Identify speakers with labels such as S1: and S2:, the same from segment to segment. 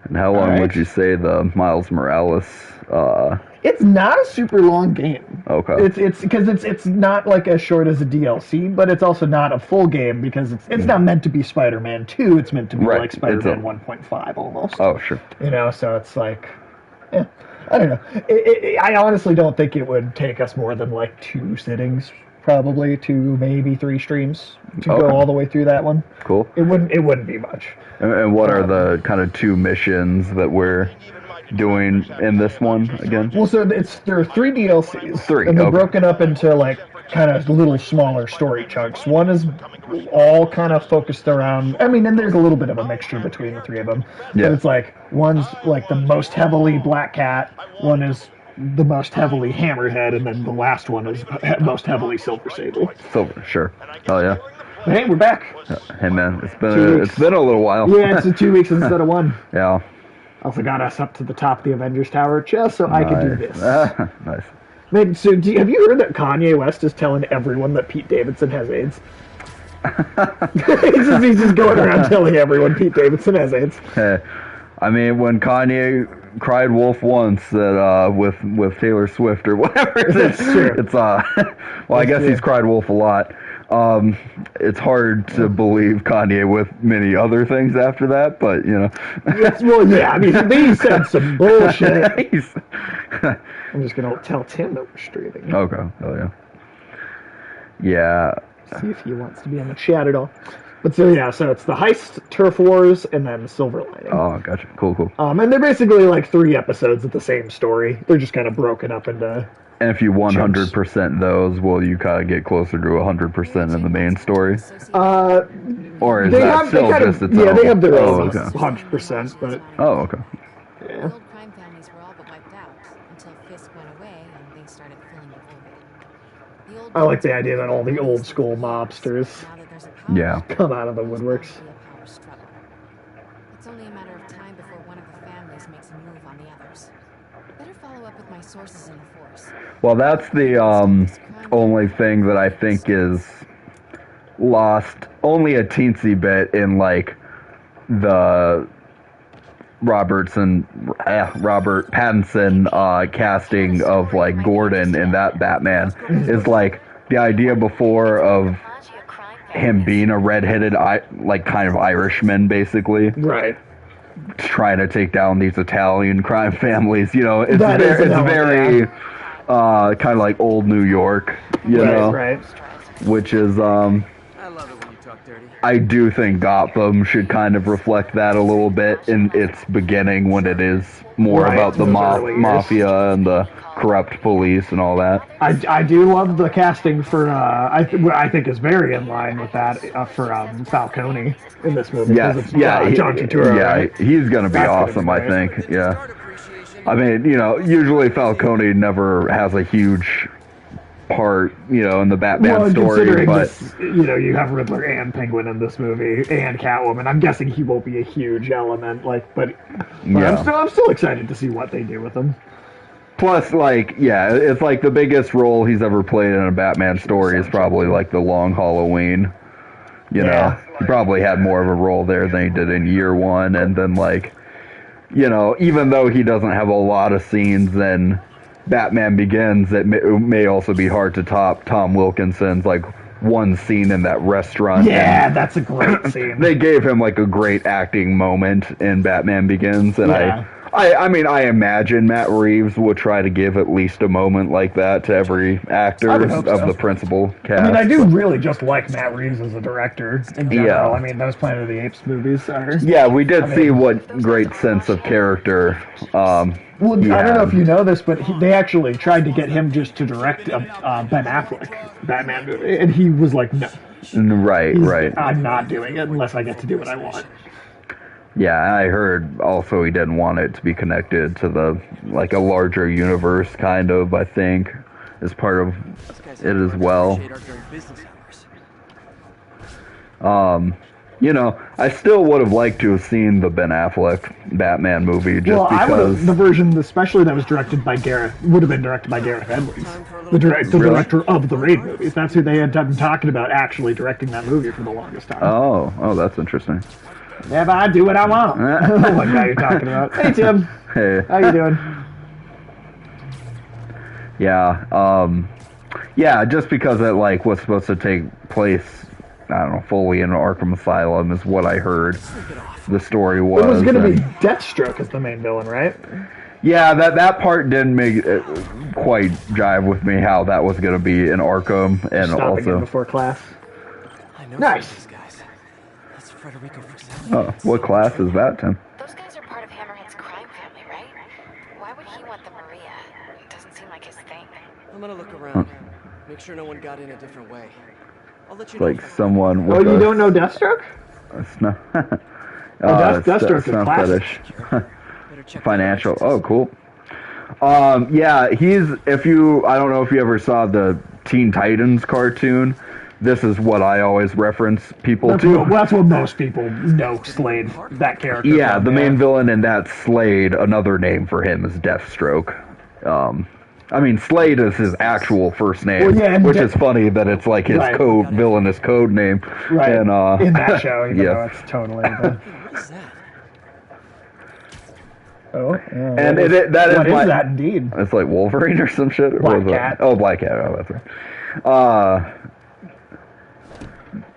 S1: And how long would you say the Miles Morales?
S2: It's not a super long game.
S1: Okay.
S2: It's because it's not like as short as a DLC, but it's also not a full game because it's not meant to be Spider-Man 2. It's meant to be like Spider-Man 1.5 almost.
S1: Oh, sure.
S2: So it's like, I don't know. I honestly don't think it would take us more than like 2 sittings, probably 2, maybe 3 streams to go all the way through that one.
S1: Cool.
S2: It wouldn't be much.
S1: And what are the kind of 2 missions that we're doing in this one again?
S2: Well, so there are 3 DLCs.
S1: 3,
S2: and they're broken up into like kind of little smaller story chunks. One is all kind of focused around. I mean, and there's a little bit of a mixture between the 3 of them.
S1: Yeah.
S2: But it's like one's like the most heavily Black Cat. One is the most heavily Hammerhead, and then the last one is most heavily Silver Sable.
S1: Silver, sure. Oh yeah.
S2: But hey, we're back.
S1: Hey man, it's been a little while.
S2: Yeah, it's 2 weeks instead of 1.
S1: Yeah.
S2: Also got us up to the top of the Avengers Tower just so I could do this.
S1: Nice.
S2: Man, so have you heard that Kanye West is telling everyone that Pete Davidson has AIDS? he's just going around telling everyone Pete Davidson has AIDS.
S1: Hey, I mean, when Kanye cried wolf once that with Taylor Swift or whatever, it's well, I guess he's cried wolf a lot. It's hard to believe Kanye with many other things after that, but
S2: Yes, well, yeah. I mean, he said some bullshit. I'm just gonna tell Tim that we're streaming.
S1: Okay. Oh yeah. Yeah.
S2: See if he wants to be on the chat at all. But so it's the Heist, Turf Wars, and then Silver Lining.
S1: Oh, gotcha. Cool.
S2: And they're basically like 3 episodes of the same story. They're just kind of broken up into.
S1: And if you 100% those, will you kind of get closer to 100% in the main story? Or is that still just its own?
S2: Yeah, they have their own 100%, but.
S1: Oh, okay.
S2: Yeah.
S3: Old crime families were all but wiped out until Fisk went away and they started filling the void.
S2: I like the idea that all the old school mobsters come out of the woodworks.
S3: It's only a matter of time before one of the families makes a move on the others. Better follow up with my sources in the force.
S1: Well, that's the only thing that I think is lost only a teensy bit in like the Robert Pattinson casting of like Gordon in that Batman is like the idea before of him being a redheaded like kind of Irishman basically,
S2: right,
S1: trying to take down these Italian crime families. It's very kind of like old New York,
S2: right.
S1: Which is I do think Gotham should kind of reflect that a little bit in its beginning when it is more about the mafia and the corrupt police and all that.
S2: I do love the casting for, I think is very in line with that for Falcone in this movie.
S1: Yes,
S2: John Turturro.
S1: Yeah,
S2: right?
S1: he's going to be awesome, I think. Yeah. I mean, usually Falcone never has a huge part, in the Batman story, but
S2: this, you have Riddler and Penguin in this movie and Catwoman. I'm guessing he won't be a huge element, but I'm still excited to see what they do with him.
S1: Plus, it's like the biggest role he's ever played in a Batman story is probably like the Long Halloween. He probably had more of a role there than he did in Year One, and then even though he doesn't have a lot of scenes in Batman Begins, it may also be hard to top Tom Wilkinson's one scene in that restaurant.
S2: Yeah, that's a great scene.
S1: They gave him a great acting moment in Batman Begins, and I imagine Matt Reeves will try to give at least a moment like that to every actor of the principal cast.
S2: I mean, I do really just like Matt Reeves as a director in general. Yeah. I mean, those Planet of the Apes movies are... Yeah,
S1: we did see what great sense of character
S2: Well, I don't know if you know this, but they actually tried to get him just to direct a Ben Affleck Batman movie, and he was like, no.
S1: Right.
S2: I'm not doing it unless I get to do what I want.
S1: Yeah, I heard also he didn't want it to be connected to the, a larger universe, kind of, I think, as part of it as well. I still would have liked to have seen the Ben Affleck Batman movie because...
S2: the version, especially that was directed by would have been directed by Gareth Edwards, the director of the Raid movies. That's who they had been talking about actually directing that movie for the longest time.
S1: Oh, that's interesting.
S2: Yeah, but I do what I want. What guy you're talking about? Hey, Tim.
S1: Hey.
S2: How you doing?
S1: Yeah, just because it like was supposed to take place, I don't know, fully in Arkham Asylum is what I heard. The story was.
S2: It was going to be Deathstroke as the main villain, right?
S1: Yeah, that part didn't make it quite jive with me how that was going to be in Arkham, and
S2: Stopping
S1: also
S2: him before class.
S4: I know
S2: Nice.
S4: these guys. That's Federico Fratelli.
S1: oh, what class is that, Tim?
S3: Those guys are part of Hammerhead's crime family, right? Why would he want the Maria? It doesn't seem like his thing.
S4: I'm gonna look around. Make sure no one got in a different way. I'll let you know.
S1: Like
S4: if I-
S1: someone.
S2: Oh,
S1: With
S2: you
S1: a,
S2: don't know Deathstroke?
S1: It's not.
S2: Deathstroke is classic.
S4: Better check
S1: Financial.
S4: the
S1: Oh, cool. Yeah, he's. If you, I don't know if you ever saw the Teen Titans cartoon. This is what I always reference people to.
S2: That's what most people know Slade, that character.
S1: Yeah,
S2: from,
S1: the main villain in that, Slade. Another name for him is Deathstroke. I mean, Slade is his actual first name,
S2: Well, yeah, and
S1: which is funny that it's like his
S2: Right.
S1: villainous code name.
S2: Right,
S1: And,
S2: in that show, even
S1: yeah.
S2: though it's totally... The,
S4: What is that?
S2: oh, yeah,
S1: And
S2: what is
S1: that is
S2: what
S1: like,
S2: is that indeed?
S1: It's like Wolverine or some shit. Or
S2: Black
S1: was it-
S2: Cat.
S1: Oh, Black Cat. Oh, that's right.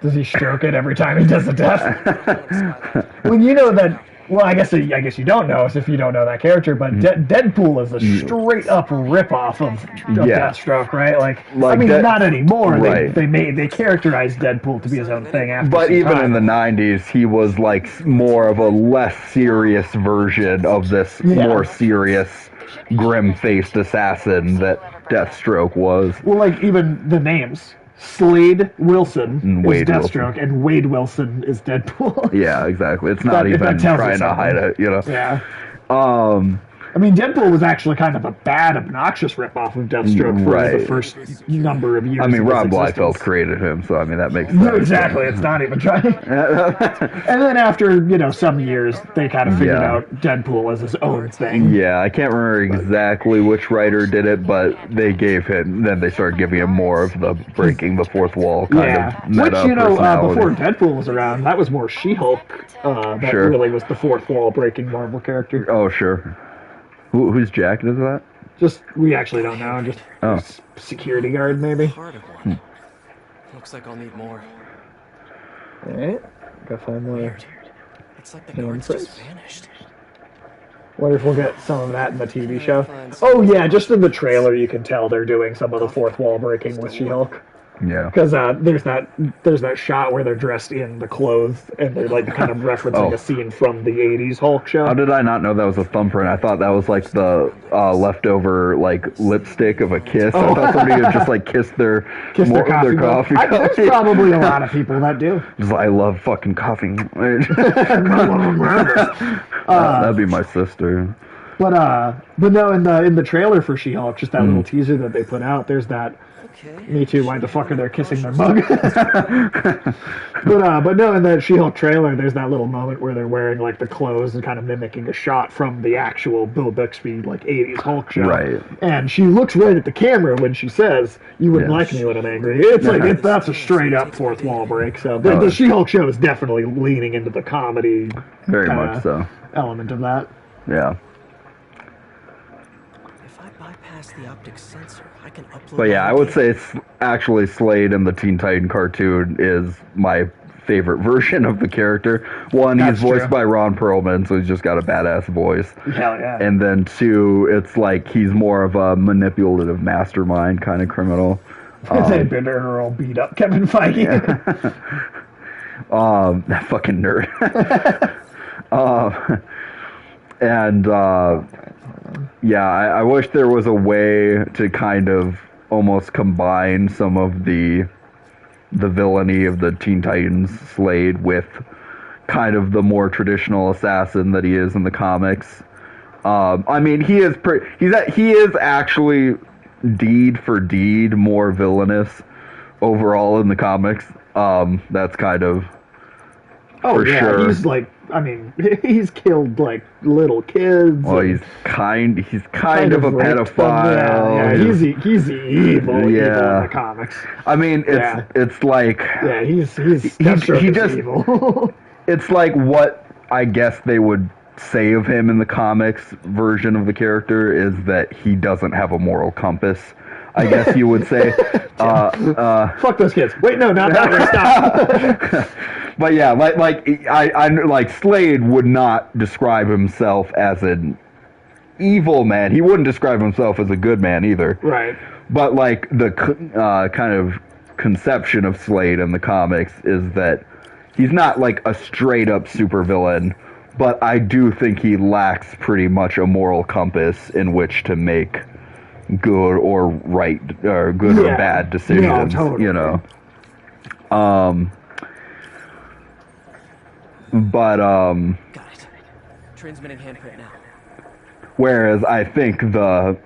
S2: Does he stroke it every time he does a death? Well, you know that... Well, I guess you don't know if you don't know that character, but Deadpool is a straight up ripoff of
S1: Yeah.
S2: Deathstroke, right? Like I
S1: Like
S2: mean,
S1: Dead-
S2: not anymore.
S1: Right.
S2: They characterized Deadpool to be his own thing after.
S1: But
S2: some
S1: even
S2: time.
S1: in the 90s, he was like more of a less serious version of this
S2: Yeah.
S1: more serious, grim-faced assassin that Deathstroke was.
S2: Well, like even the names. Slade Wilson
S1: And
S2: is
S1: Wade
S2: Deathstroke, and Wade Wilson is Deadpool.
S1: Yeah, exactly. It's not
S2: That-
S1: even
S2: that tells you
S1: trying to hide
S2: something.
S1: it, you know.
S2: Yeah.
S1: Um,
S2: I mean, Deadpool was actually kind of a bad, obnoxious ripoff of Deathstroke for
S1: Right.
S2: the first number of years.
S1: I mean,
S2: of his
S1: Rob Liefeld
S2: existence.
S1: created him, so I mean that makes
S2: No,
S1: sense.
S2: exactly. It's not even trying. And then after, some years, they kind of figured
S1: Yeah.
S2: out Deadpool as his own thing.
S1: Yeah, I can't remember exactly which writer did it, but they gave him. Then they started giving him more of the breaking the fourth wall kind
S2: Yeah.
S1: of meta
S2: Which,
S1: personality.
S2: before Deadpool was around, that was more She-Hulk. That
S1: Sure.
S2: really was the fourth wall breaking Marvel character.
S1: Oh, sure. Whose jacket is that?
S2: We actually don't know. Just
S1: Oh.
S2: security guard, maybe.
S4: Part of one. Looks like I'll need more.
S2: Alright. Go find more.
S4: Weird. It's like the
S2: Hand
S4: guards just
S2: prints?
S4: vanished.
S2: Wonder if we'll get some of that in the TV show. Oh yeah, just in the trailer you can tell they're doing some of the fourth wall breaking with She-Hulk.
S1: Yeah.
S2: Because there's that shot where they're dressed in the clothes and they're like kind of referencing
S1: Oh.
S2: a scene from the '80s Hulk show.
S1: How did I not know that was a thumbprint? I thought that was like the leftover like lipstick of a kiss. I thought somebody had just like kissed their coffee.
S2: There's probably a lot of people that do.
S1: Just, I love fucking coffee. That'd be my sister.
S2: But no, in the trailer for She-Hulk, just that little teaser that they put out, there's that.
S4: Okay.
S2: Me too. Why the fuck are they kissing their mug? but no, in the She-Hulk trailer, there's that little moment where they're wearing like the clothes and kind of mimicking a shot from the actual Bill Bixby like '80s Hulk show.
S1: Right.
S2: And she looks right at the camera when she says, "You wouldn't
S1: Yeah.
S2: like me when I'm angry." It's like that's a straight up fourth wall break. So the She-Hulk show is definitely leaning into the comedy
S1: Very
S2: kinda
S1: much so.
S2: element of that.
S1: Yeah.
S4: If I bypass the optic sensor, I can upload.
S1: But yeah,
S4: my
S1: I would
S4: data.
S1: say it's actually Slade in the Teen Titan cartoon is my favorite version of the character. One,
S2: That's
S1: he's voiced
S2: true.
S1: by Ron Perlman, so he's just got a badass voice.
S2: Hell yeah.
S1: And then two, it's like he's more of a manipulative mastermind kind of criminal.
S2: They bitter or beat up Kevin Feige.
S1: That fucking nerd. Yeah, I wish there was a way to kind of almost combine some of the villainy of the Teen Titans Slade with kind of the more traditional assassin that he is in the comics. I mean, he is actually deed for deed more villainous overall in the comics. That's kind of
S2: Oh
S1: for
S2: yeah,
S1: sure.
S2: he's like, I mean, he's killed like little kids.
S1: Well,
S2: and
S1: he's kind of a
S2: raped them.
S1: pedophile.
S2: Yeah, he's the evil in
S1: Yeah.
S2: the comics.
S1: I mean,
S2: Yeah.
S1: it's like
S2: Yeah, he's
S1: he
S2: Deathstroke is
S1: just-
S2: evil.
S1: it's like what I guess they would say of him in the comics version of the character is that he doesn't have a moral compass. I guess you would say.
S2: Fuck those kids. Wait, no, not that way. Stop.
S1: But yeah, I like Slade would not describe himself as an evil man. He wouldn't describe himself as a good man either.
S2: Right.
S1: But like the kind of conception of Slade in the comics is that he's not like a straight up supervillain, but I do think he lacks pretty much a moral compass in which to make good or right or good or bad decisions.
S2: No, totally.
S1: You know. But
S4: Got it. Transmitting handprint now.
S1: whereas I think the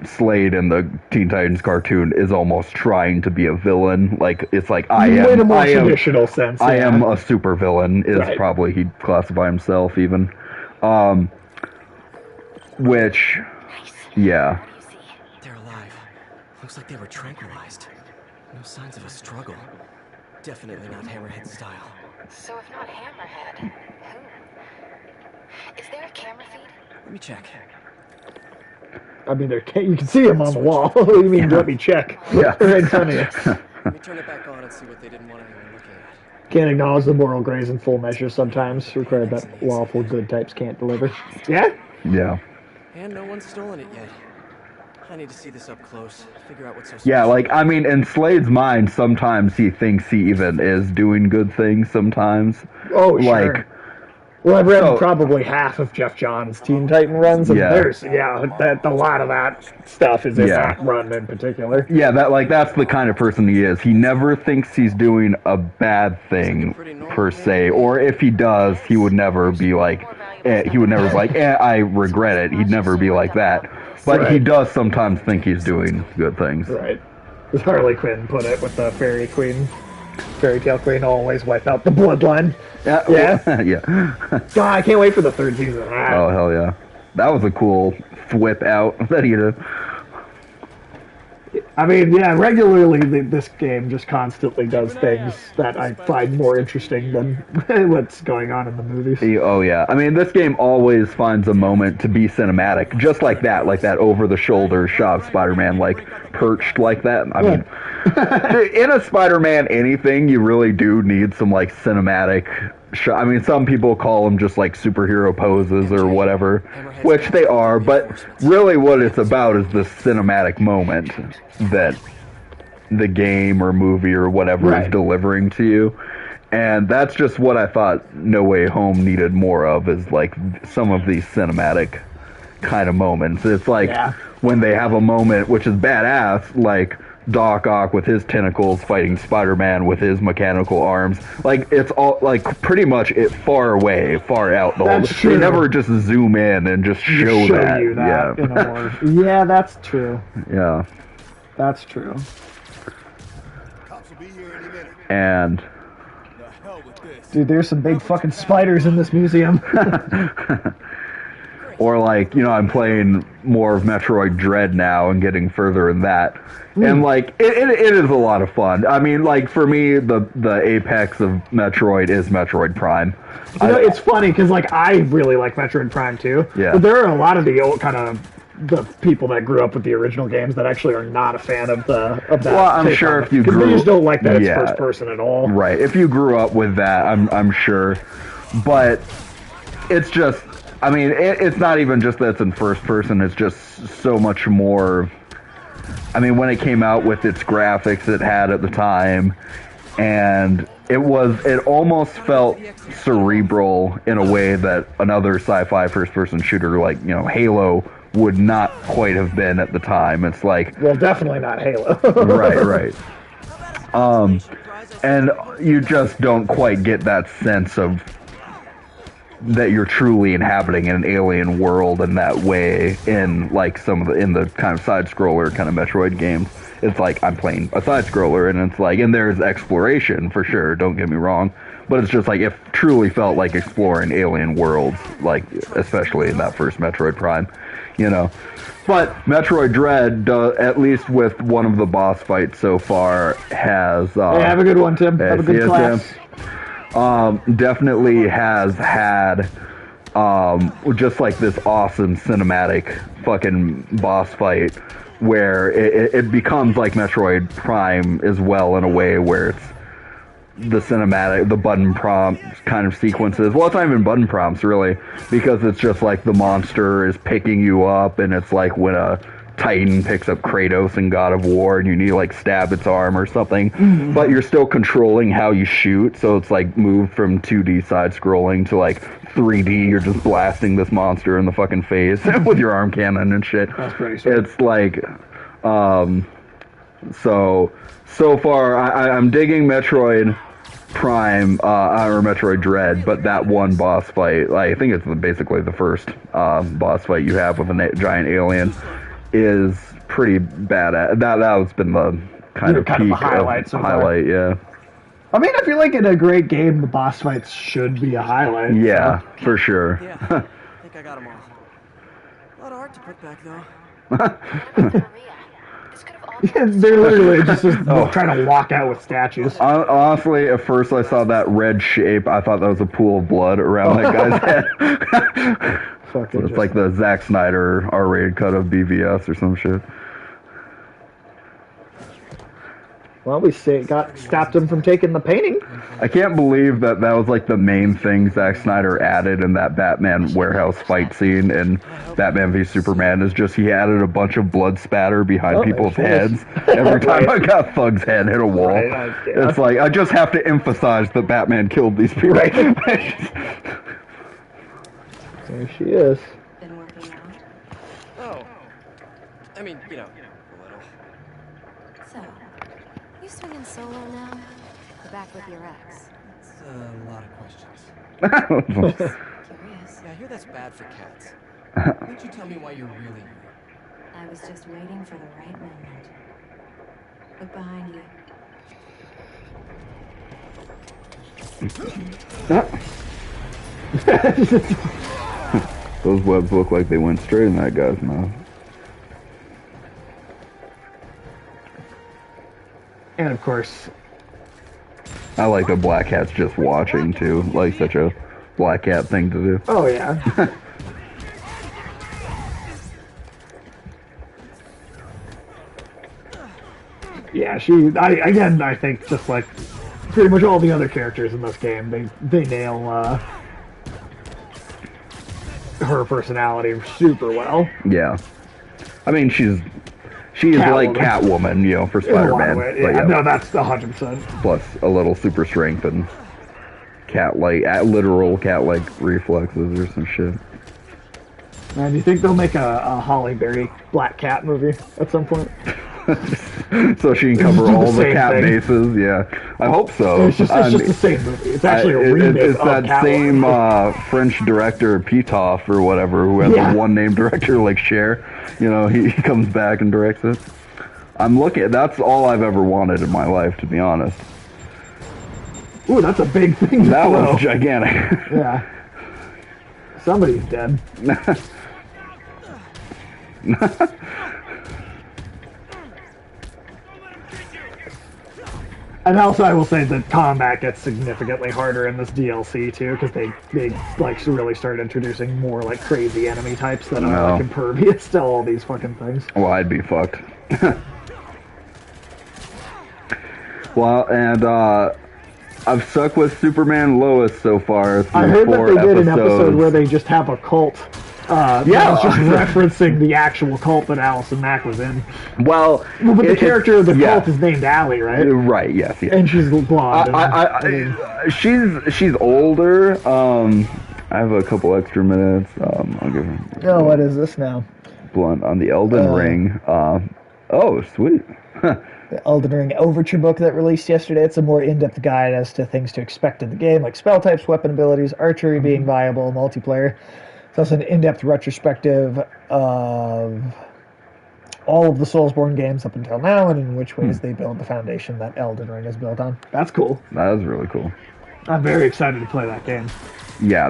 S1: Slade in the Teen Titans cartoon is almost trying to be a villain. Like it's like
S2: In a more traditional sense.
S1: I
S2: yeah.
S1: am a super villain is
S2: Right.
S1: probably he'd classify himself even. Which yeah.
S4: They're alive. Looks like they were tranquilized. No signs of a struggle. Definitely not Hammerhead style.
S3: So if not Hammerhead, who? Is there a camera feed?
S4: Let me check.
S2: I mean, you can see him on the wall. What do you mean, let me check?
S1: Yeah.
S2: Right in front of you.
S4: Let me turn it back on and see what they didn't want anyone looking at.
S2: Can't acknowledge the moral grays in full measure sometimes, required that lawful good types can't deliver. Yeah?
S1: Yeah.
S4: And no one's stolen it yet. I need to see this up close. Figure out what's so
S1: Yeah,
S4: special.
S1: like I mean in Slade's mind sometimes he thinks he even is doing good things sometimes.
S2: Oh, sure.
S1: Like
S2: Well, I've read
S1: So-
S2: probably half of Jeff Johns' Teen Titan runs, and
S1: Yeah.
S2: there's a lot of that stuff is in
S1: Yeah.
S2: that run in particular.
S1: yeah, that's the kind of person he is. He never thinks he's doing a bad thing per se, or if he does, he would never be like, I regret it. He'd never be like that. But he
S2: Right.
S1: does sometimes think he's doing good things.
S2: Right. As Harley Quinn put it with the fairy tale queen, always wipe out the bloodline.
S1: Yeah.
S2: Yeah?
S1: Yeah.
S2: God, I can't wait for the third season of that.
S1: Oh hell yeah. That was a cool whip out that he did.
S2: I mean, yeah, regularly this game just constantly does things that I find more interesting than what's going on in the movies.
S1: Oh yeah, I mean this game always finds a moment to be cinematic, just like that over-the-shoulder shot of Spider-Man, like perched like that. I mean, in a Spider-Man anything, you really do need some like cinematic shot. I mean, some people call them just like superhero poses or whatever, which they are, but really what it's about is this cinematic moment that the game or movie or whatever is delivering to you. And that's just what I thought No Way Home needed more of, is like some of these cinematic kind of moments. It's like when they have a moment which is badass, like Doc Ock with his tentacles fighting Spider-Man with his mechanical arms. Like it's all like pretty much far away, far out.
S2: That's true.
S1: They never just zoom in and just show that.
S2: You that in a more, yeah, that's true.
S1: Yeah.
S2: That's true.
S5: Cops will be here any minute.
S1: And
S5: The hell with this.
S2: Dude, there's some big fucking spiders in this museum.
S1: or like, I'm playing more of Metroid Dread now and getting further in that. And like it is a lot of fun. I mean, like for me, the apex of Metroid is Metroid Prime.
S2: It's funny because like I really like Metroid Prime too.
S1: Yeah.
S2: But there are a lot of the old kind of the people that grew up with the original games that actually are not a fan of that.
S1: Well, I'm
S2: take
S1: sure
S2: on
S1: if you
S2: it, 'cause
S1: grew-
S2: they just don't like that it's
S1: yeah.
S2: first person at all.
S1: Right. If you grew up with that, I'm sure. But it's just, I mean, it's not even just that it's in first person. It's just so much more. I mean, when it came out with its graphics it had at the time, and it almost felt cerebral in a way that another sci-fi first-person shooter like, Halo would not quite have been at the time. It's like,
S2: Well, definitely not Halo.
S1: right. And you just don't quite get that sense of that you're truly inhabiting an alien world in that way in like in the kind of side scroller kind of Metroid games. It's like I'm playing a side scroller and it's like, and there's exploration for sure, don't get me wrong, but it's just like it truly felt like exploring alien worlds, like especially in that first Metroid Prime, But Metroid Dread, at least with one of the boss fights so far, has
S2: Hey, have a good one, Tim. Have a good
S1: see ya,
S2: class.
S1: Tim. definitely has had just like this awesome cinematic fucking boss fight where it becomes like Metroid Prime as well in a way where it's the cinematic, the button prompts kind of sequences. Well, it's not even button prompts really, because it's just like the monster is picking you up, and it's like when a Titan picks up Kratos in God of War and you need to like stab its arm or something, but you're still controlling how you shoot, so it's like moved from 2D side scrolling to like 3D. You're just blasting this monster in the fucking face with your arm cannon and shit.
S2: That's pretty sweet.
S1: It's like, so far I'm digging Metroid Prime or Metroid Dread, but that one boss fight, I think it's basically the first boss fight you have with a giant alien, is pretty bad. That's been the kind of peak
S2: highlight.
S1: Yeah.
S2: I mean, I feel like in a great game, the boss fights should be a highlight.
S1: Yeah, for sure.
S4: Yeah, I think I got them all. A lot of art to put back, though.
S2: Yeah, they're literally just trying to walk out with statues.
S1: Honestly, at first I saw that red shape, I thought that was a pool of blood around that guy's head. It's like the Zack Snyder R-rated cut of BVS or some shit.
S2: Well, we stopped him from taking the painting.
S1: I can't believe that was like the main thing Zack Snyder added in that Batman warehouse fight scene in Batman v Superman, is just he added a bunch of blood spatter behind people's heads every time I got Thug's head hit a wall.
S2: Right,
S1: It's like, I just have to emphasize that Batman killed these people.
S2: Right. There she is.
S3: Been working out.
S4: Oh. I mean, a little.
S3: So, you swinging solo now? Or back with your ex?
S4: That's a lot of questions.
S3: Curious.
S4: Yeah, I hear that's bad for cats. Why don't you tell me why you're really here?
S3: I was just waiting for the right moment. Look behind you.
S1: Those webs look like they went straight in that guy's mouth.
S2: And of course,
S1: I like the black cat's just watching too, like such a black cat thing to do.
S2: oh yeah. Yeah, I think just like pretty much all the other characters in this game, they nail her personality super well.
S1: Yeah. I mean, she's like Catwoman, for Spider-Man.
S2: Yeah, no, that's 100%.
S1: Plus a little super strength and literal cat-like reflexes or some shit.
S2: And do you think they'll make a Holly Berry Black Cat movie at some point?
S1: So she can cover all the cat bases. Yeah, I hope so.
S2: It's just the same movie. It's actually a remake
S1: It's
S2: of
S1: that
S2: Catwoman.
S1: same French director Pitoff or whatever, who has a one-name director like Cher. He comes back and directs it. I'm looking. That's all I've ever wanted in my life, to be honest.
S2: Ooh, that's a big thing.
S1: That was gigantic.
S2: Yeah. Somebody's dead. And also, I will say that combat gets significantly harder in this DLC too, because they like really started introducing more like crazy enemy types that are like impervious to all these fucking things.
S1: Well, I'd be fucked. Well, and I've stuck with Superman Lois so far.
S2: I heard that they did an episode where they just have a cult. That was just referencing the actual cult that Allison Mack was in.
S1: Well,
S2: but the character of the cult is named Allie, right?
S1: Right. Yes.
S2: And she's blonde.
S1: She's older. I have a couple extra minutes. I'll give her.
S2: Oh, what is this now?
S1: Blunt on the Elden Ring. Oh, sweet.
S2: The Elden Ring Overture book that released yesterday. It's a more in-depth guide as to things to expect in the game, like spell types, weapon abilities, archery being viable, multiplayer. It's also an in-depth retrospective of all of the Soulsborne games up until now and in which ways they build the foundation that Elden Ring is built on. That's cool.
S1: That is really cool.
S2: I'm very excited to play that game.
S1: Yeah,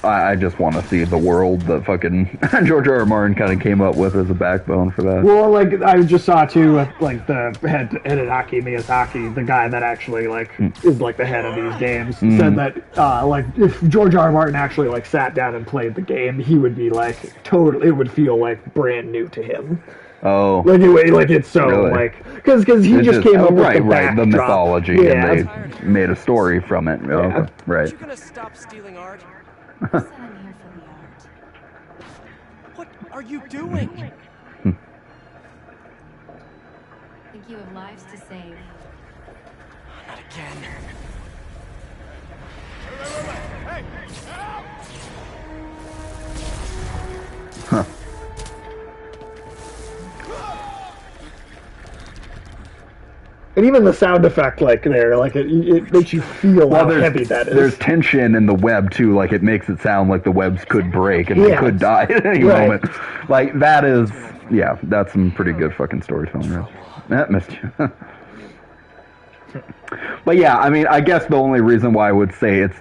S1: I just want to see the world that fucking George R. R. Martin kind of came up with as a backbone for that.
S2: Well, like I just saw too, with like the head Hideaki Miyazaki, the guy that actually like is like the head of these games, said that like if George R. R. Martin actually like sat down and played the game, he would be like totally. It would feel like brand new to him.
S1: Oh,
S2: Like anyway, like it's so
S1: really?
S2: like because he just came up with
S1: right,
S2: the
S1: right, the
S2: backdrop.
S1: mythology,
S2: Yeah.
S1: and they made a story from it. Oh, okay,
S4: Are
S1: right.
S4: you gonna stop stealing art?
S3: I said I'm here for the art.
S4: What are you doing?
S3: Think you have lives to save.
S4: Not again.
S1: Huh.
S2: And even the sound effect, like there, like it makes you feel how heavy that is.
S1: There's tension in the web too. Like it makes it sound like the webs could break and they
S2: Yeah.
S1: could die at any
S2: Right.
S1: moment. Like that is, yeah, that's some pretty good fucking storytelling. Right? That missed you. But yeah, I mean, I guess the only reason why I would say it's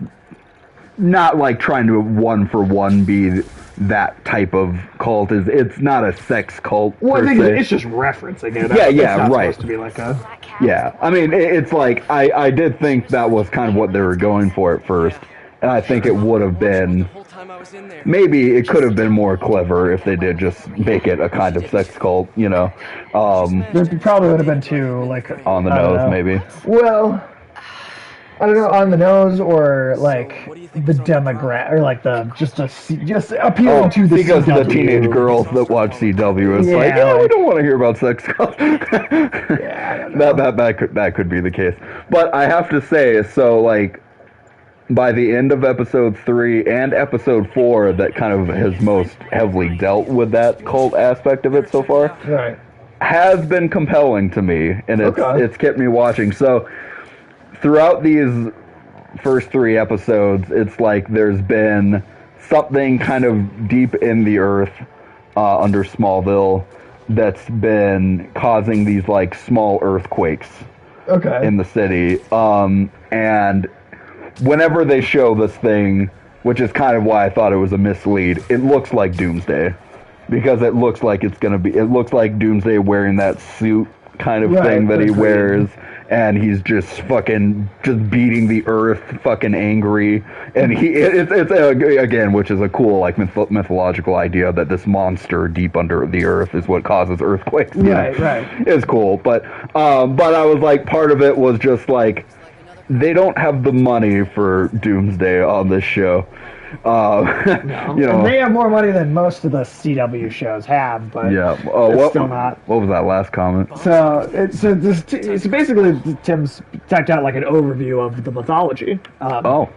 S1: not like trying to one for one be that type of cult is it's not a sex cult.
S2: Well, I
S1: per
S2: think
S1: se.
S2: it's just referencing it.
S1: Yeah,
S2: It's
S1: yeah,
S2: not
S1: right.
S2: supposed to be like a.
S1: Yeah, I mean, it's like, I did think that was kind of what they were going for at first, and I think it would have
S4: The
S1: been,
S4: whole time I was in there.
S1: maybe it could have been more clever if they did just make it a kind of sex cult, you know,
S2: There probably would have been too like
S1: on the
S2: I don't
S1: nose,
S2: know.
S1: maybe.
S2: Well, I don't know, on the nose or like
S4: what do you think
S2: the
S4: is on the
S2: demographic or like the just appealing to the
S1: because
S2: CW.
S1: the teenage girls that watch CW is like,
S2: Yeah,
S1: yeah, we
S2: like-
S1: don't want to hear about sex cults.
S2: Yeah, I don't know.
S1: that could be the case. But I have to say, so like by the end of episode 3 and episode 4 that kind of has most heavily dealt with that cult aspect of it so far
S2: Right.
S1: has been compelling to me, and
S2: Okay.
S1: it's kept me watching. So throughout these first 3 episodes, it's like there's been something kind of deep in the earth under Smallville that's been causing these like small earthquakes
S2: Okay.
S1: in the city. And whenever they show this thing, which is kind of why I thought it was a mislead, it looks like Doomsday. Because it looks like it looks like Doomsday wearing that suit kind of
S2: Right,
S1: thing that he
S2: agreed.
S1: wears, and he's just beating the earth, fucking angry. And it's again, which is a cool like mythological idea that this monster deep under the earth is what causes earthquakes. you know?
S2: Right.
S1: It's cool, but I was like, part of it was just like, they don't have the money for Doomsday on this show. You know,
S2: And they have more money than most of the CW shows have, but
S1: yeah. Oh,
S2: it's
S1: what,
S2: still not.
S1: what was that last comment?
S2: So it's basically Tim's typed out like an overview of the mythology.
S1: Oh,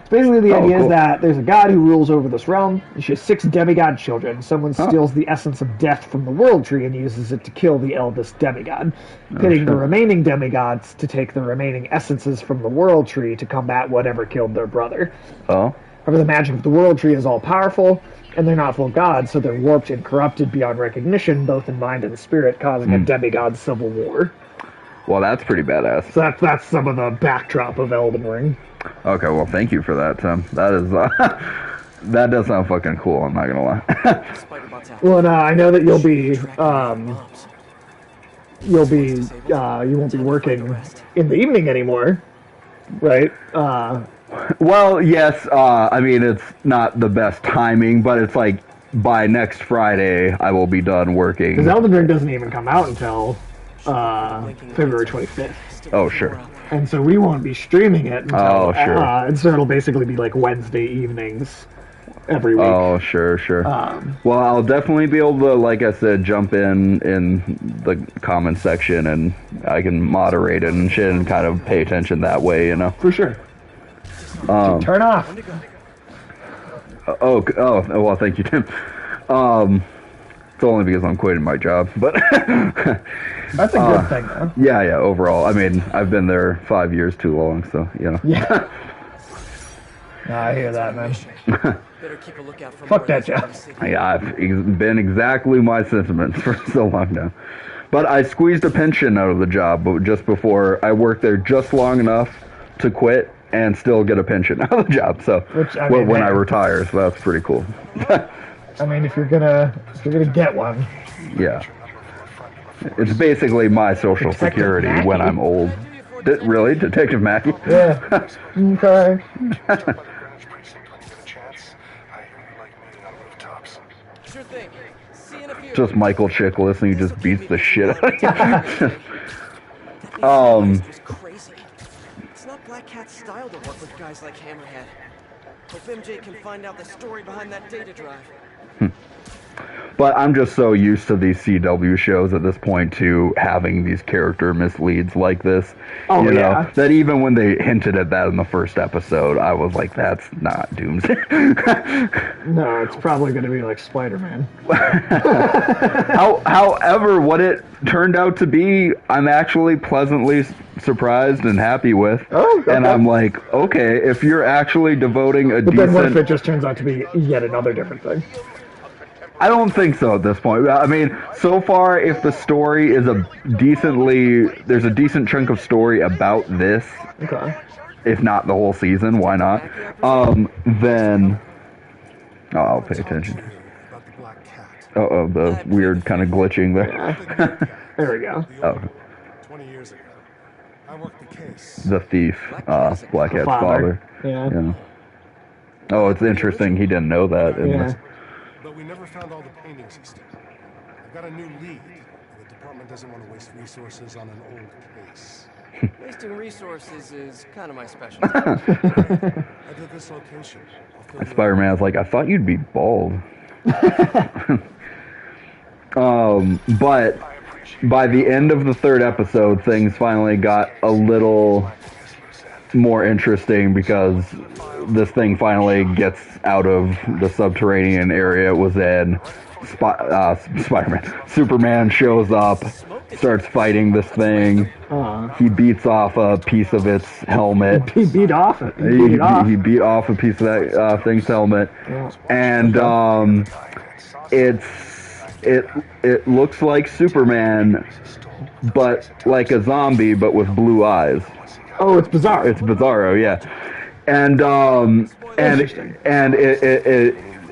S2: Basically, the idea
S1: cool.
S2: is that there's a god who rules over this realm, and she has 6 demigod children. Someone steals the essence of death from the world tree and uses it to kill the eldest demigod, pitting the remaining demigods to take the remaining essences from the world tree to combat whatever killed their brother.
S1: oh,
S2: However, the magic of the world tree is all-powerful, and they're not full gods, so they're warped and corrupted beyond recognition, both in mind and spirit, causing a demigod civil war.
S1: well, that's pretty badass.
S2: So that's some of the backdrop of Elden Ring.
S1: Okay, well, thank you for that, Tim. That is that does sound fucking cool. I'm not gonna lie.
S4: Spider bots out.
S2: Well, and I know that you'll be
S4: Bombs.
S2: you won't be working in the evening anymore, right?
S1: Well, yes. I mean, it's not the best timing, but it's like by next Friday I will be done working.
S2: Because Elden Ring doesn't even come out until February 25th.
S1: Oh, sure.
S2: And so we won't be streaming it until,
S1: Oh, sure.
S2: and so it'll basically be like Wednesday evenings every week.
S1: Oh, sure. Well, I'll definitely be able to, like I said, jump in the comment section, and I can moderate it and shit and kind of pay attention that way, you know.
S2: For sure. Turn off.
S1: Oh, well, thank you, Tim. It's only because I'm quitting my job, but
S2: That's a good thing, though.
S1: yeah, overall, I mean, I've been there 5 years too long, so, you know.
S2: Yeah. No, I hear that, man.
S4: Better keep a lookout for
S2: Fuck
S4: more
S2: that
S4: of
S2: job.
S4: these
S1: Yeah, I've been exactly my sentiments for so long now. But I squeezed a pension out of the job just before I worked there just long enough to quit, and still get a pension out of the job. So
S2: Which, I mean,
S1: when I
S2: hey.
S1: retire, so that's pretty cool.
S2: I mean, if you're gonna get one,
S1: Yeah. It's basically my social
S2: Detective
S1: security
S2: Mackey?
S1: when I'm old. Really? Detective Mackey?
S2: yeah. Okay.
S4: Sure thing. See you in a few.
S1: Just Michael Chiklis, and he just beats the shit out of you.
S4: That was crazy. It's not Black Cat's style to work with guys like Hammerhead. Hope MJ can find out the story behind that data drive.
S1: But I'm just so used to these CW shows at this point to having these character misleads like this.
S2: Oh,
S1: you know,
S2: yeah.
S1: that even when they hinted at that in the first episode, I was like, that's not Doomsday.
S2: No, it's probably gonna be like Spider-Man.
S1: However, what it turned out to be, I'm actually pleasantly surprised and happy with.
S2: Oh, okay.
S1: And I'm like, okay, if you're actually devoting a
S2: But then what if it
S1: decent...
S2: just turns out to be yet another different thing?
S1: I don't think so at this point. I mean, so far, if the story is there's a decent chunk of story about this,
S2: Okay.
S1: if not the whole season, why not? Then I'll pay attention.
S5: About the Black Cat.
S1: Oh, the weird kind of glitching there.
S2: There we go.
S1: Oh,
S5: 20 years ago, I worked the case.
S1: the thief, Black Cat's father.
S2: Yeah.
S1: Yeah. Oh, it's interesting. He didn't know that.
S2: Yeah.
S5: But we never found all the paintings he stole. I've got a new lead, and the department doesn't want to waste resources on an old case.
S4: Wasting resources is kind of my specialty.
S5: I did this location. I'll fill you
S1: Spider-Man's like, I thought you'd be bald. But by the end of the third episode, things finally got a little more interesting because this thing finally gets out of the subterranean area it was in. Spider-Man. Superman shows up, starts fighting this thing. He beats off a piece of its helmet.
S2: He beat off it. He beat it off.
S1: He beat off a piece of that thing's helmet, and it looks like Superman, but like a zombie, but with blue eyes.
S2: Oh, it's bizarre.
S1: It's Bizarro, yeah, and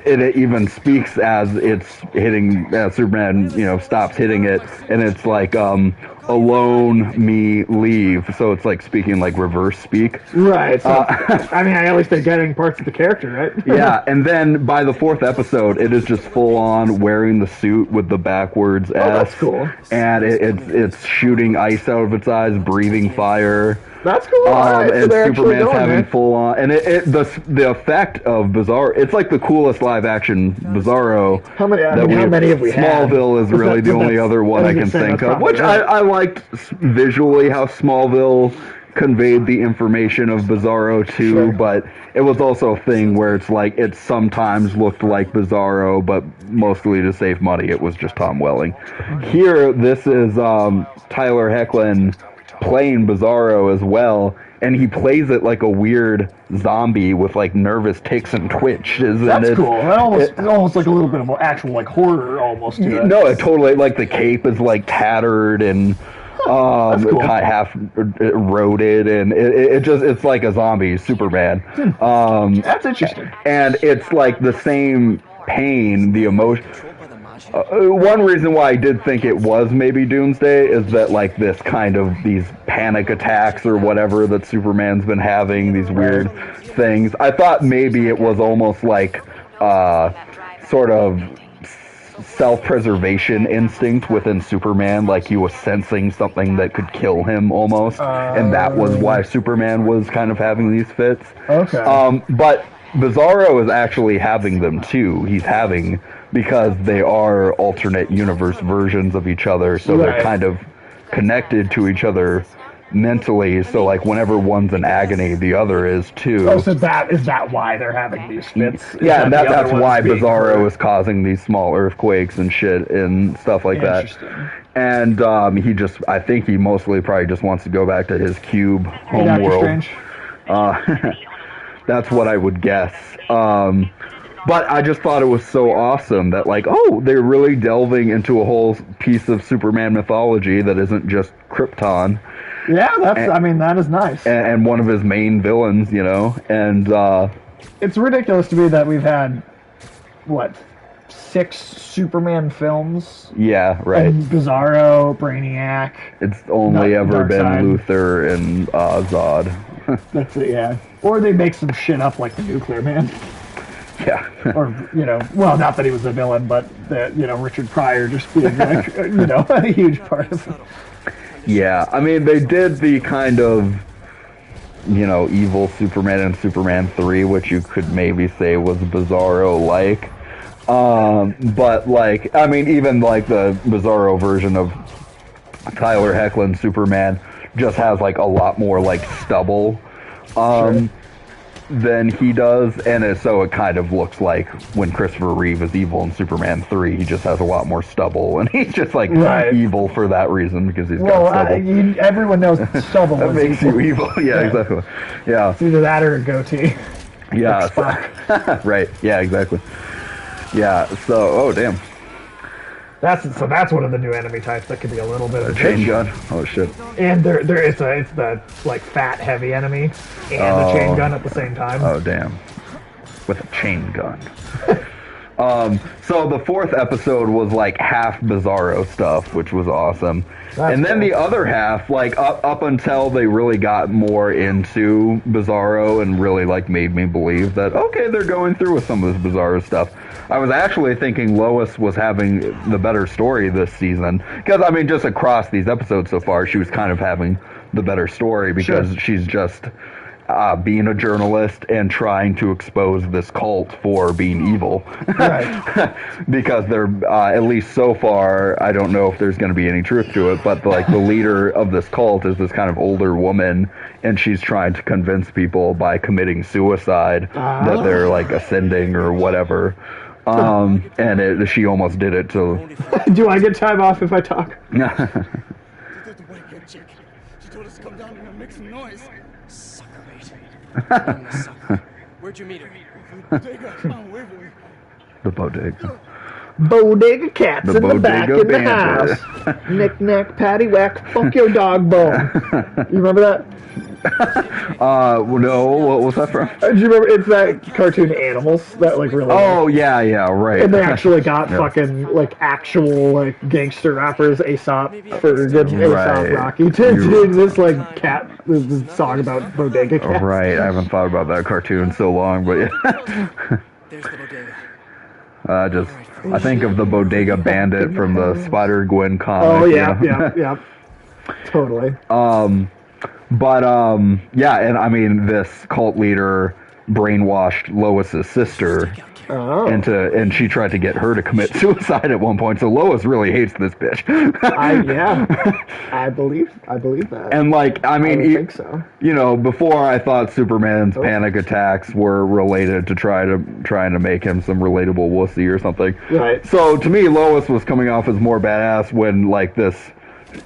S1: it even speaks as it's hitting Superman, stops hitting it, and it's like alone, me, leave. So it's like speaking like reverse speak.
S2: Right. So, I mean, at least they're getting parts of the character, right?
S1: Yeah, and then by the fourth episode, it is just full on wearing the suit with the backwards S.
S2: That's cool.
S1: And it's shooting ice out of its eyes, breathing fire.
S2: That's cool. Alright, so
S1: And
S2: they're actually
S1: Superman's
S2: going
S1: having
S2: there.
S1: full on, and the effect of Bizarro, it's like the coolest live action Bizarro.
S2: How many have we had?
S1: Smallville is really the only other one I can think of, which I liked visually how Smallville conveyed the information of Bizarro too,
S2: Sure.
S1: but it was also a thing where it's like it sometimes looked like Bizarro, but mostly to save money, it was just Tom Welling. Here, this is Tyler Hoechlin playing Bizarro as well, and he plays it like a weird zombie with like nervous tics and twitches.
S2: That's
S1: and
S2: cool. That almost like a little bit of actual like horror almost to it.
S1: No, it totally, like the cape is like tattered and
S2: cool.
S1: kind of half eroded, and it's like a zombie Superman.
S2: That's interesting.
S1: And it's like the same pain, the emotion.
S4: Controlled by the Majin?
S1: One reason why I did think it was maybe Doomsday is that like this kind of these panic attacks or whatever that Superman's been having, these weird things. I thought maybe it was almost like sort of self-preservation instinct within Superman, like he was sensing something that could kill him almost, and that was why Superman was kind of having these fits.
S2: Okay.
S1: But Bizarro is actually having them too. He's having, because they are alternate universe versions of each other, so they're
S2: Right.
S1: kind of connected to each other mentally. So like whenever one's in agony, the other is too.
S2: Oh, so is that why they're having these fits?
S1: Yeah, and
S2: the other
S1: that's
S2: one's
S1: why
S2: being
S1: Bizarro
S2: hurt?
S1: is causing these small earthquakes and shit and stuff like that.
S2: Interesting.
S1: And I think he mostly probably just wants to go back to his cube
S2: Hey, Doctor
S1: homeworld.
S2: Strange.
S1: That's what I would guess. But I just thought it was so awesome that, like, oh, they're really delving into a whole piece of Superman mythology that isn't just Krypton.
S2: Yeah, that is nice.
S1: and one of his main villains, you know, and
S2: It's ridiculous to me that we've had, what, 6 Superman films?
S1: yeah, right.
S2: And Bizarro, Brainiac.
S1: It's only ever been
S2: Darkseid.
S1: Luther and Zod.
S2: That's it, yeah. Or they make some shit up like the Nuclear Man.
S1: Yeah.
S2: Or, well, not that he was a villain, but, Richard Pryor just being, like, a huge part of it.
S1: Yeah, I mean, they did the kind of, evil Superman in Superman 3, which you could maybe say was Bizarro-like. But, like, I mean, even, like, the Bizarro version of Tyler Hoechlin's Superman just has, like, a lot more, like, stubble, than he does, and so it kind of looks like when Christopher Reeve is evil in Superman 3, he just has a lot more stubble, and he's just, like, evil for that reason, because he's got stubble.
S2: Everyone knows stubble
S1: that makes you evil. Yeah, exactly. Yeah.
S2: It's either that or a goatee.
S1: Yeah. Right. Yeah, exactly. Yeah, so, oh, damn.
S2: That's one of the new enemy types that could be a little bit of a
S1: chain
S2: bitch.
S1: gun. Oh shit.
S2: And it's the like fat heavy enemy and the chain gun at the same time.
S1: Oh damn. With a chain gun. So the 4th episode was like half Bizarro stuff, which was awesome. Then the other half, like up until they really got more into Bizarro and really like made me believe that okay, they're going through with some of this Bizarro stuff. I was actually thinking Lois was having the better story this season. Because, I mean, just across these episodes so far, she was kind of having the better story because she's just being a journalist and trying to expose this cult for being evil.
S2: Right.
S1: Because they're, at least so far, I don't know if there's going to be any truth to it, but like the leader of this cult is this kind of older woman, and she's trying to convince people by committing suicide that they're like ascending or whatever. And she almost did it to...
S2: Do I get time off if I talk?
S6: She told us to come down here and make some noise.
S4: Sucker bait. I'm the sucker. Where'd you meet her?
S6: Bodega on Waverly.
S1: The bodega.
S2: Bodega cats
S1: The
S2: in the back
S1: bodega
S2: in the
S1: bandit.
S2: house. Knick knack, patty whack, fuck your dog bone. You remember that?
S1: No, what was that from?
S2: Do you remember? It's that cartoon Animals that like really.
S1: Oh yeah, right.
S2: And they actually got fucking like actual like gangster rappers, Aesop Ferg and Aesop Rocky to do this like this song about bodega cats.
S1: Right, I haven't thought about that cartoon in so long, but yeah.
S4: There's the bodega.
S1: I think of the Bodega Bandit from the Spider-Gwen comic.
S2: Oh yeah. Totally.
S1: But yeah, and I mean, this cult leader brainwashed Lois's sister and she tried to get her to commit suicide at one point. So Lois really hates this bitch.
S2: I believe that.
S1: And like, I mean,
S2: I think so.
S1: Before I thought Superman's panic attacks were related to trying to make him some relatable wussy or something.
S2: Right.
S1: So to me, Lois was coming off as more badass when like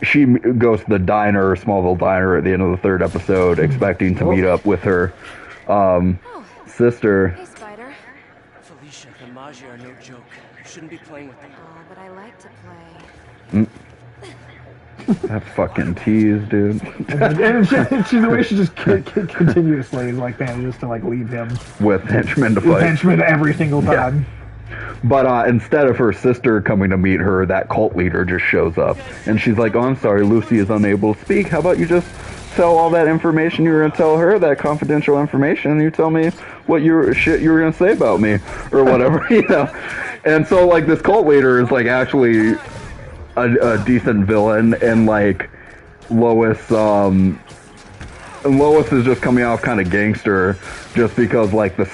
S1: she goes to the diner, Smallville diner, at the end of the 3rd episode, expecting to meet up with her sister.
S3: Hey, Spider.
S4: Felicia, the Magi are no joke. You shouldn't be playing with them.
S3: Oh, but I like to play.
S1: That fucking tease, dude.
S2: And the way she just continuously like manages to like leave him
S1: With henchmen to fight.
S2: henchmen every single time.
S1: But instead of her sister coming to meet her, that cult leader just shows up. And she's like, oh, I'm sorry, Lucy is unable to speak. How about you just tell all that information you were going to tell her, that confidential information, and you tell me what shit you were going to say about me, or whatever, And so, like, this cult leader is, like, actually a decent villain, and, like, Lois is just coming off kind of gangster just because like the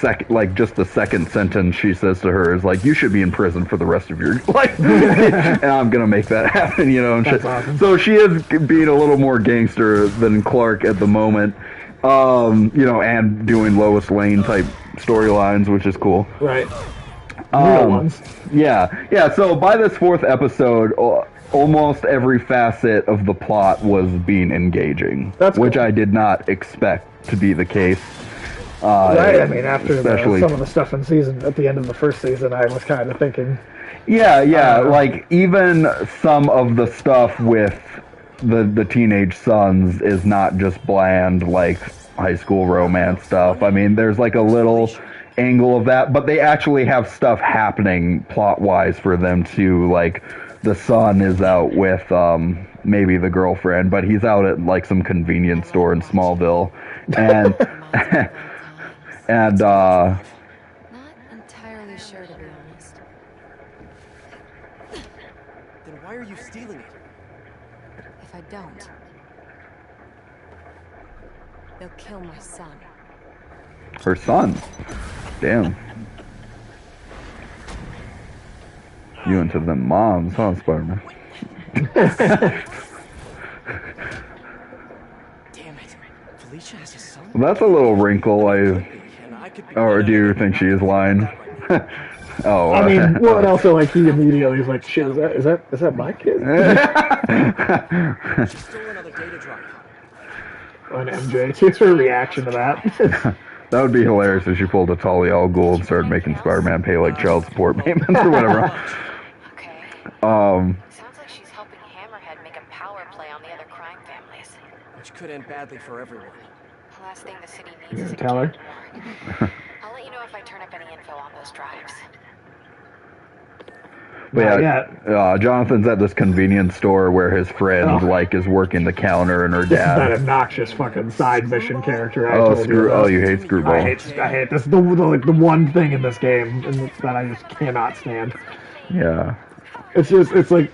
S1: second sentence she says to her is like, you should be in prison for the rest of your life. And I'm gonna make that happen, and shit.
S2: Awesome.
S1: So she is being a little more gangster than Clark at the moment, and doing Lois Lane type storylines, which is cool.
S2: Right. Real ones.
S1: Yeah, so by this 4th episode, almost every facet of the plot was being engaging, which I did not expect to be the case.
S2: Right, I mean, after
S1: especially
S2: some of the stuff at the end of the 1st season, I was kind of thinking...
S1: Yeah, like, even some of the stuff with the teenage sons is not just bland like high school romance stuff. I mean, there's like a little angle of that, but they actually have stuff happening plot wise for them too. Like the son is out with maybe the girlfriend, but he's out at like some convenience store in Smallville, and and
S3: Not entirely sure, to be honest.
S4: Then why are you stealing it?
S3: If I don't, they'll kill my son.
S1: her son. Damn. You into them moms, huh, Spider-Man?
S4: Damn it. Felicia has a son?
S1: Well, that's a little wrinkle.
S4: And I could be
S1: Or do you think she is lying? Oh,
S2: I mean, well, and also like he immediately was like, "Shit, is that my kid?"
S4: She stole another data drive.
S2: On MJ, just her reaction to that.
S1: that would be hilarious if she pulled a Talia al Ghul and started making Spider-Man pay like child support payments or whatever.
S3: Okay. Sounds like she's helping Hammerhead make a power play on the other crime families.
S4: Which could end badly for everyone.
S3: The last thing the city needs is a
S2: Tell her.
S3: kid war. I'll let you know if I turn up any info on those drives.
S1: But
S2: Not
S1: yeah, Jonathan's at this convenience store where his friend like is working the counter, and her
S2: That
S1: dad.
S2: obnoxious fucking side mission character. I
S1: Oh,
S2: told you about.
S1: you hate Screwball.
S2: I hate this. The one thing in this game that I just cannot stand.
S1: Yeah.
S2: It's like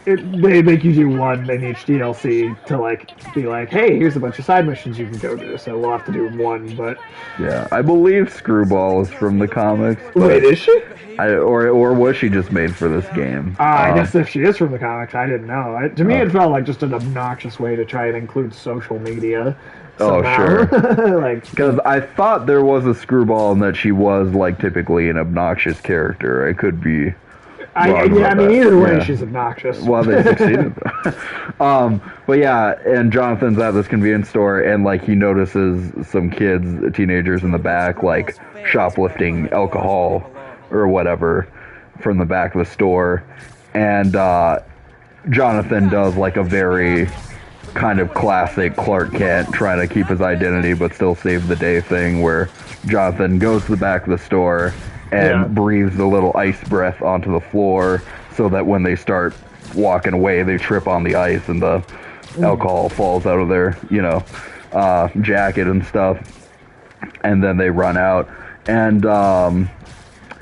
S2: they make you do one in each DLC to like be like, hey, here's a bunch of side missions you can go do. So we'll have to do one, but
S1: Yeah, I believe Screwball is from the comics.
S2: wait, is she?
S1: Or was she just made for this game?
S2: I guess if she is from the comics, I didn't know. To me, it felt like just an obnoxious way to try and include social media.
S1: Oh,
S2: somehow.
S1: sure.
S2: Like,
S1: Because I thought there was a Screwball and that she was like typically an obnoxious character. I could be.
S2: I mean, either way, she's obnoxious.
S1: Well, they succeeded. But yeah, and Jonathan's at this convenience store, and like he notices some kids, teenagers in the back, like shoplifting alcohol or whatever from the back of the store, and Jonathan does like a very kind of classic Clark Kent trying to keep his identity but still save the day thing, where Jonathan goes to the back of the store and breathes a little ice breath onto the floor so that when they start walking away, they trip on the ice and the alcohol falls out of their, jacket and stuff. And then they run out. And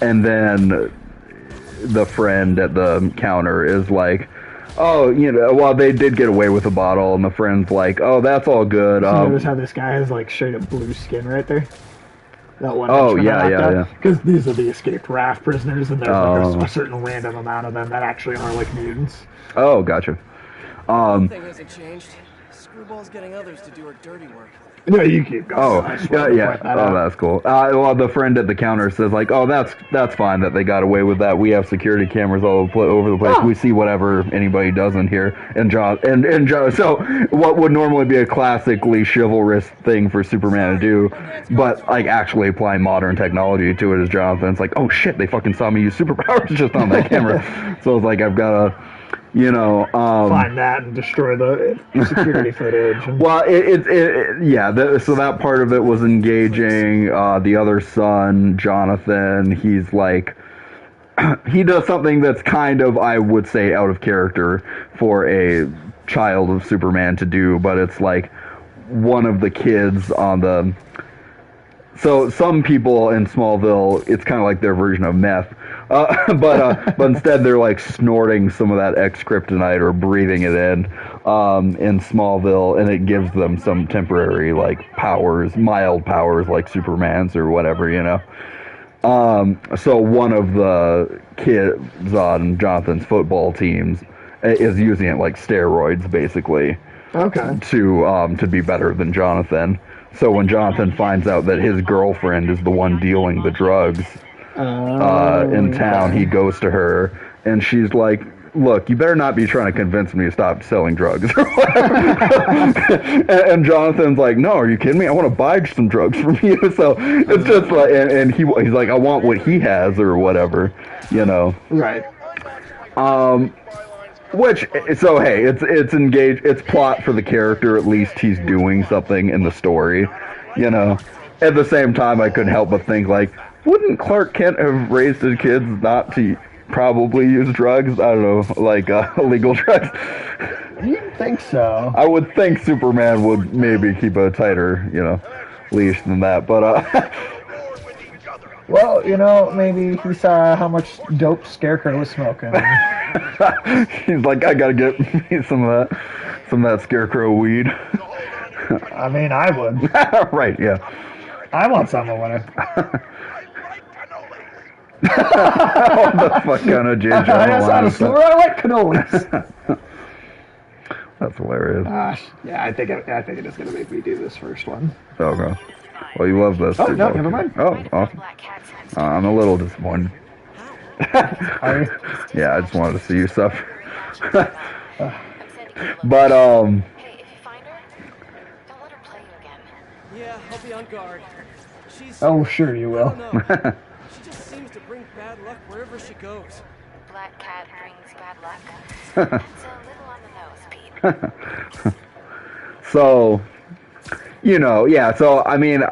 S1: then the friend at the counter is like, oh, well, they did get away with a bottle, and the friend's like, oh, that's all good.
S2: You notice how this guy has like straight up blue skin right there? That one.
S1: Oh, yeah.
S2: Because these are the escaped RAF prisoners, and there's like a certain random amount of them that actually are like mutants.
S1: Oh, gotcha.
S4: One thing hasn't changed. Screwball's getting others to do her dirty work.
S2: No, you keep going.
S1: Oh,
S2: I just wanted to point that
S1: Oh,
S2: out.
S1: that's cool. Well, the friend at the counter says like, "Oh, that's fine that they got away with that. We have security cameras all over the place. We see whatever anybody does in here." And John, so what would normally be a classically chivalrous thing for Superman to do, but like actually applying modern technology to it is Jonathan's like, "Oh shit, they fucking saw me use superpowers just on that camera." So it's like I've got to.
S2: Find that and destroy the security footage. And
S1: Well, so that part of it was engaging. The other son, Jonathan, he's like, he does something that's kind of, I would say, out of character for a child of Superman to do, but it's like one of the kids on the... So some people in Smallville, it's kind of like their version of meth. But instead they're like snorting some of that X-kryptonite or breathing it in Smallville, and it gives them some temporary like powers, mild powers like Superman's or whatever, So one of the kids on Jonathan's football teams is using it like steroids, basically, to be better than Jonathan. So when Jonathan finds out that his girlfriend is the one dealing the drugs in town, he goes to her, and she's like, look, you better not be trying to convince me to stop selling drugs or whatever. and Jonathan's like, no, are you kidding me? I want to buy some drugs from you. So it's just like, and he's like, I want what he has or whatever,
S2: Right.
S1: Which, so hey, it's engaged, it's plot for the character, at least he's doing something in the story, you know. At the same time, I couldn't help but think, like, wouldn't Clark Kent have raised his kids not to probably use drugs? I don't know, like, illegal drugs?
S2: You'd think so.
S1: I would think Superman would maybe keep a tighter, you know, leash than that, but,
S2: Well, you know, maybe he saw how much dope Scarecrow was smoking.
S1: he's like, I gotta get me some of that Scarecrow weed.
S2: I mean, I would.
S1: Right, yeah.
S2: I want some of it.
S1: What the fuck kind of J. Jonah
S2: That's
S1: line
S2: not a
S1: is that?
S2: store. I like cannolis.
S1: That's hilarious.
S2: Gosh, yeah, I think it is gonna make me do this first one.
S1: Okay. Well, you love this.
S2: Oh,
S1: too,
S2: no,
S1: don't
S2: never
S1: you?
S2: mind.
S1: Oh, awesome. I'm a little disappointed.
S2: Are you?
S1: Yeah, I just wanted to see you suffer. But,
S3: Hey, if you find her, don't let her play you again.
S4: Yeah, I'll be on guard. She's...
S2: Oh, sure you
S4: I
S2: will.
S4: don't know. She just seems to bring bad luck wherever she goes.
S3: Black cat brings bad luck. That's a little on the nose, Pete.
S1: so, you know, yeah, so, I mean,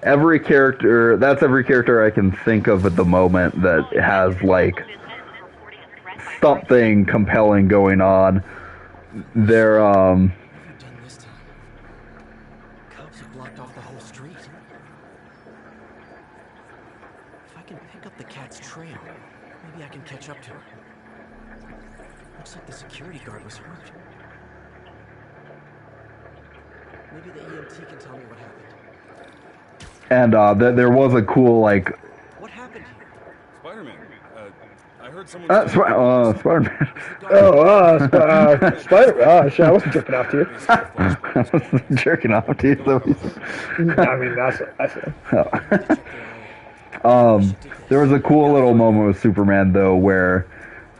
S1: every character I can think of at the moment that has, like, something compelling going on. They're,
S4: Done this time. Cops have blocked off the whole street. If I can pick up the cat's trail, maybe I can catch up to her. Looks like the security guard was hurt. Maybe the EMT can tell me what happened.
S1: and there was a cool, like,
S4: What happened here?
S6: Spider-Man, I heard someone...
S1: Spider-Man.
S2: Spider. Oh, shit, I wasn't jerking off to you.
S1: I was jerking off to you, so
S2: I mean, that's what I said.
S1: there was a cool little moment with Superman, though, where,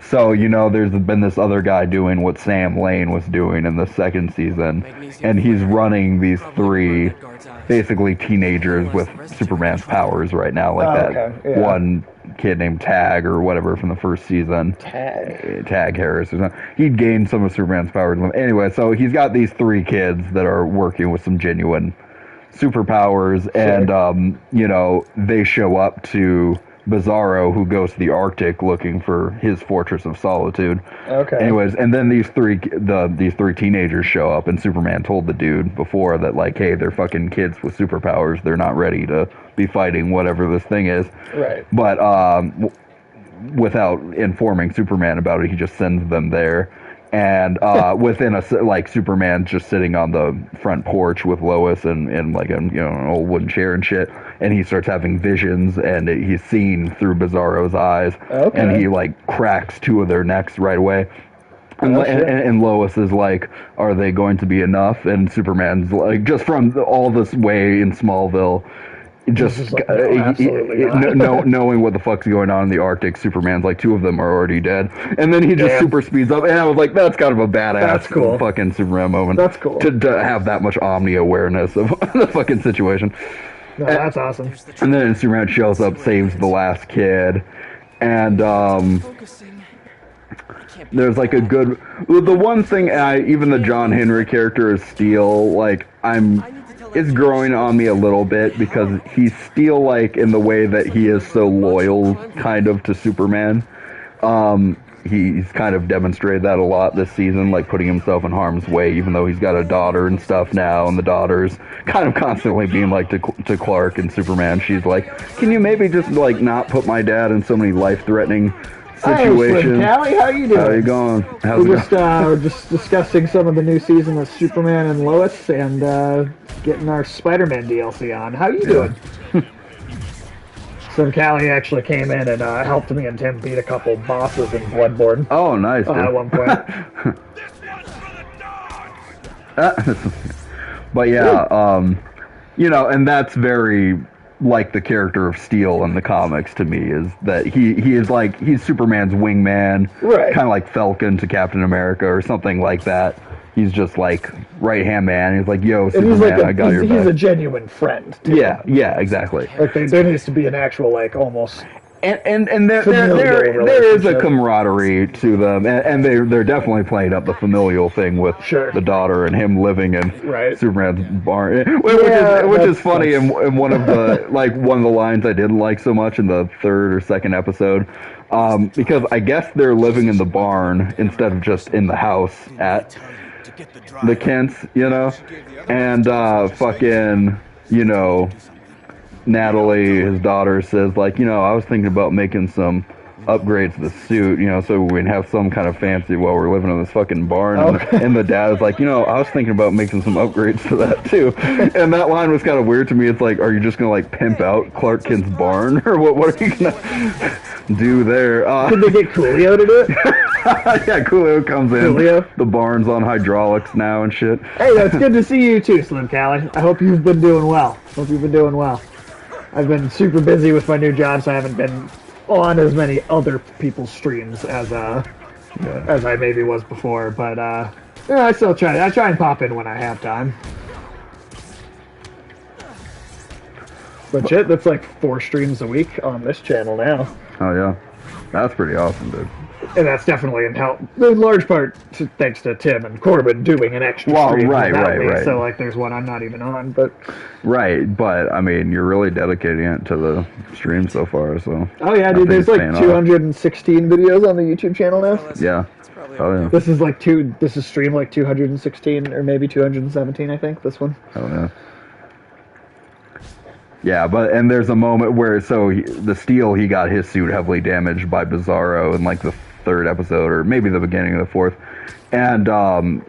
S1: so, you know, there's been this other guy doing what Sam Lane was doing in the second season, and he's running these three, basically teenagers with Superman's powers right now, like
S2: yeah.
S1: one kid named Tag, or whatever, from the first season. Tag Harris or something. He'd gained some of Superman's powers. Anyway, so he's got these three kids that are working with some genuine superpowers, and you know, they show up to Bizarro, who goes to the Arctic looking for his Fortress of Solitude.
S2: Okay.
S1: Anyways, and then these three teenagers show up, and Superman told the dude before that, like, hey, they're fucking kids with superpowers. They're not ready to be fighting whatever this thing is.
S2: Right.
S1: But without informing Superman about it, he just sends them there. And within Superman just sitting on the front porch with Lois and like an old wooden chair and shit, and he starts having visions, and he's seen through Bizarro's eyes, and he like cracks two of their necks right away. And Lois is like, are they going to be enough? And Superman's like, just from all this way in Smallville, just
S2: like, no, absolutely not.
S1: knowing what the fuck's going on in the Arctic, Superman's like, two of them are already dead. And then he just super speeds up, and I was like, that's kind of a badass fucking Superman moment.
S2: That's cool.
S1: To have that much omni-awareness of the fucking situation.
S2: No, that's awesome.
S1: And then Superman shows up, saves the last kid, and there's like a good... The one thing, even the John Henry character is Steel, like, it's growing on me a little bit, because he's Steel, like, in the way that he is so loyal, kind of, to Superman. He's kind of demonstrated that a lot this season, like putting himself in harm's way, even though he's got a daughter and stuff now, and the daughter's kind of constantly being like to Clark and Superman. She's like, can you maybe just like not put my dad in so many life-threatening situations?
S2: Hey, Callie, how you doing?
S1: How you going?
S2: We're just discussing some of the new season of Superman and Lois, and getting our Spider-Man DLC on. How you doing? So Callie actually came in and helped me and Tim beat a couple bosses in Bloodborne.
S1: Oh, nice.
S2: At one point.
S1: But yeah, and that's very like the character of Steel in the comics to me, is that he is like, he's Superman's wingman,
S2: right?
S1: Kind of like Falcon to Captain America or something like that. He's just like right-hand man. He's like, yo, Superman, I got your back.
S2: He's a genuine friend, too.
S1: Yeah, exactly.
S2: Like, there needs to be an actual, like, almost
S1: and there is a camaraderie to them, and they're definitely playing up the familial thing with the daughter and him living in Superman's barn, which is funny. And one of the one of the lines I didn't like so much in the third or second episode, because I guess they're living in the barn instead of just in the house at the Kents, and fucking Natalie, his daughter, says, I was thinking about making some upgrades to the suit, so we can have some kind of fancy while we're living in this fucking barn. And the dad was like, I was thinking about making some upgrades to that too. And that line was kind of weird to me. It's like, are you just gonna pimp out Clark Kent's barn, or what are you gonna do there?
S2: Did they get Coolio to do it?
S1: Yeah, Coolio comes in. The barn's on hydraulics now and shit.
S2: Hey, that's good to see you too, Slim Callie. I hope you've been doing well. I've been super busy with my new job, so I haven't been on as many other people's streams as I maybe was before. But I still try. I try and pop in when I have time. But shit, that's 4 streams a week on this channel now.
S1: Oh yeah, that's pretty awesome, dude.
S2: And that's definitely in large part thanks to Tim and Corbin doing an extra stream without me. So there's one I'm not even on, but
S1: but I mean, you're really dedicating it to the stream so far. So
S2: dude, there's 216 videos on the YouTube channel now.
S1: Yeah. Oh yeah.
S2: This is stream 216 or maybe 217, I think. This one.
S1: Oh yeah. Yeah, and there's a moment where the Steel, he got his suit heavily damaged by Bizarro in the third episode, or maybe the beginning of the fourth, and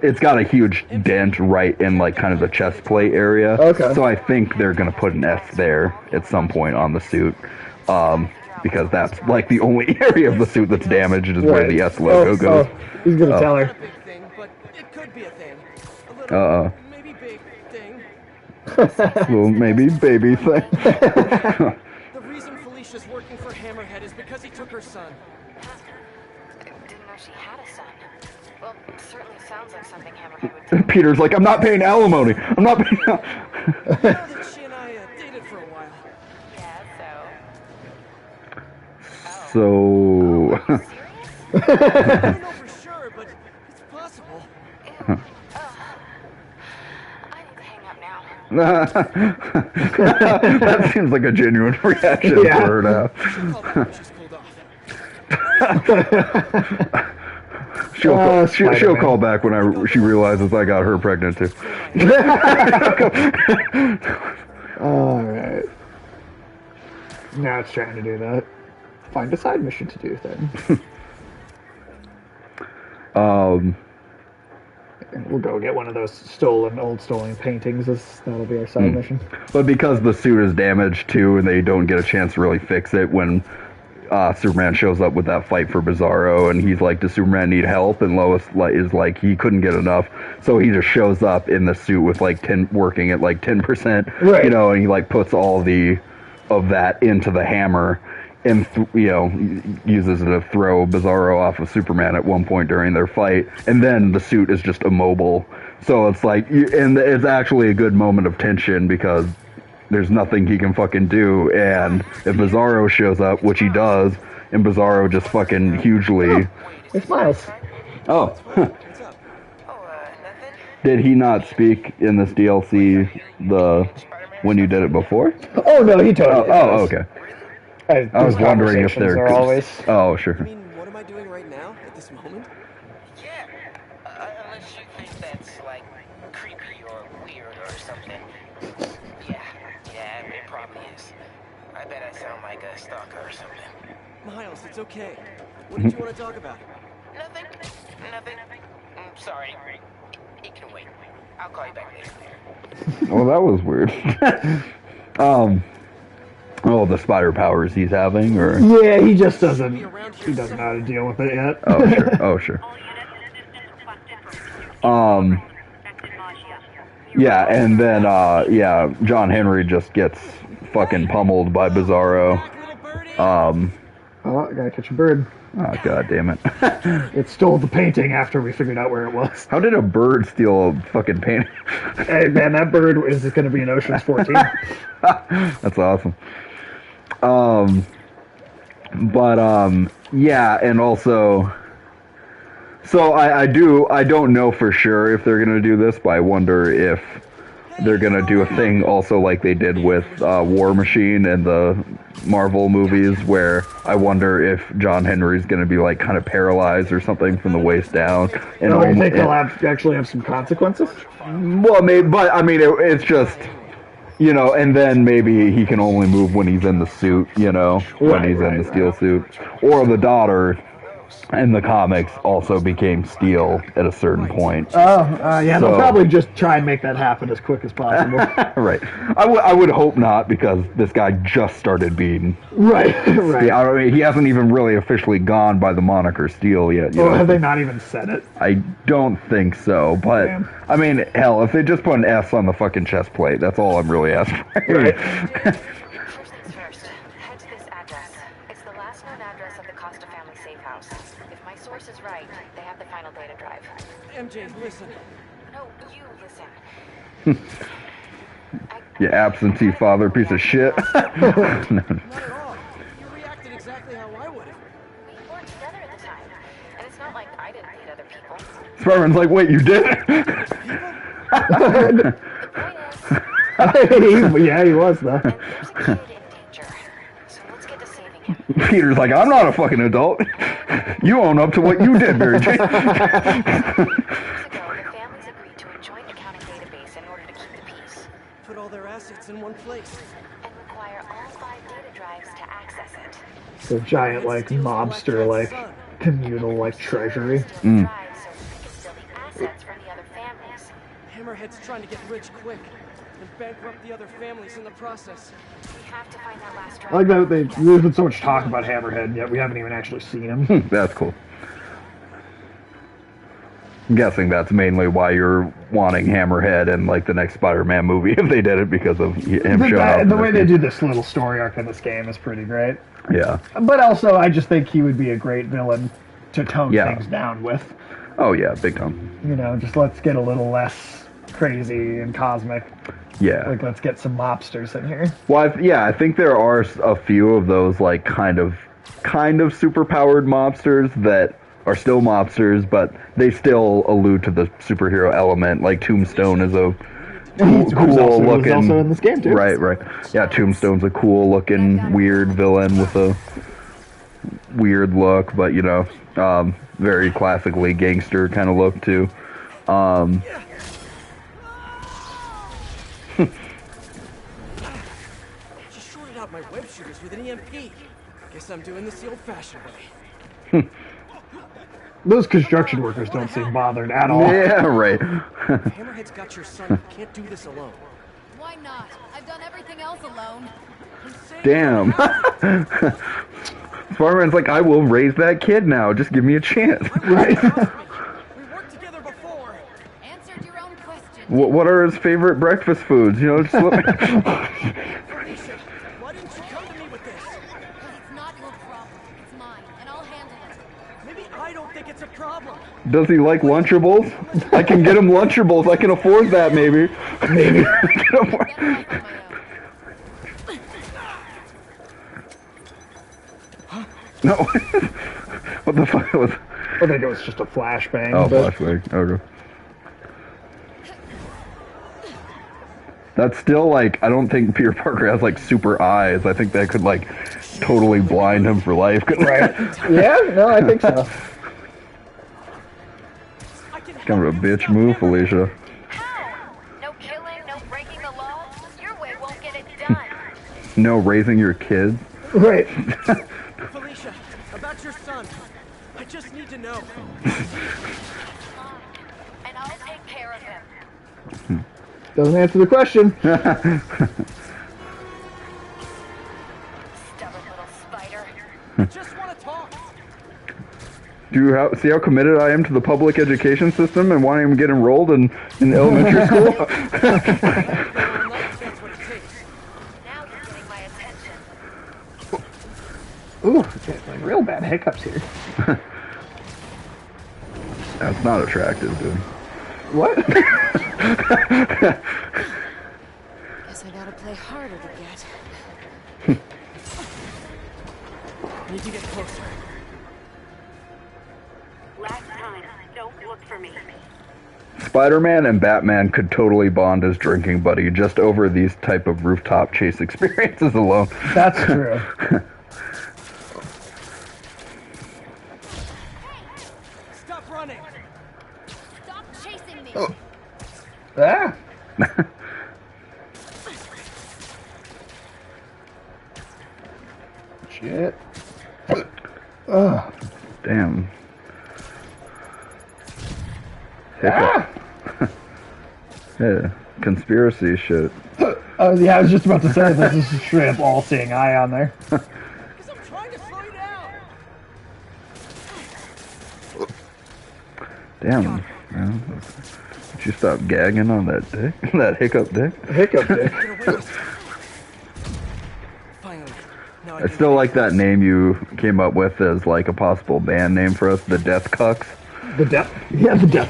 S1: it's got a huge dent right in kind of the chest plate area.
S2: Okay.
S1: So I think they're gonna put an S there at some point on the suit, because that's the only area of the suit that's damaged is where the S logo goes.
S2: He's gonna tell her.
S4: It could be a thing. Maybe big thing.
S1: Well, maybe baby thing.
S4: The reason Felicia's working for Hammerhead is because he took her son.
S3: Didn't know she had a son. Well, it certainly sounds like something Hammerhead would do.
S1: Peter's like, I'm not paying alimony. I'm not paying.
S4: Now that she and I dated for a while.
S3: Yeah,
S1: So.
S4: I don't know for sure, but it's possible.
S3: I need to hang up now.
S1: That seems like a genuine reaction for her now. She'll call back when she realizes I got her pregnant too.
S2: All right. Now it's trying to do that. Find a side mission to do then. We'll go get one of those old stolen paintings. That'll be our side mission.
S1: But because the suit is damaged too, and they don't get a chance to really fix it when Superman shows up with that fight for Bizarro, and he's like, does Superman need help? And Lois is like, he couldn't get enough, so he just shows up in the suit with working at 10%, and he puts all of that into the hammer, and uses it to throw Bizarro off of Superman at one point during their fight, and then the suit is just immobile. So it's and it's actually a good moment of tension because there's nothing he can fucking do, and if Bizarro shows up, which he does, and Bizarro just fucking hugely...
S2: It's Miles.
S1: Oh. Did he not speak in this DLC when you did it before?
S2: Oh, no, he totally does.
S1: Oh, okay. I was wondering if they're...
S2: always...
S1: Oh, sure.
S4: I mean, what am I doing right now, at this moment?
S7: Yeah, unless you think that's, creepy or weird or something. Yeah, it probably is. I bet I sound like a stalker or something.
S4: Miles, it's okay. What did you want to talk about?
S7: Nothing. Sorry. It can wait. I'll call you back later.
S1: Well, that was weird. Oh, the spider powers he's having, or...
S2: Yeah, he just doesn't... He doesn't know how to deal with it yet.
S1: Oh, sure. Yeah, and then, John Henry just gets fucking pummeled by Bizarro.
S2: Oh, I gotta catch a bird.
S1: Oh, god damn it.
S2: It stole the painting after we figured out where it was.
S1: How did a bird steal a fucking painting?
S2: Hey, man, that bird is gonna be in Ocean's 14.
S1: That's awesome. But yeah, and also, so I don't know for sure if they're gonna do this, but I wonder if they're gonna do a thing also like they did with War Machine and the Marvel movies, where I wonder if John Henry's gonna be like kind of paralyzed or something from the waist down. And
S2: Do you think they'll actually have some consequences?
S1: well, maybe, but I mean, it's just. You know, and then maybe he can only move when he's in the suit, you know, when he's in the steel suit. Or the daughter in the comics also became steel at a certain point.
S2: Yeah, they'll probably just try and make that happen as quick as possible.
S1: Right. I would hope not, because this guy just started being...
S2: right.
S1: Yeah, I mean, he hasn't even really officially gone by the moniker Steel yet. You know?
S2: Have they not even said it?
S1: I don't think so, but...
S2: Damn.
S1: I mean, hell, if they just put an S on the fucking chest plate, that's all I'm really asking for.
S2: Right.
S3: First things first, head to this address. It's the last known address of the Costa family safe house. If my source is right, they have the final data drive.
S4: MJ, listen.
S3: No, you listen.
S1: You absentee father piece of shit.
S4: Not at all. You reacted exactly how I would have.
S3: We weren't together at the time, and it's not like I didn't meet other people.
S1: Spider-Man's like, wait, you did?
S3: The point is,
S2: Yeah, he was, though.
S3: and there's a kid in danger, so let's get to saving him.
S1: Peter's like, I'm not a fucking adult. You own up to what you did, Mary Jane.
S3: Years ago, the families agreed to a joint accounting database in order to keep the peace,
S4: Put all their assets in one place.
S3: and require all 5 data drives to access it.
S2: So giant, like, mobster, like, communal, like, treasury.
S3: Drives so we can steal the assets from the other families.
S4: Hammerhead's trying to get rich quick and bankrupt the other families in the process.
S3: We have to find that last drive.
S2: I like that there's been so much talk about Hammerhead, yet we haven't even actually seen him.
S1: That's cool. I'm guessing that's mainly why you're wanting Hammerhead in like the next Spider-Man movie if they did it, because of him showing up.
S2: The way they do this little story arc in this game is pretty great.
S1: Yeah.
S2: But also, I just think he would be a great villain to tone
S1: Yeah.
S2: things down with.
S1: Oh yeah, big time.
S2: You know, just let's get a little less crazy and cosmic.
S1: Yeah.
S2: Like, let's get some mobsters in here.
S1: Well, I think there are a few of those like kind of superpowered mobsters that are still mobsters, but they still allude to the superhero element. Like Tombstone is a cool looking.
S2: He's also in this game too.
S1: Right. Yeah, Tombstone's a cool looking weird villain with a weird look, but you know, very classically gangster kind of look too.
S4: Just shorted out my web shooters with an EMP. Guess I'm doing this the old-fashioned way.
S2: Those construction workers don't seem bothered at all.
S1: Yeah, right.
S4: Hammerhead's got your son. You can't do this alone.
S3: Why not? I've done everything else alone.
S1: Damn. Spider-Man's like, I will raise that kid now. Just give me a chance.
S2: Right.
S4: We worked together before.
S3: Answered your own question.
S1: What are his favorite breakfast foods? You know, just let me...
S4: Felicia, why didn't you come to me with this?
S3: It's not your problem. It's mine, and I'll handle it.
S4: Maybe I don't think it's a problem.
S1: Does he like Lunchables? I can get him Lunchables. I can afford that, maybe. Maybe. I can afford-
S3: Better off on my own.
S1: No. What the fuck was...
S2: I think it was just a flashbang.
S1: Oh,
S2: but
S1: flashback. Okay. That's still, like, I don't think Peter Parker has, like, super eyes. I think that could, like, totally blind him for life.
S2: Right. Yeah, no, I think so.
S1: Kind of a bitch move, Felicia.
S3: How? No killing, no breaking the law? Your way won't get it done.
S1: No raising your kids.
S2: Right.
S4: Felicia, about your son. I just need to know.
S3: And I'll take care of him.
S2: Doesn't answer the question.
S3: Stubborn little spider.
S4: I just want to talk.
S1: Do you see how committed I am to the public education system and wanting him to get enrolled in elementary school?
S4: All night, that's what it takes.
S3: Now you're getting my attention.
S2: Ooh, like real bad hiccups here.
S1: That's not attractive, dude.
S2: What?
S3: Guess I gotta play harder to get.
S4: Need to get closer.
S8: Last time, don't look for me.
S1: Spider-Man and Batman could totally bond as drinking buddy just over these type of rooftop chase experiences alone.
S2: That's true.
S4: Stop running!
S9: Stop chasing me.
S2: Ah. Shit. Ugh.
S1: Damn. Hiccup. Yeah, conspiracy shit.
S2: Oh, yeah, I was just about to say this is straight up all-seeing eye on there.
S4: Because I'm trying to slow you down!
S1: Damn, man. Did you stop gagging on that dick? That hiccup dick?
S2: Hiccup dick.
S4: Get away this time. Finally. Now
S1: I still like that name you came up with as like a possible band name for us, the Death Cucks.
S2: The death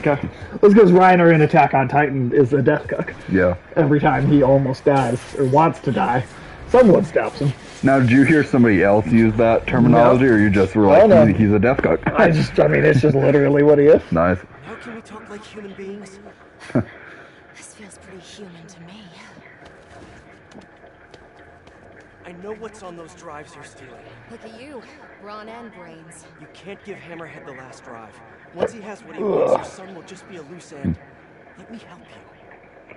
S2: cuck. That's because Reiner in Attack on Titan is a death cuck.
S1: Yeah.
S2: Every time he almost dies, or wants to die, someone stops him.
S1: Now, did you hear somebody else use that terminology, or you just were like,
S2: no.
S1: he's a death cuck?
S2: I mean, it's just literally what he is.
S1: Nice.
S4: Now can we talk like human beings?
S9: This feels pretty human to me.
S4: I know what's on those drives you're stealing.
S9: Look at you, brawn and brains.
S4: You can't give Hammerhead the last drive. Once he has what he wants, your son will just be a loose end. Let me help you.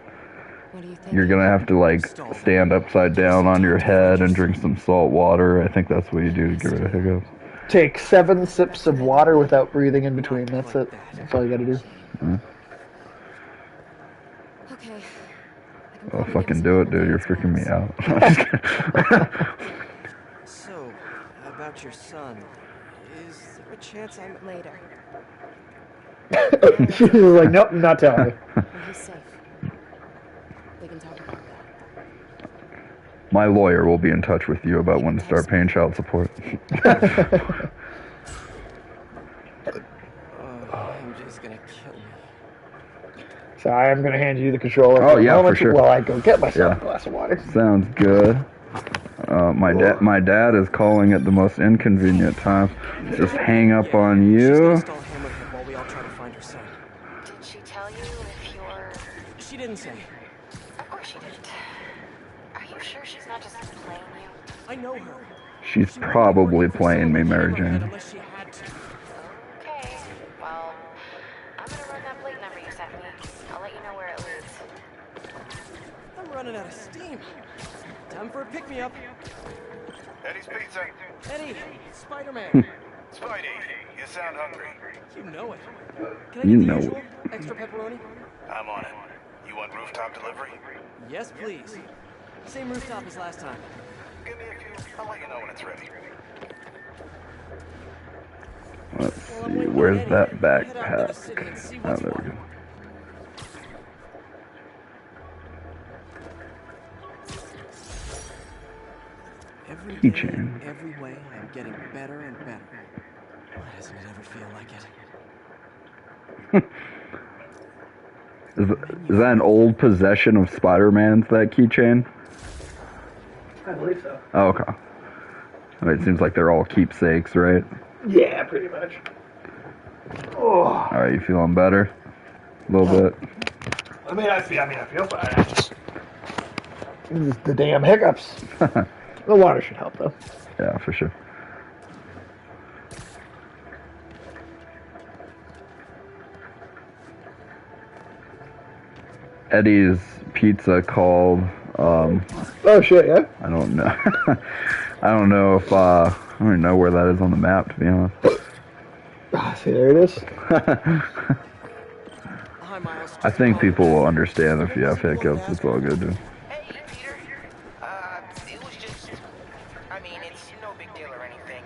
S9: What do you think?
S1: You're gonna have to, like, stand upside down on your head and drink some salt water. I think that's what you do to get rid of hiccups.
S2: Take 7 sips of water without breathing in between. That's it. That's all you gotta do.
S9: Okay.
S1: Oh, fucking do it, dude. You're freaking me out.
S4: So, about your son, is there a chance I'm...
S9: Later.
S2: She was like, nope, not telling you.
S9: When he's safe. We can talk about that.
S1: My lawyer will be in touch with you about when to start paying child support.
S4: I'm just gonna kill me.
S2: So I am going to hand you the controller.
S1: Oh,
S2: a
S1: yeah,
S2: moment
S1: for sure.
S2: While I go get myself
S1: Yeah.
S2: a glass of water.
S1: Sounds good. My dad is calling at the most inconvenient time. Just hang up on
S4: She's gonna
S1: you.
S4: stall Hammerhead while we all try to find her son.
S3: Did she tell you if you're...
S4: She didn't say.
S3: Of course she didn't. Are you sure she's not just playing you?
S4: I know her.
S1: She's probably playing me, Mary Jane.
S4: Unless she had to.
S3: Okay. Well, I'm gonna run that plate number you sent me. I'll let you know where it leads.
S4: I'm running out of steam. Time for a pick-me-up.
S10: Eddie's Pizza.
S4: Eddie, Spider-Man.
S10: Spidey, you sound hungry.
S4: You know it. Can I
S1: You
S4: get the
S1: know
S4: usual?
S1: it.
S4: Extra pepperoni?
S10: I'm on it. You want rooftop delivery?
S4: Yes, please. Same rooftop as last time.
S10: Give me a few. I'll let you know when it's ready.
S1: Let's see, where's that
S4: Head out to the city
S1: backpack?
S4: and see
S1: Oh,
S4: what's
S1: there we
S4: what.
S1: go.
S4: Every day,
S1: Keychain.
S4: every way, I'm getting better and better. Why doesn't it ever feel like it?
S1: Is that an old possession of Spider-Man's, that keychain?
S2: I believe so.
S1: Oh, okay. I mean, it seems like they're all keepsakes, right?
S2: Yeah, pretty much. Oh.
S1: Alright, you feeling better? A little bit?
S2: I feel fine. This is the damn hiccups. The water should help, though.
S1: Yeah, for sure. Eddie's Pizza called.
S2: Oh shit! Yeah.
S1: I don't know. I don't know if I don't even know where that is on the map, to be honest.
S2: See, there it is.
S4: Hi, Miles.
S1: I think people will understand if you have hiccups. It's all good, dude.
S7: Hey, Peter. It was just... I mean, it's no big deal or anything.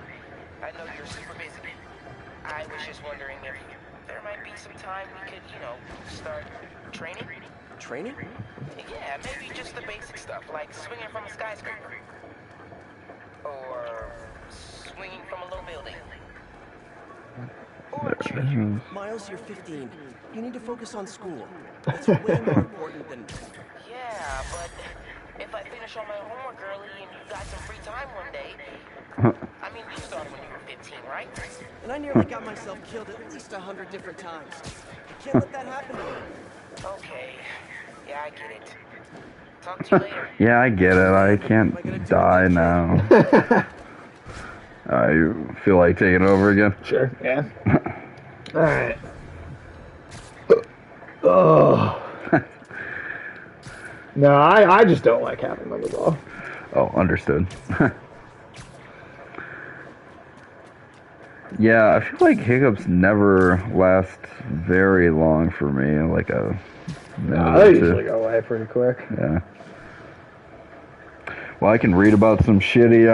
S7: I know you're super busy. I was just wondering if there might be some time we could, start training?
S4: Training?
S7: Yeah, maybe just the basic stuff, like swinging from a skyscraper. Or swinging from a low building. Or a tree.
S4: Miles, you're 15. You need to focus on school. It's way more important than...
S7: Yeah, but if I finish all my homework early and you got some free time one day... I mean, you started right?
S4: And I nearly got myself killed at least 100 different times. I can't let that happen to me.
S7: Okay. Yeah, I get it. Talk to you later.
S1: Yeah, I get it. I can't die now. You feel like taking it over again?
S2: Sure, yeah. Alright. Oh. No, I just don't like having them at all.
S1: Oh, understood. Yeah, I feel like hiccups never last very long for me. Like a minute
S2: They
S1: or two.
S2: usually go away pretty quick.
S1: Yeah. Well, I can read about some shitty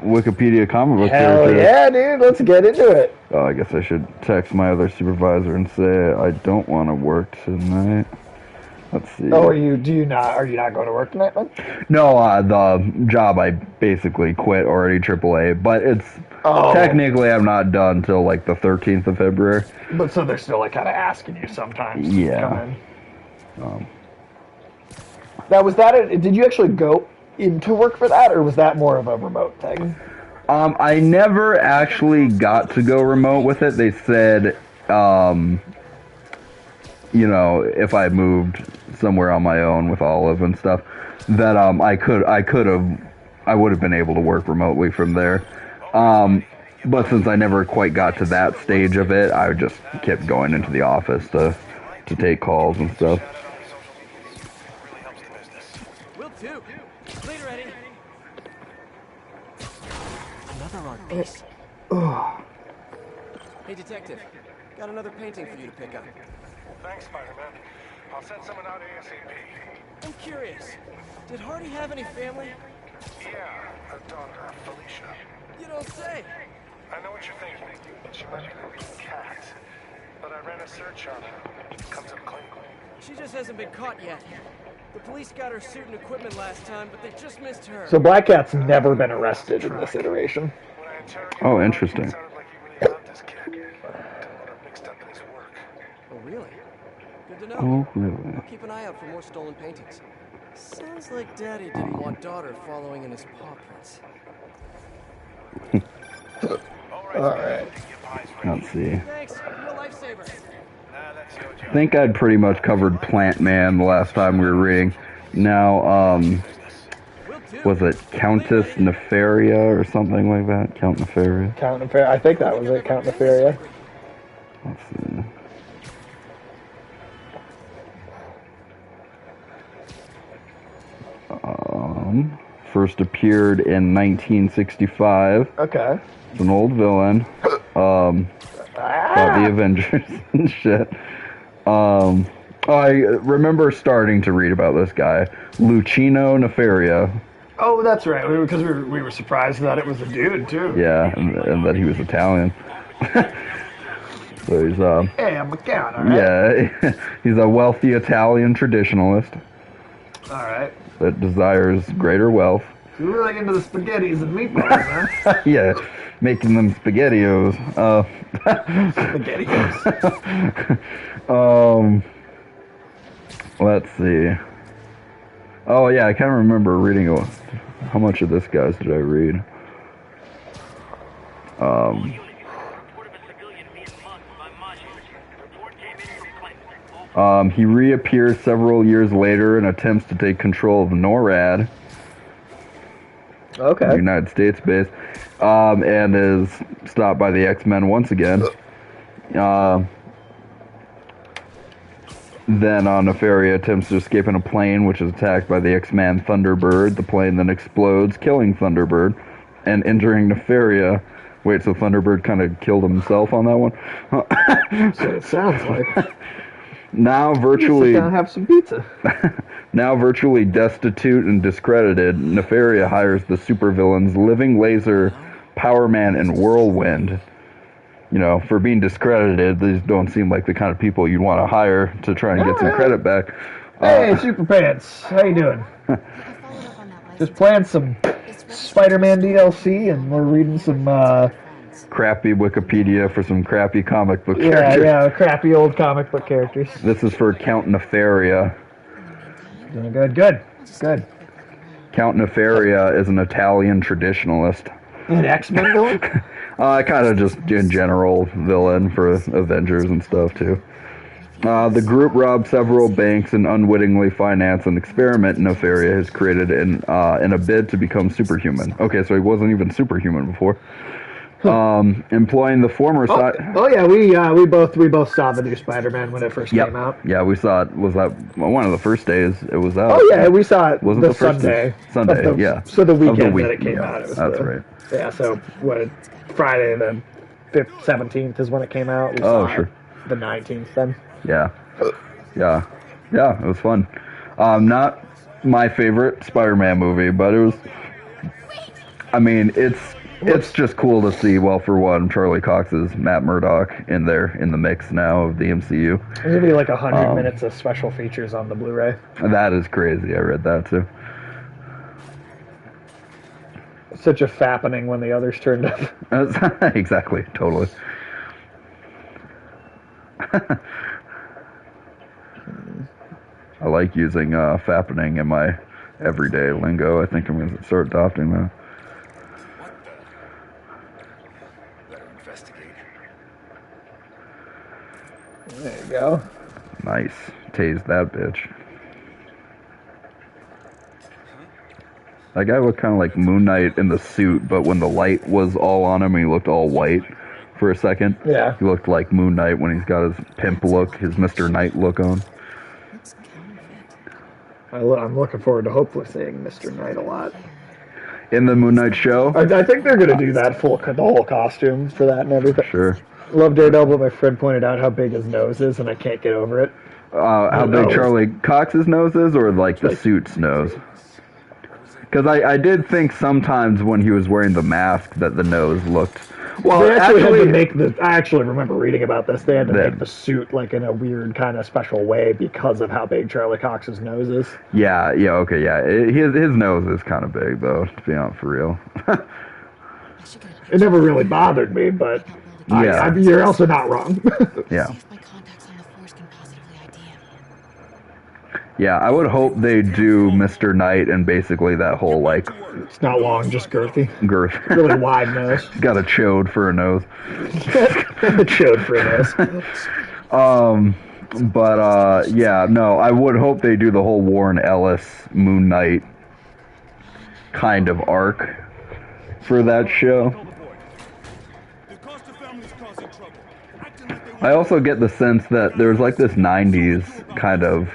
S1: Wikipedia comic book
S2: Hell
S1: characters.
S2: yeah, dude. Let's get into it.
S1: Oh, I guess I should text my other supervisor and say I don't want to work tonight. Let's see.
S2: Oh, are you not going to work tonight, then?
S1: No, the job I basically quit already, AAA, but it's technically I'm not done till like the 13th of February.
S2: But so they're still like kind of asking you sometimes.
S1: Yeah.
S2: To come in. Now, was that did you actually go into work for that, or was that more of a remote thing?
S1: I never actually got to go remote with it. They said, you know, if I moved somewhere on my own with Olive and stuff, that I would have been able to work remotely from there. But since I never quite got to that stage of it, I just kept going into the office to take calls and stuff.
S4: Will do. Later, Eddie. Another art piece. Hey, detective. Got another painting for you to pick up.
S5: Thanks, Spider-Man. I'll send someone out ASAP.
S4: I'm curious. Did Hardy have any family?
S5: Yeah, a daughter, Felicia.
S4: You don't say.
S5: I know what you're thinking. She might be the cat. But I ran a search on her. Comes up clean.
S4: She just hasn't been caught yet. The police got her suit and equipment last time, but they just missed her.
S2: So Black Cat's never been arrested in this iteration.
S1: Oh, interesting.
S5: It sounded like he really loved this kid. Didn't want her mixed up in his work.
S4: Oh, really? Good to know.
S1: Oh, really?
S4: I'll keep an eye out for more stolen paintings. Sounds like Daddy didn't want daughter following in his paw prints.
S2: Alright.
S1: Let's see.
S4: Thanks. You're a lifesaver.
S1: I think I'd pretty much covered Plant Man the last time we were reading. Now, was it Countess Nefaria or something like that? Count Nefaria?
S2: Count Nefaria. I think that was it. Count Nefaria.
S1: Let's see. First appeared in 1965.
S2: Okay.
S1: It's an old villain. About the Avengers and shit. I remember starting to read about this guy, Lucino Nefaria.
S2: Oh, that's right. Because we were surprised that it was a dude too.
S1: Yeah, and that he was Italian. So he's
S2: Hey, I'm a count. All right.
S1: yeah, he's a wealthy Italian traditionalist
S2: All right.
S1: that desires greater wealth.
S2: So you're really into the spaghettis and meatballs, huh?
S1: Yeah, making them SpaghettiOs.
S2: Spaghettios.
S1: Let's see. Oh yeah, I can't remember reading how much of this guy's did I read. He reappears several years later and attempts to take control of NORAD.
S2: Okay.
S1: United States base, and is stopped by the X-Men once again. Then Nefaria attempts to escape in a plane, which is attacked by the X-Man Thunderbird. The plane then explodes, killing Thunderbird, and injuring Nefaria. Wait, so Thunderbird kind of killed himself on that one?
S2: So it sounds like.
S1: Now virtually...
S2: Just gonna have some pizza.
S1: Now virtually destitute and discredited, Nefaria hires the supervillains Living Laser, Power Man, and Whirlwind. You know, for being discredited, these don't seem like the kind of people you'd want to hire to try and get some credit back.
S2: Hey, Super Pants, how you doing? Just playing some Spider-Man DLC, and we're reading some
S1: crappy Wikipedia for some crappy comic book characters.
S2: Yeah, crappy old comic book characters.
S1: This is for Count Nefaria.
S2: Doing good.
S1: Count Nefaria is an Italian traditionalist.
S2: An X-Men villain?
S1: Kind of just in general villain for Avengers and stuff too. The group robbed several banks and unwittingly financed an experiment Nefaria has created in a bid to become superhuman. Okay, so he wasn't even superhuman before. Employing the former side.
S2: Oh yeah, we both saw the new Spider-Man when it first came out.
S1: Yeah, we saw it. Was that one of the first days it was out?
S2: Oh yeah, we saw it.
S1: Wasn't
S2: the
S1: the first
S2: Sunday.
S1: Sunday, yeah.
S2: So the weekend
S1: week,
S2: that it came
S1: yeah,
S2: out. It was
S1: that's right.
S2: Yeah, so what? Friday the 17th is when it came out. We
S1: Oh
S2: saw
S1: sure.
S2: it the 19th then.
S1: Yeah. It was fun. Not my favorite Spider-Man movie, but it was. I mean, it's just cool to see. Well, for one, Charlie Cox's Matt Murdock in the mix now of the MCU.
S2: There's gonna be like 100 minutes of special features on the Blu-ray.
S1: That is crazy. I read that too.
S2: Such a fappening when the others turned up.
S1: Exactly. Totally. I like using fappening in my everyday lingo. I think I'm going to start adopting that.
S10: Better investigate.
S2: There you go.
S1: Nice. Tase that bitch. That guy looked kind of like Moon Knight in the suit, but when the light was all on him, he looked all white for a second.
S2: Yeah.
S1: He looked like Moon Knight when he's got his pimp look, his Mr. Knight look on.
S2: I'm looking forward to hopefully seeing Mr. Knight a lot.
S1: In the Moon Knight show?
S2: I think they're going to do that the whole costume for that and everything.
S1: Sure.
S2: Love Daredevil, but my friend pointed out how big his nose is, and I can't get over it.
S1: How big Charlie Cox's nose is, or like the suit's nose? Because I did think sometimes when he was wearing the mask that the nose looked... Well,
S2: they actually had to make the... I actually remember reading about this. They had to
S1: That-
S2: make the suit like in a weird kind of special way because of how big Charlie Cox's nose is.
S1: Yeah, okay, yeah. His nose is kind of big, though, to be honest, for real.
S2: It never really bothered me, but
S1: Yeah.
S2: you're also not wrong.
S1: Yeah.
S9: See if my contacts on the force can positively ID him.
S1: Yeah, I would hope they do Mr. Knight and basically that whole, like,
S2: It's not long, just girthy.
S1: girth.
S2: Really wide nose.
S1: Got a chode for a nose.
S2: It showed for this.
S1: Yeah, no, I would hope they do the whole Warren Ellis Moon Knight kind of arc for that show. I also get the sense that there's like this 90s kind of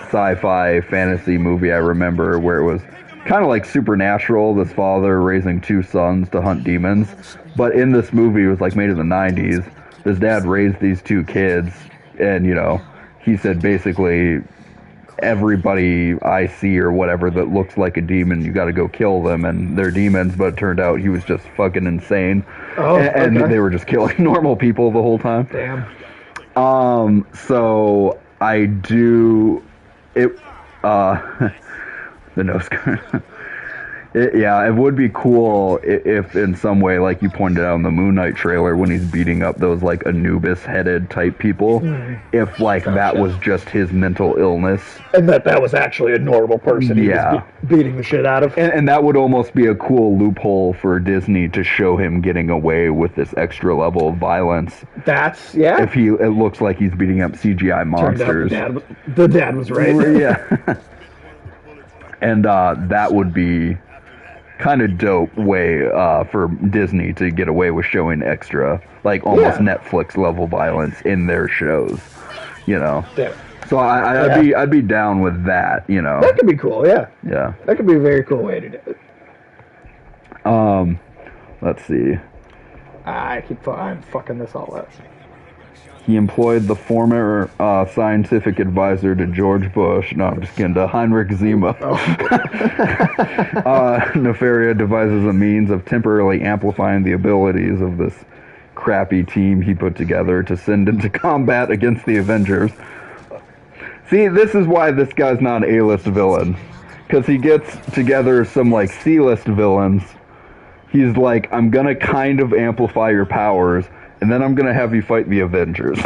S1: sci-fi fantasy movie I remember where it was kind of like Supernatural, this father raising two sons to hunt demons. But in this movie, it was like made in the 90s. His dad raised these two kids, and, you know, he said basically everybody I see or whatever that looks like a demon, you got to go kill them, and they're demons. But it turned out he was just fucking insane, and
S2: okay.
S1: they were just killing normal people the whole time.
S2: Damn.
S1: So I do it. The nose guard. Yeah, it would be cool if in some way, like you pointed out in the Moon Knight trailer, when he's beating up those like Anubis-headed type people, if like that was just his mental illness,
S2: And that was actually a normal person he was beating the shit out of.
S1: and that would almost be a cool loophole for Disney to show him getting away with this extra level of violence.
S2: That's, yeah.
S1: If it looks like he's beating up CGI monsters.
S2: Turned out the dad was right.
S1: Yeah. And that would be kind of dope way for Disney to get away with showing extra, like almost Netflix level violence in their shows, you know.
S2: Yeah.
S1: So I'd be down with that, you know.
S2: That could be cool, yeah.
S1: Yeah.
S2: That could be a very cool way to do it.
S1: Let's see.
S2: I'm fucking this all up.
S1: He employed the former scientific advisor to George Bush. No, I'm just kidding. To Heinrich Zima. Nefaria devises a means of temporarily amplifying the abilities of this crappy team he put together to send into combat against the Avengers. See, this is why this guy's not an A-list villain. Because he gets together some, like, C-list villains. He's like, I'm gonna kind of amplify your powers, and then I'm gonna have you fight the Avengers.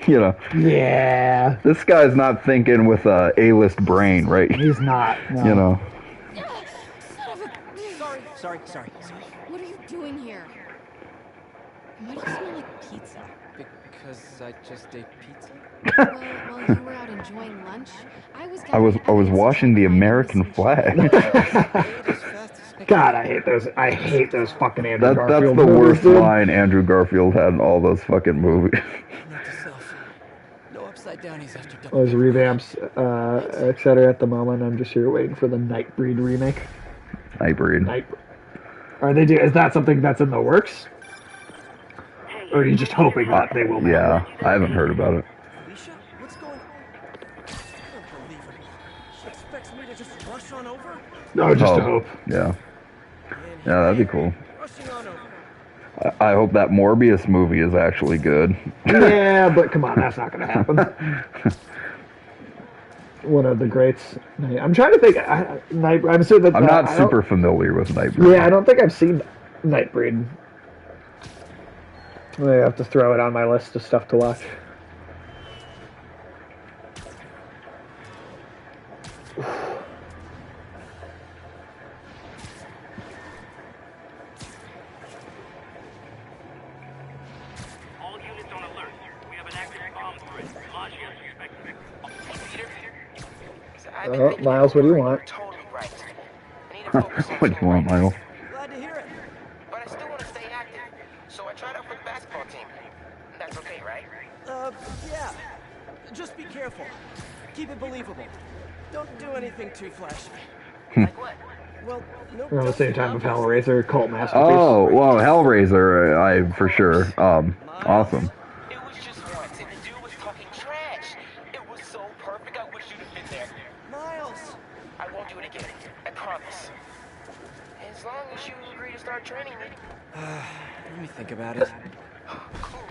S1: You know.
S2: Yeah.
S1: This guy's not thinking with a A-list brain, right?
S2: He's not. No.
S1: You know.
S4: Sorry.
S9: What are you doing? Why do you smell like pizza?
S4: Because I just ate pizza.
S9: Well, while you were out enjoying lunch, I was
S1: I was washing the American flag.
S2: God, I hate those fucking Andrew
S1: That's
S2: Garfield
S1: the
S2: movies,
S1: worst
S2: dude.
S1: line Andrew Garfield had in all those fucking movies.
S4: Note to self. No upside downies after done.
S2: Those revamps, etc. At the moment, I'm just here waiting for the Nightbreed remake.
S1: Nightbreed.
S2: Is that something that's in the works? Or are you just hoping that they will?
S1: Yeah, I haven't heard about it.
S4: Alicia, what's going on? I don't believe her. She expects me to just rush on over?
S2: No, just a hope.
S1: Yeah. Yeah, that'd be cool.
S4: Rushing on over.
S1: I hope that Morbius movie is actually good.
S2: Yeah, but come on, that's not going to happen. One of the greats. I'm trying to think. I'm assuming that
S1: I'm not super familiar with Nightbreed.
S2: Yeah, I don't think I've seen Nightbreed. I have to throw it on my list of stuff to watch.
S8: All units on alert. We have an active bomb threat. Magia suspected.
S2: Oh, Miles, what do you want?
S7: Totally right. I need to focus on
S1: What do you want, Miles?
S7: Glad to hear it. But I still want to stay active, so I tried out for the basketball team. That's okay, right?
S4: Yeah. Just be careful. Keep it believable. Don't do anything too flashy.
S7: Like what?
S4: Well, no.
S2: Around the same time of Hellraiser, Cult Masterpiece.
S1: Oh, well, Hellraiser, I for sure. Awesome.
S7: It was just once, and the dude was talking trash. It was so perfect, I wish you'd have been there.
S4: Miles!
S7: I won't do it again. I promise. As long as you agree to start training me.
S4: Let me think about it.
S7: Cool.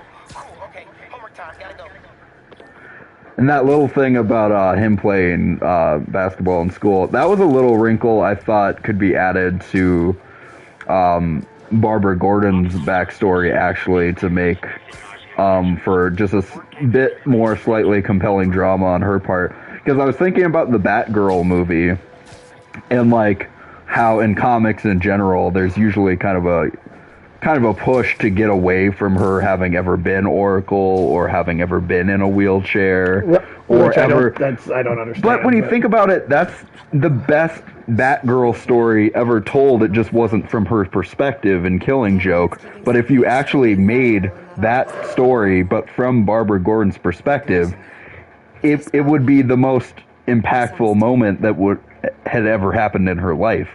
S7: Okay, homework time. Gotta go.
S1: And that little thing about him playing basketball in school, that was a little wrinkle I thought could be added to Barbara Gordon's backstory, actually, to make for just a bit more slightly compelling drama on her part. Because I was thinking about the Batgirl movie, and like how in comics in general, there's usually kind of a push to get away from her having ever been Oracle or having ever been in a wheelchair or ever.
S2: I don't understand.
S1: But when you think about it, that's the best Batgirl story ever told. It just wasn't from her perspective in Killing Joke. But if you actually made that story, but from Barbara Gordon's perspective, it would be the most impactful moment that had ever happened in her life.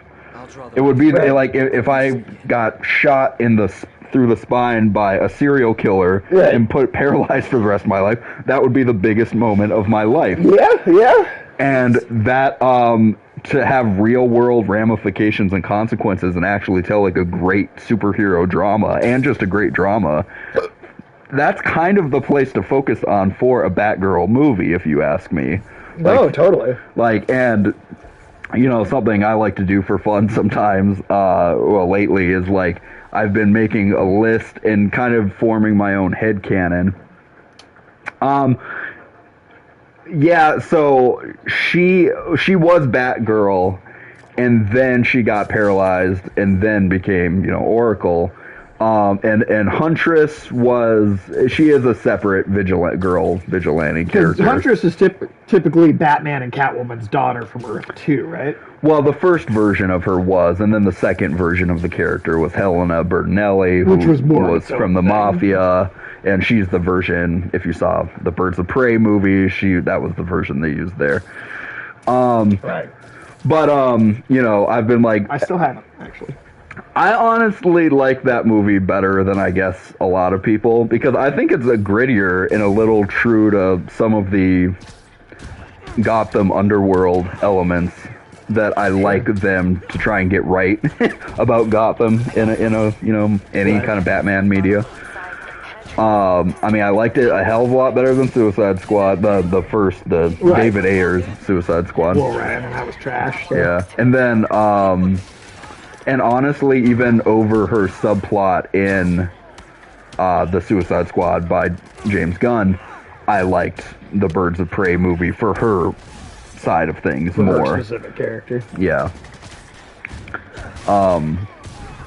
S1: It would be like if I got shot through the spine by a serial killer and put paralyzed for the rest of my life. That would be the biggest moment of my life.
S2: Yeah.
S1: And that to have real world ramifications and consequences and actually tell like a great superhero drama and just a great drama. That's kind of the place to focus on for a Batgirl movie, if you ask me.
S2: No, totally.
S1: And you know, something I like to do for fun sometimes, lately is like, I've been making a list and kind of forming my own headcanon. Yeah, so she was Batgirl, and then she got paralyzed, and then became, you know, Oracle. And Huntress she is a separate vigilante character.
S2: Huntress is typically Batman and Catwoman's daughter from Earth 2, right?
S1: Well, the first version of her was, and then the second version of the character was Helena Bertinelli,
S2: which was
S1: from the Mafia, and she's the version, if you saw the Birds of Prey movie, that was the version they used there.
S2: Right.
S1: But, you know, I've been like...
S2: I still haven't, actually.
S1: I honestly like that movie better than I guess a lot of people, because I think it's a grittier and a little true to some of the Gotham underworld elements that I like them to try and get right about Gotham in a you know, any kind of Batman media. I mean, I liked it a hell of a lot better than Suicide Squad, the first David Ayer's Suicide Squad.
S2: Well, right, and that was trash. So.
S1: Yeah, and then and honestly, even over her subplot in the Suicide Squad by James Gunn, I liked the Birds of Prey movie for her side of things more.
S2: Her specific character.
S1: Yeah.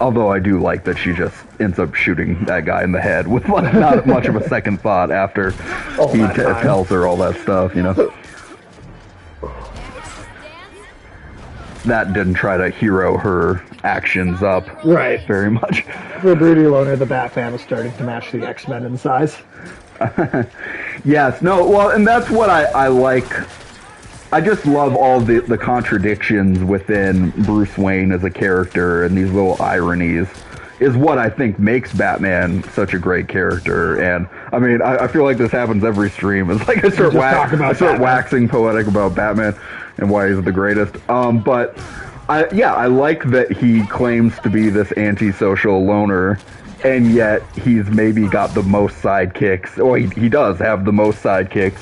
S1: Although I do like that she just ends up shooting that guy in the head with like not much of a second thought after he tells her all that stuff, you know. That didn't try to hero her actions up
S2: Right.
S1: very much.
S2: For Broody Loner, the Batman is starting to match the X-Men in size.
S1: Yes, no, well, and that's what I like. I just love all the contradictions within Bruce Wayne as a character and these little ironies is what I think makes Batman such a great character. And I mean, I feel like this happens every stream. It's like I start waxing poetic about Batman and why he's the greatest. But I like that he claims to be this antisocial loner, and yet he's maybe got the most sidekicks. Or he does have the most sidekicks.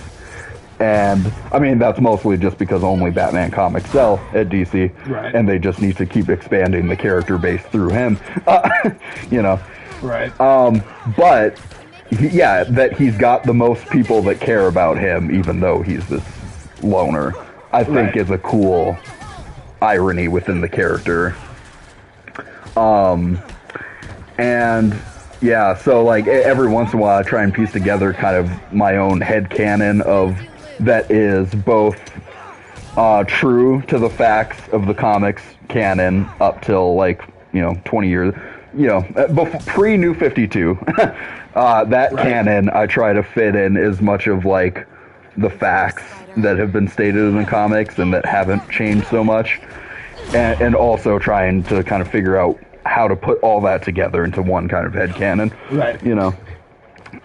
S1: And, I mean, that's mostly just because only Batman comics sell at DC.
S2: Right.
S1: And they just need to keep expanding the character base through him. You know.
S2: Right.
S1: But, that he's got the most people that care about him, even though he's this loner, I think is a cool irony within the character. And... yeah, so like every once in a while I try and piece together kind of my own headcanon of that is both true to the facts of the comics canon up till like, 20 years, pre-New 52. That canon I try to fit in as much of like the facts that have been stated in the comics and that haven't changed so much. And also trying to kind of figure out how to put all that together into one kind of headcanon.
S2: Right.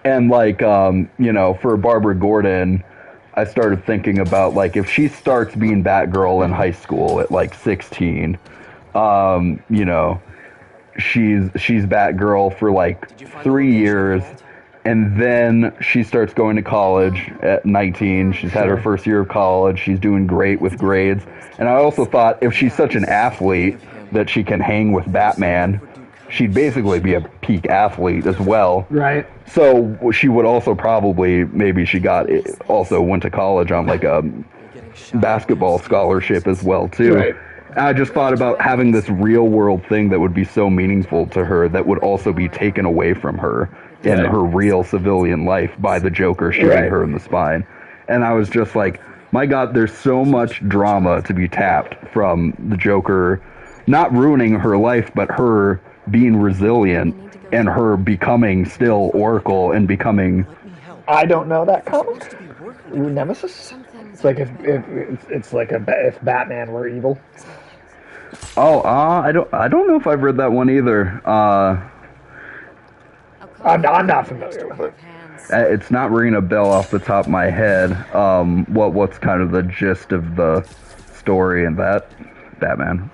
S1: And like, for Barbara Gordon, I started thinking about like if she starts being Batgirl in high school at like 16, she's Batgirl for like 3 years, and then she starts going to college at 19. She's had her first year of college. She's doing great with grades. And I also thought if she's such an athlete that she can hang with Batman, she'd basically be a peak athlete as well.
S2: Right.
S1: So she would also probably, maybe she also went to college on like a basketball scholarship as well too.
S2: Right.
S1: And I just thought about having this real world thing that would be so meaningful to her that would also be taken away from her in her real civilian life by the Joker shooting her in the spine. And I was just like, my God, there's so much drama to be tapped from the Joker not ruining her life, but her being resilient and her becoming still Oracle and becoming...
S2: I don't know that comic. Nemesis? It's like if Batman were evil.
S1: Oh, I don't know if I've read that one either.
S2: I'm not familiar with it.
S1: It's not ringing a bell off the top of my head. What's kind of the gist of the story in that Batman?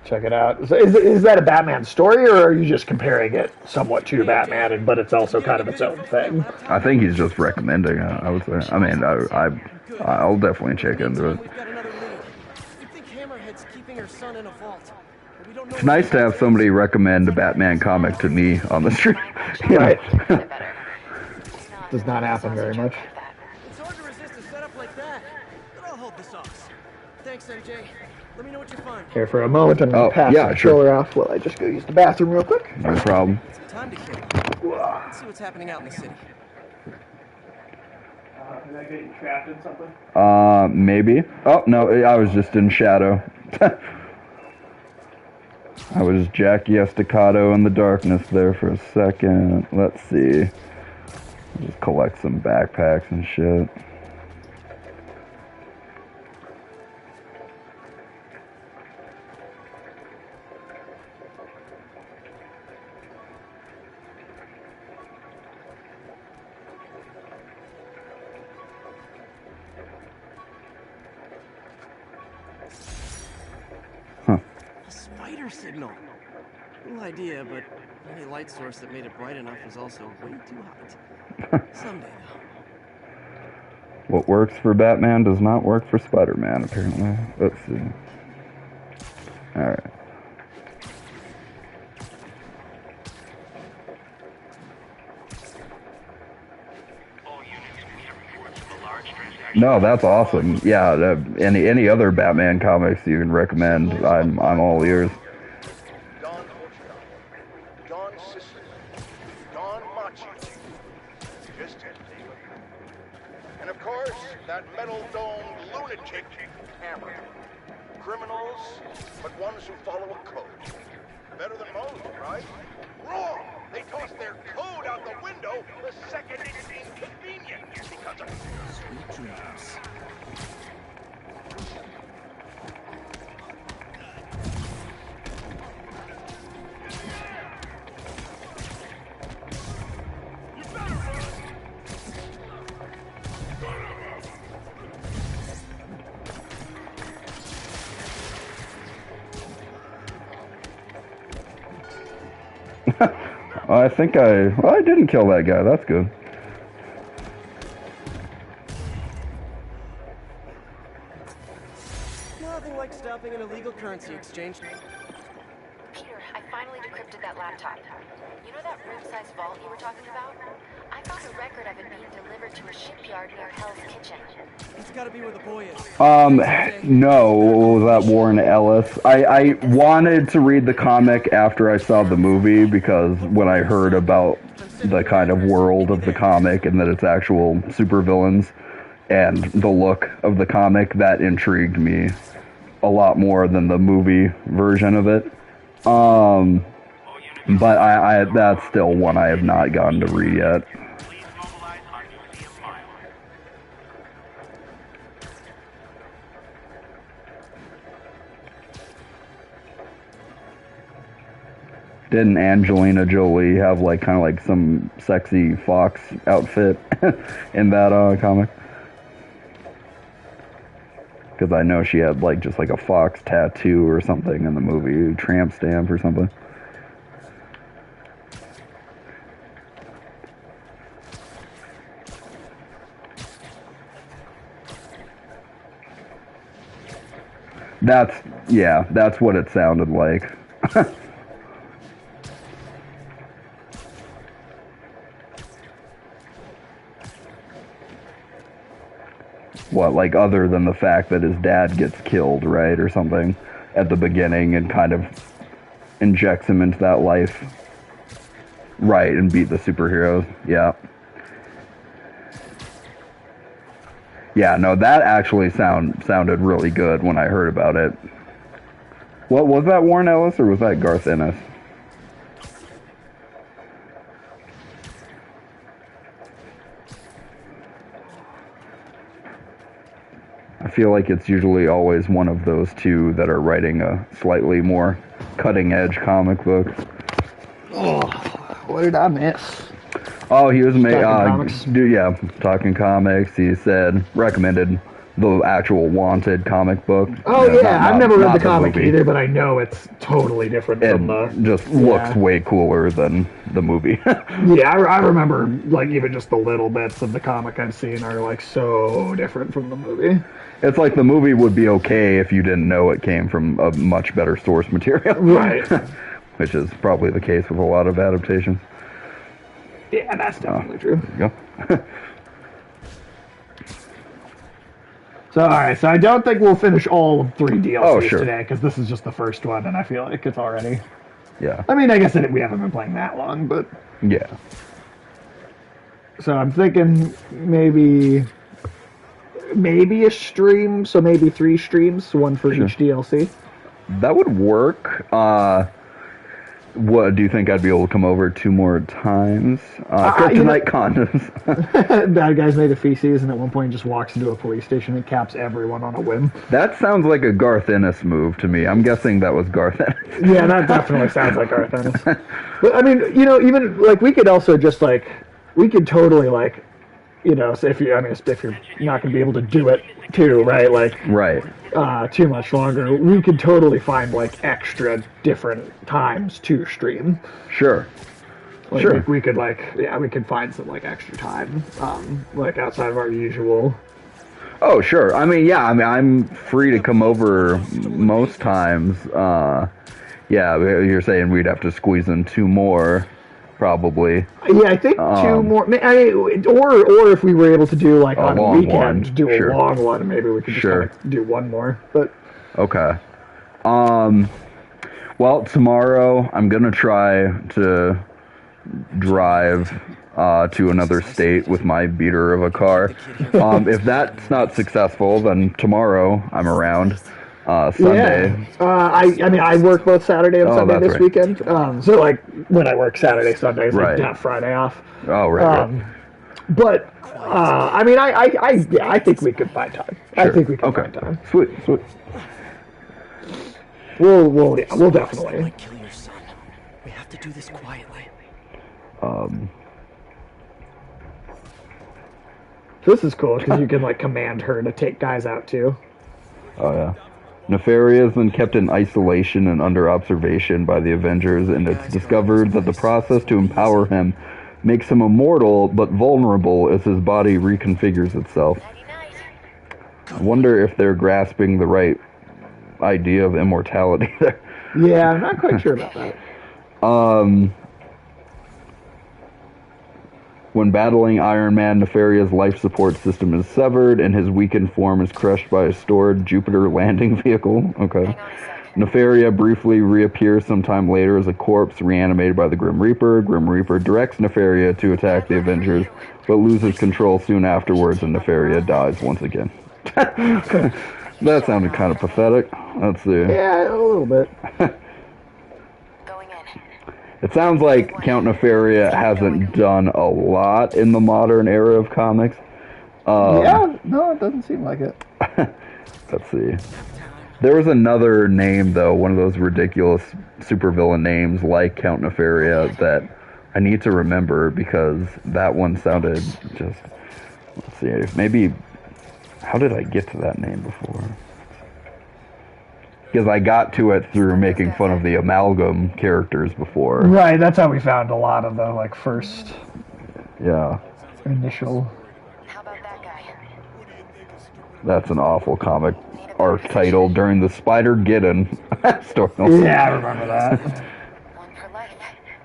S2: Check it out. Is that a Batman story, or are you just comparing it somewhat to Batman, but it's also kind of its own thing?
S1: I think he's just recommending it, I would say. I mean, I'll definitely check into it. It's nice to have somebody recommend a Batman comic to me on the street.
S2: Right. Does not happen very much.
S4: It's hard to resist a setup like that, but I'll hold this off. Thanks, MJ. Let me know what you find.
S2: Here for a moment, I'm going to pass the controller off while I just go use the bathroom real quick.
S1: No problem.
S4: Time to kill. Let's see what's happening out in the city.
S2: Did I get you trapped in something?
S1: Maybe. Oh, no, I was just in shadow. I was Jackie Estacado in the darkness there for a second. Let's see. Just collect some backpacks and shit.
S4: Signal. Cool idea, but any light source that made it bright enough was also way too hot. Someday, though.
S1: What works for Batman does not work for Spider-Man, apparently. Let's see. Alright.
S8: All units, we have reports of a large transaction
S1: No, that's awesome. Yeah, any other Batman comics you can recommend, I'm all ears.
S11: Don Orchard, Don Sicily, Don Machi. Just it. And of course, that metal-domed lunatic, Hammer. Criminals, but ones who follow a code. Better than most, right? Wrong! They toss their code out the window the second it's inconvenient because of
S4: Sweet dreams.
S1: I think I didn't kill that guy. That's good.
S4: Nothing like stopping an illegal currency exchange.
S3: Peter, I finally decrypted that laptop. You know that room-sized vault you were talking about? I found a record of it being delivered to a shipyard near Hell's Kitchen.
S4: It's gotta be where the boy is.
S1: No, was that Warren Ellis? I wanted to read the comic after I saw the movie because when I heard about the kind of world of the comic and that it's actual supervillains and the look of the comic, that intrigued me a lot more than the movie version of it. But I that's still one I have not gotten to read yet. Didn't Angelina Jolie have like kind of like some sexy fox outfit in that comic? Because I know she had like just like a fox tattoo or something in the movie, tramp stamp or something. That's what it sounded like. What, like other than the fact that his dad gets killed, right, or something at the beginning and kind of injects him into that life. Right, and beat the superheroes. Yeah. Yeah, no, that actually sounded really good when I heard about it. What was that, Warren Ellis, or was that Garth Ennis? I feel like it's usually always one of those two that are writing a slightly more cutting-edge comic book.
S2: Oh, what did I miss?
S1: Oh, he was
S2: Talking
S1: comics. He said recommended the actual Wanted comic book.
S2: Oh I've never read the comic either, but I know it's totally different from the.
S1: Just looks way cooler than the movie.
S2: Yeah, I remember like even just the little bits of the comic I've seen are like so different from the movie.
S1: It's like the movie would be okay if you didn't know it came from a much better source material.
S2: Right.
S1: Which is probably the case with a lot of adaptations.
S2: Yeah, that's definitely true.
S1: There you go.
S2: So, alright, so I don't think we'll finish all 3 DLCs
S1: sure.
S2: today, because this is just the first one, and I feel like it's already...
S1: Yeah.
S2: I mean, I guess we haven't been playing that long, but...
S1: Yeah.
S2: So I'm thinking maybe a stream, so maybe 3 streams, one for each DLC.
S1: That would work. What do you think I'd be able to come over 2 more times? Kryptonite condoms.
S2: Bad guys made of feces, and at one point just walks into a police station and caps everyone on a whim.
S1: That sounds like a Garth Ennis move to me. I'm guessing that was Garth Ennis.
S2: Yeah, that definitely sounds like Garth Ennis. But I mean, even like we could also just like we could totally like, so if you're not going to be able to do it too, right? Like
S1: right.
S2: Too much longer. We could totally find like extra different times to stream.
S1: Sure.
S2: Like,
S1: sure.
S2: We could we could find some like extra time, like outside of our usual.
S1: Oh, sure. I'm free to come over most times. You're saying we'd have to squeeze in 2 more. probably.
S2: Yeah, I think 2 more. Or if we were able to do like
S1: A
S2: on a
S1: long
S2: weekend,
S1: one.
S2: do a
S1: Sure.
S2: long one, maybe we could just
S1: Sure.
S2: kind of do one more. But
S1: Okay. Well, tomorrow I'm gonna try to drive to another state with my beater of a car. If that's not successful, then tomorrow I'm around. Sunday.
S2: yeah, I mean I work both Saturday and Sunday
S1: that's
S2: this
S1: right.
S2: weekend. So like when I work Saturday, Sundays, I
S1: Right.
S2: have Friday off.
S1: Oh, right.
S2: But I mean I think we could find time. I
S1: Sure.
S2: think we can
S1: Okay.
S2: find time.
S1: Sweet.
S2: We'll definitely.
S4: Like kill your son. We have to do this quietly.
S2: This is cool because you can like command her to take guys out too.
S1: Oh yeah. Nefaria has been kept in isolation and under observation by the Avengers, and it's discovered that the process to empower him makes him immortal but vulnerable as his body reconfigures itself. I wonder if they're grasping the right idea of immortality there.
S2: Yeah, I'm not quite sure about that.
S1: When battling Iron Man, Nefaria's life support system is severed, and his weakened form is crushed by a stored Jupiter landing vehicle. Okay. Nefaria briefly reappears sometime later as a corpse reanimated by the Grim Reaper. Grim Reaper directs Nefaria to attack the Avengers, but loses control soon afterwards, and Nefaria dies once again. That sounded kind of pathetic. Let's see.
S2: Yeah, a little bit.
S3: Going in.
S1: It sounds like Count Nefaria hasn't done a lot in the modern era of comics.
S2: Yeah, no, it doesn't seem like it.
S1: Let's see. There was another name, though, one of those ridiculous supervillain names like Count Nefaria that I need to remember because that one sounded just... Let's see, maybe... How did I get to that name before? Because I got to it through making fun of the amalgam characters before.
S2: Right, that's how we found a lot of the like first
S1: Yeah.
S2: initial.
S3: How about that guy?
S1: That's an awful comic arc title during the Spider-Geddon story.
S2: Yeah, I remember that.
S3: One for life.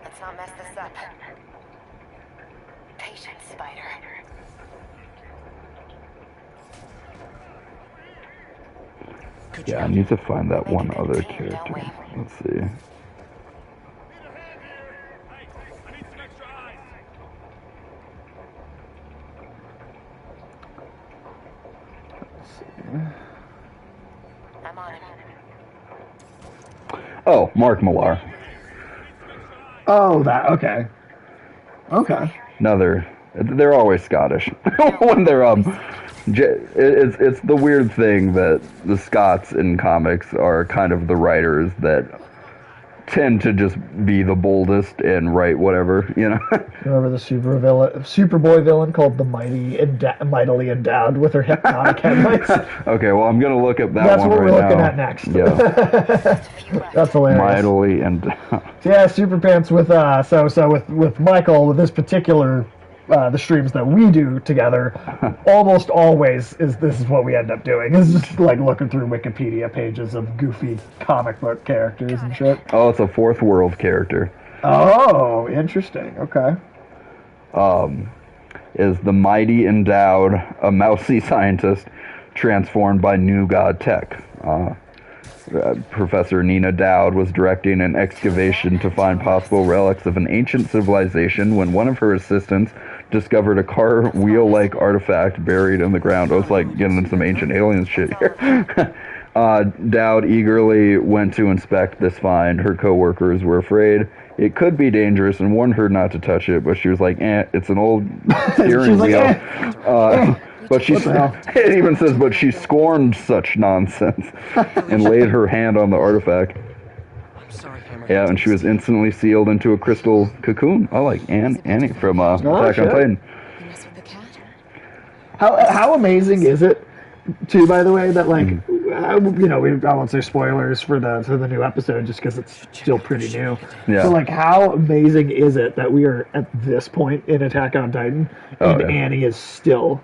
S3: Let's not mess this up. Patience, Spider.
S1: Yeah, I need to find that one other character. Let's see.
S3: I'm on it.
S1: Oh, Mark Millar.
S2: Oh, that okay. Okay.
S1: Another. They're always Scottish when they're It's the weird thing that the Scots in comics are kind of the writers that tend to just be the boldest and write whatever, you know.
S2: Remember the Superboy villain called the Mightily Endowed with her hypnotic headlights?
S1: Okay, well I'm gonna look up that
S2: That's
S1: one
S2: what
S1: right
S2: we're looking
S1: now.
S2: at next.
S1: Yeah.
S2: That's hilarious.
S1: Mightily and
S2: Yeah, Super Pants with with Michael with this particular the streams that we do together, almost always this is what we end up doing. Is just like looking through Wikipedia pages of goofy comic book characters and shit.
S1: Oh, it's a fourth world character.
S2: Oh, interesting. Okay.
S1: Is the mighty endowed, a mousy scientist transformed by new god tech. Professor Nina Dowd was directing an excavation to find possible relics of an ancient civilization when one of her assistants discovered a car wheel-like artifact buried in the ground. I was like getting into some ancient alien shit here. Dowd eagerly went to inspect this find. Her co-workers were afraid it could be dangerous and warned her not to touch it, but she was like, it's an old steering wheel. But it even says, but she scorned such nonsense and laid her hand on the artifact.
S4: I'm sorry, Hammer.
S1: Yeah, and she was instantly sealed into a crystal cocoon. I like Annie from Attack on Titan.
S9: You mess with the cat?
S2: How amazing is it, too? By the way, that like I won't say spoilers for the new episode just because it's still pretty new.
S1: Yeah.
S2: So like, how amazing is it that we are at this point in Attack on Titan and Annie is still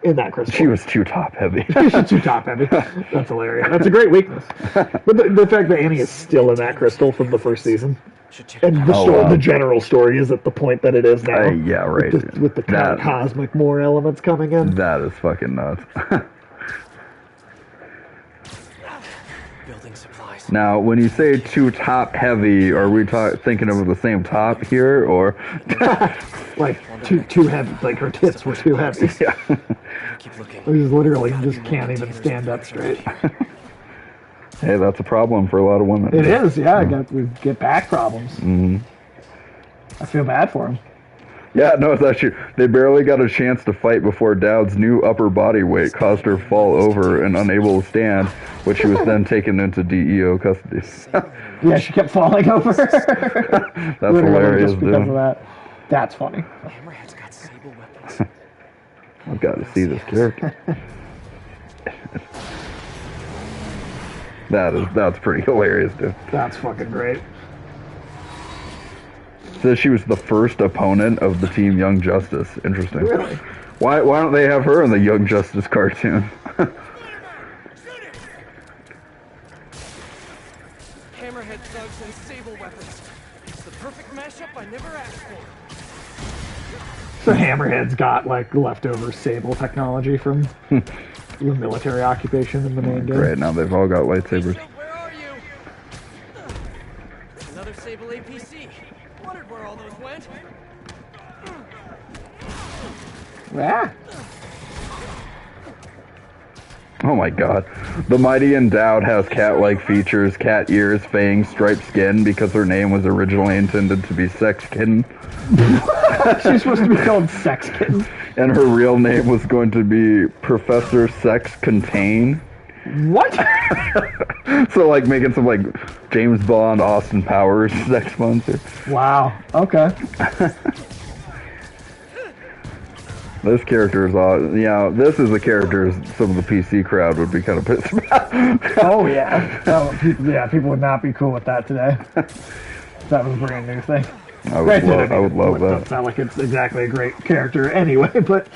S2: in that crystal?
S1: She was too top heavy.
S2: She's too top heavy. That's hilarious. That's a great weakness. But the fact that Annie is still in that crystal from the first season.
S4: Should check
S2: And
S4: it
S2: the
S4: out.
S2: story, the general story is at the point that it is now.
S1: Yeah, right.
S2: With the kind of cosmic more elements coming in.
S1: That is fucking nuts.
S4: Building supplies.
S1: Now, when you say too top heavy, are we thinking of the same top here, or
S2: like too heavy? Like her tits were too heavy.
S1: Yeah.
S4: Keep looking.
S2: We just literally just can't even stand up straight.
S1: Hey, that's a problem for a lot of women.
S2: It is, yeah. We get back problems.
S1: Mm-hmm.
S2: I feel bad for him.
S1: Yeah, no, it's actually, they barely got a chance to fight before Dowd's new upper body weight caused her to fall over and unable to stand, which she was then taken into DEO custody.
S2: Yeah, she kept falling over.
S1: That's
S2: Literally
S1: hilarious,
S2: just because
S1: dude.
S2: of that. That's funny.
S4: Hammerhead's got sable weapons.
S1: I've got to see this character. That's pretty hilarious, dude.
S2: That's fucking great.
S1: Says she was the first opponent of the Team Young Justice. Interesting.
S2: Really?
S1: Why don't they have her in the Young Justice cartoon?
S4: Hammerhead thugs and sable weapons. It's the perfect mashup I never asked for.
S2: So Hammerhead's got like leftover sable technology from the military occupation in the main game.
S1: Great, now they've all got lightsabers.
S4: Where are you? Another sable APC. Wondered where all those went.
S2: Yeah.
S1: Oh my god. The Mighty Endowed has cat-like features, cat ears, fangs, striped skin, because her name was originally intended to be Sex Kitten.
S2: She's supposed to be called Sex Kitten.
S1: And her real name was going to be Professor Sex Contain.
S2: What?
S1: So like making some like James Bond, Austin Powers sex sponsor.
S2: Wow. Okay.
S1: This character is this is a character some of the PC crowd would be kind of pissed about.
S2: Oh yeah. People would not be cool with that today. That was a brand new thing.
S1: I would love that.
S2: It's not like it's exactly a great character anyway, but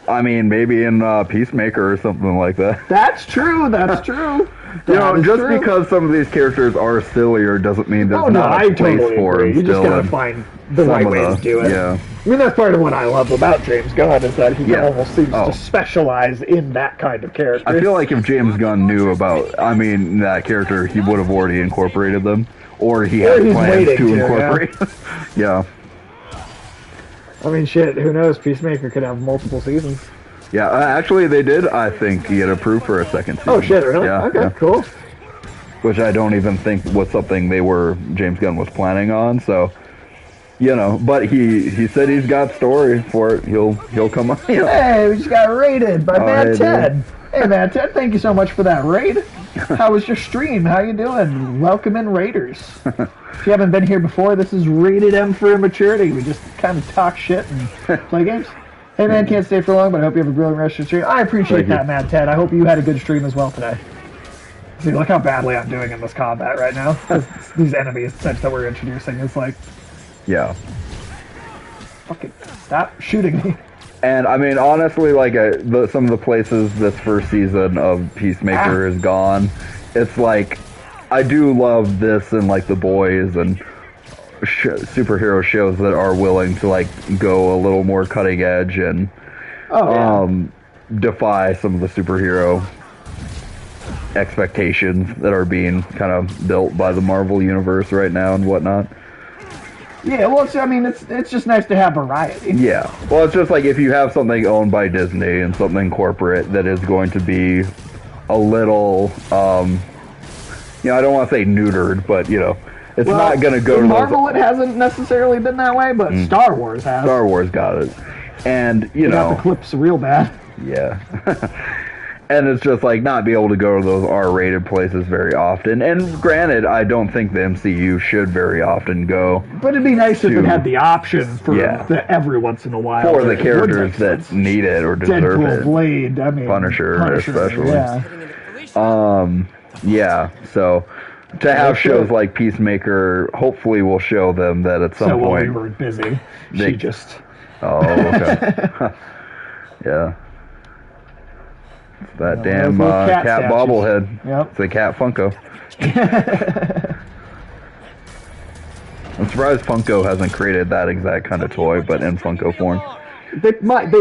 S1: I mean, maybe in Peacemaker or something like that.
S2: that's true. That's true.
S1: You know,
S2: That is
S1: just
S2: true.
S1: because some of these characters are sillier doesn't mean there's not a place
S2: totally
S1: for
S2: agree.
S1: them.
S2: You just
S1: still
S2: gotta
S1: in
S2: find the
S1: some
S2: right
S1: of
S2: way
S1: the-
S2: to do it.
S1: Yeah.
S2: I mean, that's part of what I love about James Gunn is that he almost seems
S1: Oh.
S2: to specialize in that kind of character.
S1: I feel like if James Gunn knew about, that character, he would have already incorporated them, or he had
S2: he's
S1: plans
S2: waiting
S1: to
S2: to,
S1: incorporate. Yeah.
S2: I mean, shit, who knows? Peacemaker could have multiple seasons.
S1: Yeah, actually, they did, I think, get approved for a second season.
S2: Oh, shit, really?
S1: Yeah,
S2: Okay,
S1: yeah.
S2: cool.
S1: Which I don't even think was something James Gunn was planning on, so, but he said he's got story for it. He'll come on.
S2: Hey, we just got raided by Mad
S1: hey,
S2: Ted. Hey, Mad Ted, thank you so much for that raid. How was your stream? How you doing? Welcome in, Raiders. If you haven't been here before, this is Rated M for Immaturity. We just kind of talk shit and play games. Hey, man, can't stay for long, but I hope you have a brilliant rest of your stream. I appreciate that, Mad Ted. I hope you had a good stream as well today. See, look how badly I'm doing in this combat right now. These enemies such that we're introducing is like,
S1: Yeah.
S2: fucking stop shooting me.
S1: And I mean, honestly, like some of the places this first season of Peacemaker has gone, it's like I do love this and like The Boys and superhero shows that are willing to like go a little more cutting edge and defy some of the superhero expectations that are being kind of built by the Marvel universe right now and whatnot.
S2: Yeah, well, it's just nice to have variety.
S1: Yeah. Well, it's just like if you have something owned by Disney and something corporate that is going to be a little, I don't want to say neutered, but, it's not going to go to
S2: Marvel,
S1: those...
S2: it hasn't necessarily been that way, but Star Wars has.
S1: Star Wars got it. And,
S2: They got the clips real bad.
S1: Yeah. And it's just like not be able to go to those R-rated places very often. And granted, I don't think the MCU should very often go.
S2: But it'd be nice if it had the option for every once in a while.
S1: For the characters that need it or deserve
S2: Deadpool,
S1: it.
S2: Blade,
S1: Punisher especially.
S2: Yeah.
S1: So to have shows like Peacemaker, hopefully we'll show them that at some
S2: So while
S1: point...
S2: we were busy, she just...
S1: Oh, okay. Yeah. It's that damn cat
S2: statues.
S1: bobblehead.
S2: Yep.
S1: It's a cat Funko. I'm surprised Funko hasn't created that exact kind of toy, but in Funko form.
S2: They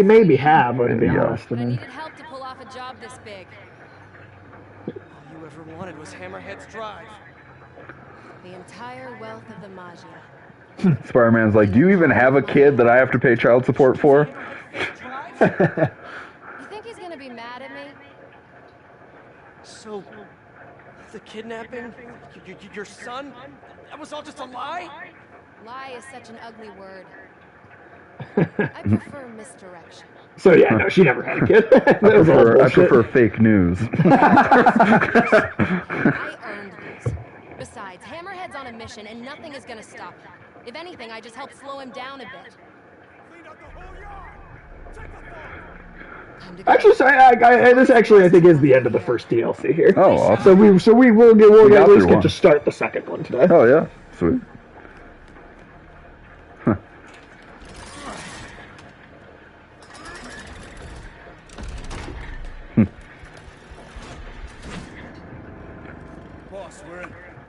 S2: maybe have, to be honest.
S9: I needed help to pull off a job this big.
S4: All you ever wanted was Hammerhead's drive.
S9: The entire wealth of the Magia.
S1: Spider-Man's like, do you even have a kid that I have to pay child support for?
S9: You think he's gonna be mad at me?
S4: So, the kidnapping? Your son? That was all just a lie?
S9: Lie is such an ugly word. I prefer misdirection.
S2: So yeah, no, she never had a kid.
S1: I prefer fake news.
S9: I earned these. Besides, Hammerhead's on a mission and nothing is gonna stop him. If anything, I just helped slow him down a bit.
S2: Actually, sorry, this actually I think is the end of the first DLC here.
S1: Oh, awesome.
S2: So we'll at least get to start the second one today.
S1: Oh yeah, sweet. Huh.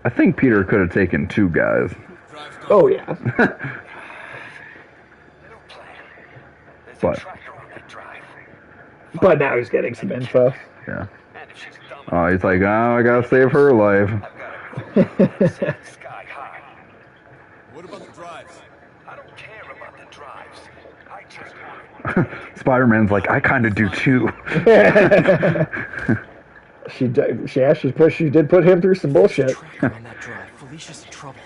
S1: I think Peter could have taken 2 guys.
S2: Oh yeah. But now he's getting some info.
S1: Yeah. Oh, he's like, oh, I gotta save her life.
S6: What about the drives?
S11: I don't care about the drives. I just want
S1: Spider-Man's like, I kind of do too.
S2: She did put him through some bullshit.
S4: On that drive. Felicia's in trouble.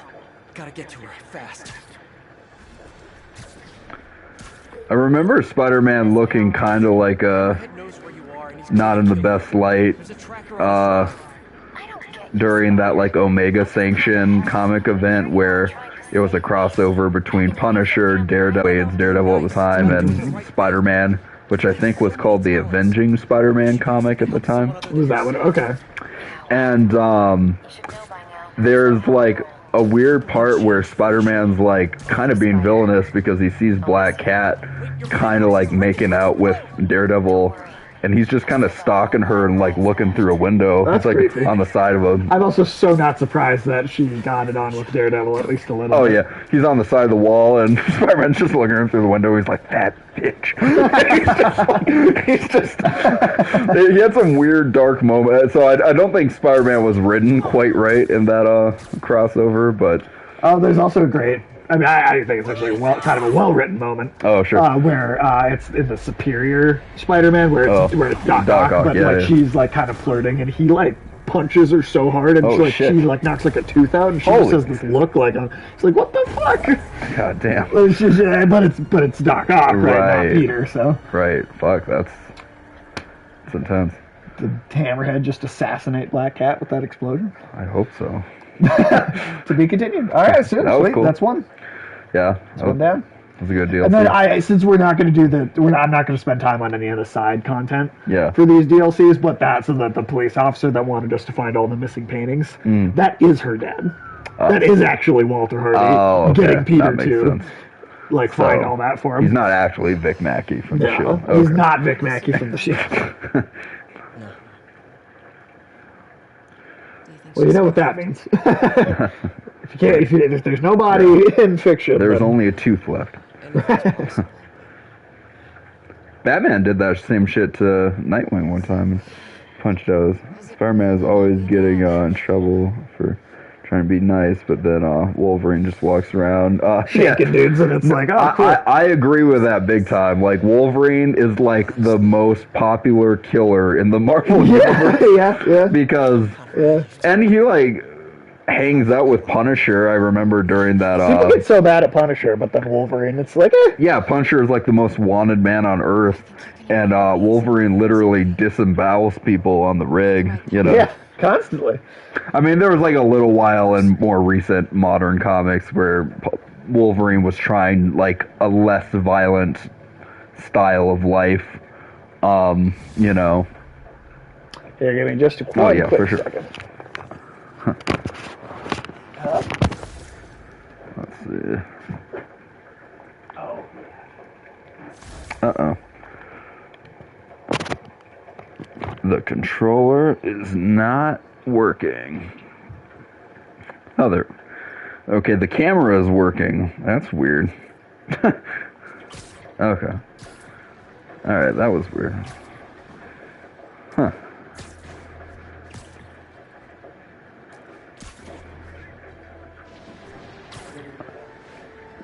S4: Gotta get to her fast.
S1: I remember Spider-Man looking kind of like not in the best light during that like Omega Sanction comic event where it was a crossover between Punisher, Daredevil at the time, and Spider-Man, which I think was called the Avenging Spider-Man comic at the time.
S2: Was that one? Okay.
S1: And there's like a weird part where Spider-Man's like kind of being villainous because he sees Black Cat kind of like making out with Daredevil, and he's just kind of stalking her and like looking through a window.
S2: That's
S1: it's like
S2: creepy.
S1: On the side of him.
S2: I'm also so not surprised that she got it on with Daredevil at least a little
S1: Oh
S2: bit.
S1: yeah, he's on the side of the wall, and Spider-Man's just looking at him through the window. He's like, that bitch. He had some weird dark moment. So I don't think Spider-Man was written quite right in that crossover, but
S2: there's also a great. I mean, I think it's actually kind of a well-written moment.
S1: Oh, sure.
S2: Where it's in the Superior Spider-Man, where it's Doc Ock, but she's like kind of flirting, and he like punches her so hard, and she like knocks like a tooth out, and she just has this look like it's like, what the fuck?
S1: God damn.
S2: But it's Doc Ock, right? Not Peter. So
S1: right, fuck, that's intense.
S2: Did Hammerhead just assassinate Black Cat with that explosion?
S1: I hope so.
S2: To be continued. All right, so
S1: that was cool.
S2: That's one.
S1: Yeah,
S2: that's one down.
S1: That's a good deal.
S2: And then since we're not going to do I'm not going to spend time on any of the side content
S1: for
S2: these DLCs, but so that the police officer that wanted us to find all the missing paintings, that is her dad. That is actually Walter Hardy getting Peter to like find all that for him.
S1: He's not actually Vic Mackey from the Shield.
S2: He's not Vic Mackey from the Shield. Well, you know what that means. If there's nobody in fiction,
S1: there's only a tooth left. Batman did that same shit to Nightwing one time and punched out. Spider-Man is always getting in trouble for trying to be nice, but then Wolverine just walks around
S2: shaking dudes, and it's like, oh, cool.
S1: I agree with that big time. Like, Wolverine is like the most popular killer in the Marvel universe.
S2: Yeah.
S1: Because and he like hangs out with Punisher. I remember during that.
S2: People get so bad at Punisher, but then Wolverine, it's like,
S1: yeah, Punisher is like the most wanted man on Earth, and Wolverine literally disembowels people on the rig. You know.
S2: Yeah. Constantly.
S1: I mean, there was like a little while in more recent modern comics where Wolverine was trying like a less violent style of life. You know.
S2: Here, give me just a quick
S1: for sure.
S2: second.
S1: Let's see. Uh-oh. The controller is not working. Oh, Okay, the camera is working. That's weird. Okay. Alright, that was weird. Huh.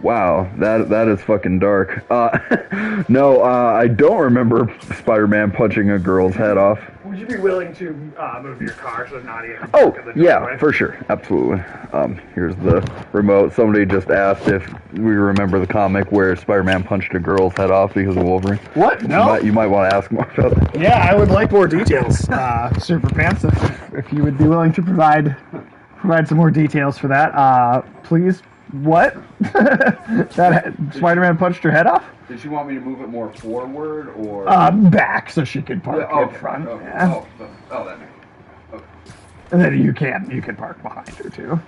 S1: Wow, that is fucking dark. No, I don't remember Spider-Man punching a girl's head off.
S2: Would you be willing to move your car so Nadia can
S1: Oh,
S2: park in the
S1: yeah,
S2: driveway?
S1: for sure. Absolutely. Here's the remote. Somebody just asked if we remember the comic where Spider-Man punched a girl's head off because of Wolverine.
S2: What? No?
S1: You might want to ask more about that.
S2: Yeah, I would like more details, Super Pants, if you would be willing to provide some more details for that. Please. What? That Spider-Man punched her head off?
S1: Did she want me to move it more forward or
S2: Back so she could park in front.
S1: Okay.
S2: Yeah.
S1: Oh, that makes sense. Okay.
S2: And then you can park behind her too.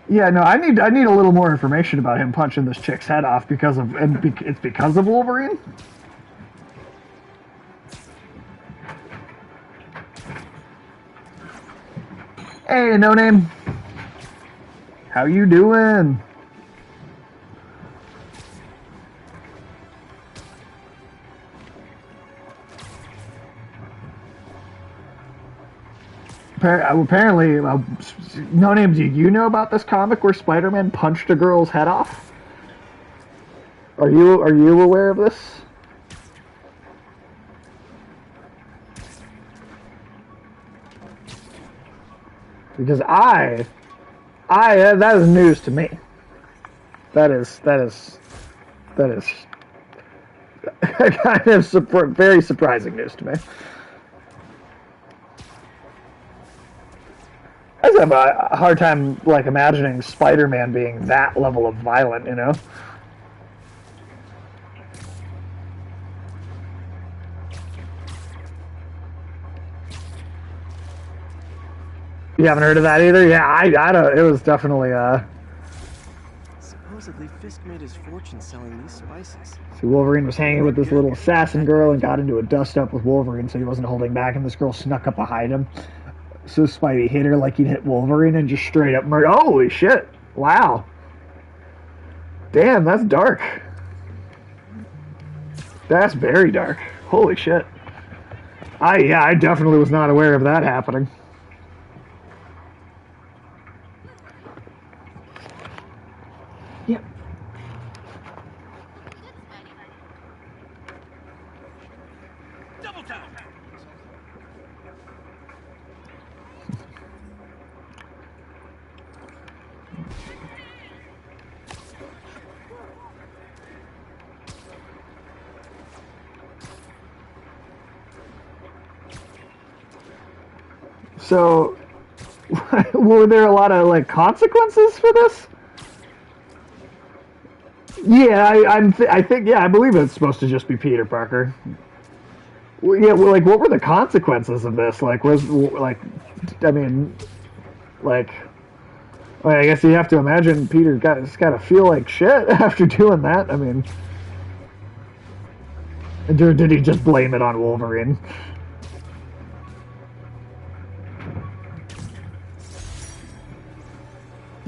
S2: Yeah, no, I need a little more information about him punching this chick's head off it's because of Wolverine. Hey, No Name. How you doing? Apparently, No Name, do you know about this comic where Spider-Man punched a girl's head off? Are you aware of this? Because that is news to me. That is kind of very surprising news to me. I just have a hard time imagining Spider-Man being that level of violent, you know? You haven't heard of that either? Yeah, I don't. It was definitely
S4: Supposedly, Fisk made his fortune selling these spices.
S2: See, Wolverine was hanging with this little assassin girl and got into a dust-up with Wolverine, so he wasn't holding back, and this girl snuck up behind him. So Spidey hit her like he'd hit Wolverine and just straight up murder. Holy shit! Wow. Damn, that's dark. That's very dark. Holy shit. I definitely was not aware of that happening. Yep.
S8: Double down.
S2: So, were there a lot of consequences for this? Yeah, I think I believe it's supposed to just be Peter Parker. Well, yeah, well, what were the consequences of this? I guess you have to imagine Peter's got to feel like shit after doing that. I mean, did he just blame it on Wolverine?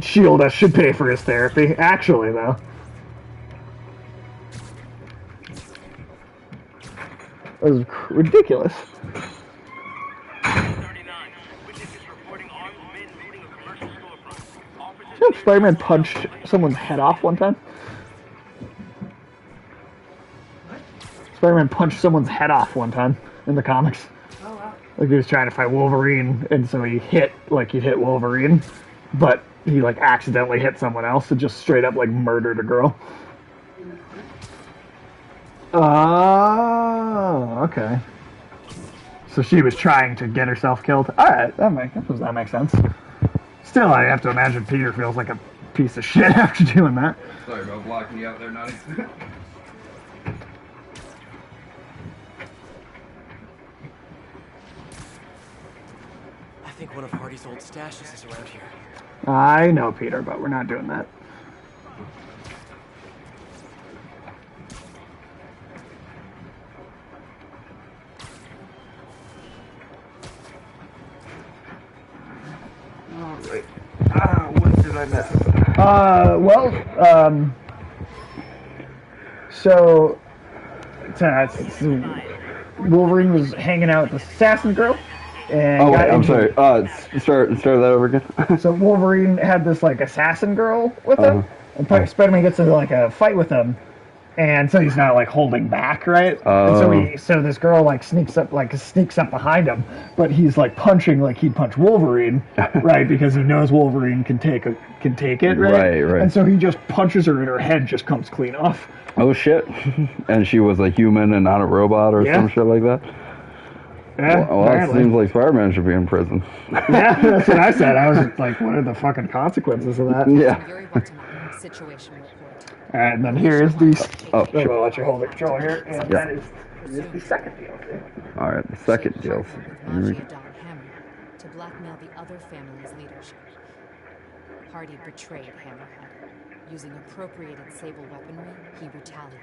S2: Shield should pay for his therapy. Actually, though. That was ridiculous.
S8: 39. Witnesses reporting armed men looting a commercial storefront. Officers
S2: Did Spider-Man punched someone's head off one time? Spider-Man punched someone's head off one time in the comics.
S12: Oh, wow.
S2: Like he was trying to fight Wolverine, and so he hit Wolverine, but he accidentally hit someone else and just straight up murdered a girl. Oh, okay. So she was trying to get herself killed. All right, that makes sense. Still, I have to imagine Peter feels like a piece of shit after doing that.
S1: Sorry about blocking you out there, Nutty.
S4: I think one of Hardy's old stashes is around here.
S2: I know, Peter, but we're not doing that. wait. What did I miss? So Wolverine was hanging out with the assassin girl. And
S1: oh, wait, I'm sorry. Start that over again.
S2: So Wolverine had this like assassin girl with him, and Spider-Man gets into like a fight with him, and so he's not like holding back, right? And so this girl like sneaks up behind him, but he's like punching like he'd punch Wolverine, right? Because he knows Wolverine can take it, right?
S1: Right.
S2: And so he just punches her, and her head just comes clean off.
S1: Oh shit! And she was a human and not a robot or some shit like that.
S2: Yeah,
S1: well, it seems like Spider-Man should be in prison.
S2: Yeah, that's what I said. I was like, what are the fucking consequences of that?
S1: Yeah.
S9: Situation report.
S2: Alright, and then here's the...
S1: Oh, shit.
S2: I'll let you hold the controller here. And that is the second DLC.
S1: Alright, the second DLC.
S9: To blackmail the other family's leadership. Party betrayed Hammerhead. Using appropriated Sable weaponry, he retaliated.